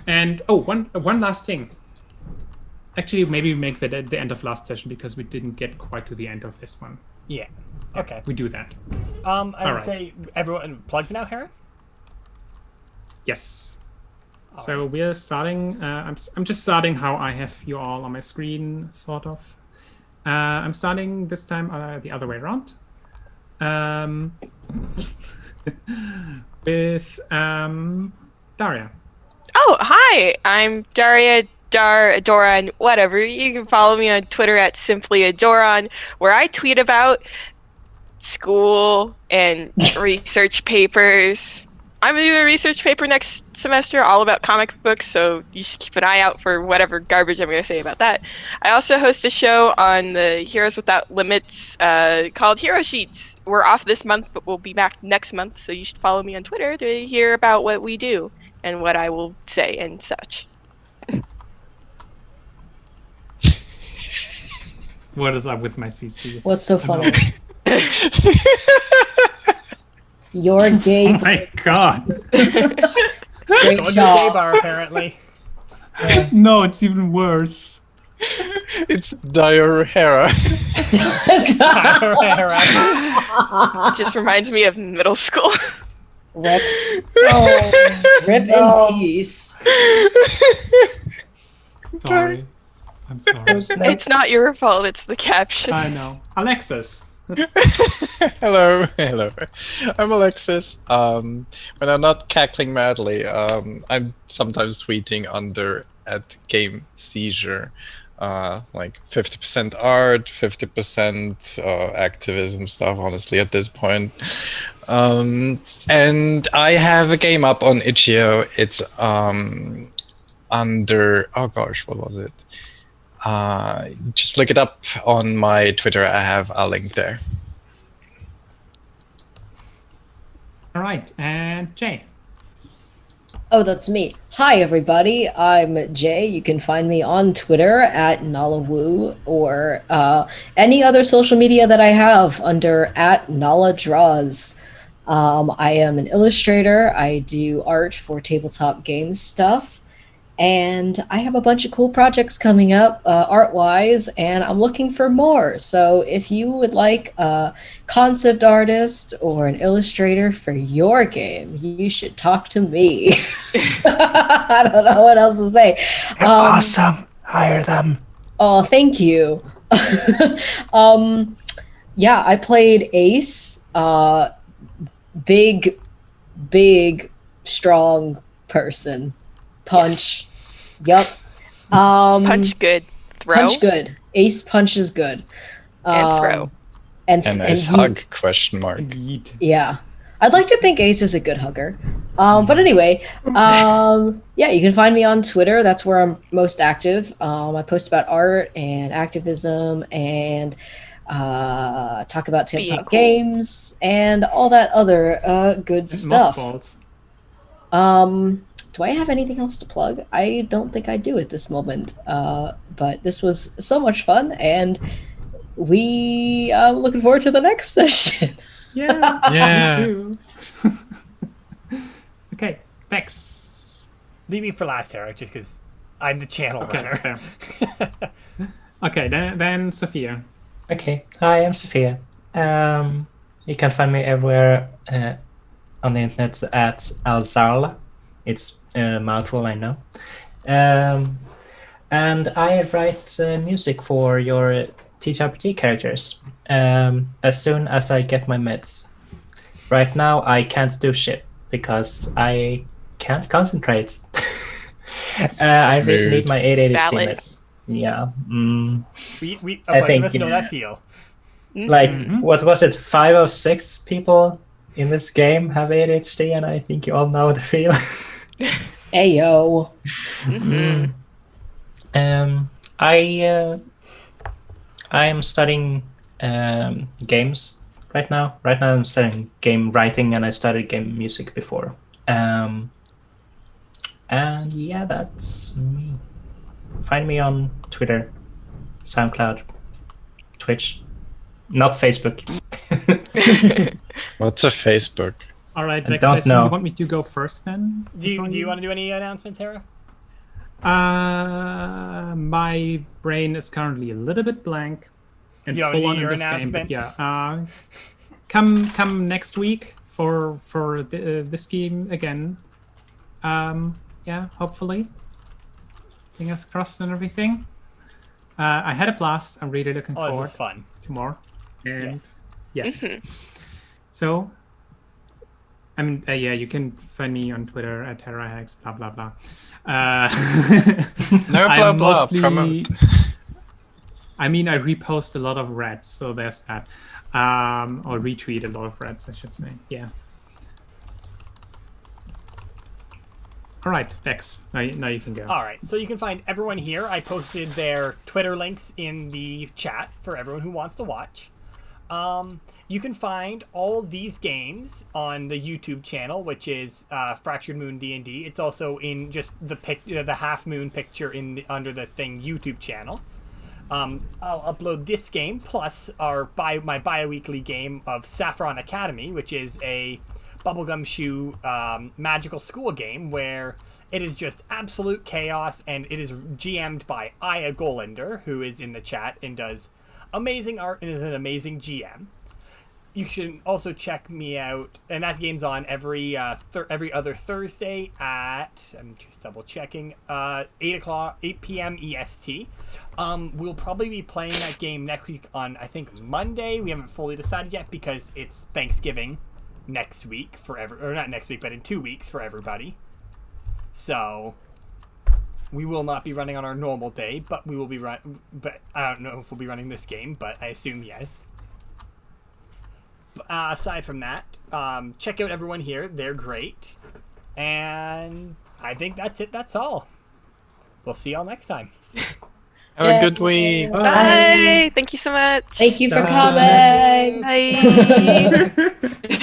And one last thing. Actually, maybe we make that at the end of last session because we didn't get quite to the end of this one. Yeah. Okay. We do that. I would Alright. say everyone plugged now, Heron? Yes. So we're starting. I'm just starting how I have you all on my screen, sort of. I'm starting this time the other way around. With Daria. Oh, hi. I'm Daria Adoran, whatever. You can follow me on Twitter at Simply Adoran, where I tweet about school and research papers. I'm doing a research paper next semester all about comic books, so you should keep an eye out for whatever garbage I'm going to say about that. I also host a show on the Heroes Without Limits called Hero Sheets. We're off this month, but we'll be back next month, so you should follow me on Twitter to hear about what we do and what I will say and such. What is up with my CC? What's so funny? You're gay. Oh my god. Great Going to the gay job. bar, apparently. No, it's even worse. It's diarrhea. It just reminds me of middle school. Rip. Oh, rip in peace. Sorry. I'm sorry. It's not your fault, it's the caption. I know. Alexis. Hello. I'm Alexis. When I'm not cackling madly, I'm sometimes tweeting under at Game Seizure, like 50% art, 50% activism stuff. Honestly, at this point, and I have a game up on Itch.io. It's under, oh gosh, what was it? Just look it up on my Twitter. I have a link there. All right, and Jay. Oh, that's me. Hi, everybody. I'm Jay. You can find me on Twitter at NalaWoo or any other social media that I have under at Nala Draws. I am an illustrator. I do art for tabletop games stuff. And I have a bunch of cool projects coming up art-wise, and I'm looking for more. So if you would like a concept artist or an illustrator for your game, you should talk to me. I don't know what else to say. Awesome. Hire them. Oh, thank you. Yeah, I played Ace. Big, strong person. Punch. Yup. Punch good. Throw. Punch good. Ace punches good. And throw. And nice yeet. hug, question mark. Yeet. Yeah. I'd like to think Ace is a good hugger. But anyway, yeah, you can find me on Twitter. That's where I'm most active. I post about art and activism and talk about tabletop games and all that other good stuff. Do I have anything else to plug? I don't think I do at this moment. But this was so much fun, and we are looking forward to the next session. Yeah. Yeah. Me too. Okay, Bex. Leave me for last, Eric, just because I'm the channel runner. Fair. Okay, then Sophia. Okay, hi, I'm Sophia. You can find me everywhere on the internet at Alzarla. It's a mouthful, I know. And I write music for your TTRPG characters as soon as I get my meds. Right now, I can't do shit because I can't concentrate. I really need my ADHD meds. Yeah. We a bunch of us know that feel. Like, what was it? 5 of 6 people in this game have ADHD, and I think you all know the feel. Ayo. I am studying games right now. Right now, I'm studying game writing, and I studied game music before. And yeah, that's me. Find me on Twitter, SoundCloud, Twitch, not Facebook. What's a Facebook? All right, I Bex, don't know. You want me to go first then? Do you want to do any announcements, Sarah? My brain is currently a little bit blank and Do you want to full do on in your this game, but announcements? yeah. Come next week for this game again. Yeah, hopefully. Fingers crossed and everything. I had a blast. I'm really looking Oh, forward this is fun. to more. And Yes. yes. So, I mean, yeah, you can find me on Twitter at TerraHex, blah, blah, blah. No, blah, I'm blah, mostly- promote. I mean, I repost a lot of Reds, so there's that. Or retweet a lot of Reds, I should say. Yeah. All right, Bex, now you can go. All right, so you can find everyone here. I posted their Twitter links in the chat for everyone who wants to watch. You can find all these games on the YouTube channel, which is Fractured Moon D&D. It's also in just the Half Moon picture under the thing YouTube channel. I'll upload this game plus my bi-weekly game of Starfall Academy, which is a bubblegum shoe magical school game where it is just absolute chaos, and it is GM'd by Aya Golander, who is in the chat and does amazing art and is an amazing GM. You should also check me out, and that game's on every other Thursday at, I'm just double checking, 8 p.m. EST. We'll probably be playing that game next week on, I think, Monday. We haven't fully decided yet because it's Thanksgiving next week or not next week, but in 2 weeks for everybody. So we will not be running on our normal day, but we will be but I don't know if we'll be running this game, but I assume yes. Aside from that, check out everyone here. They're great. And I think that's it. That's all. we'll see y'all next time. Have a good week. Bye. Thank you so much. Thank you for That's coming. Bye.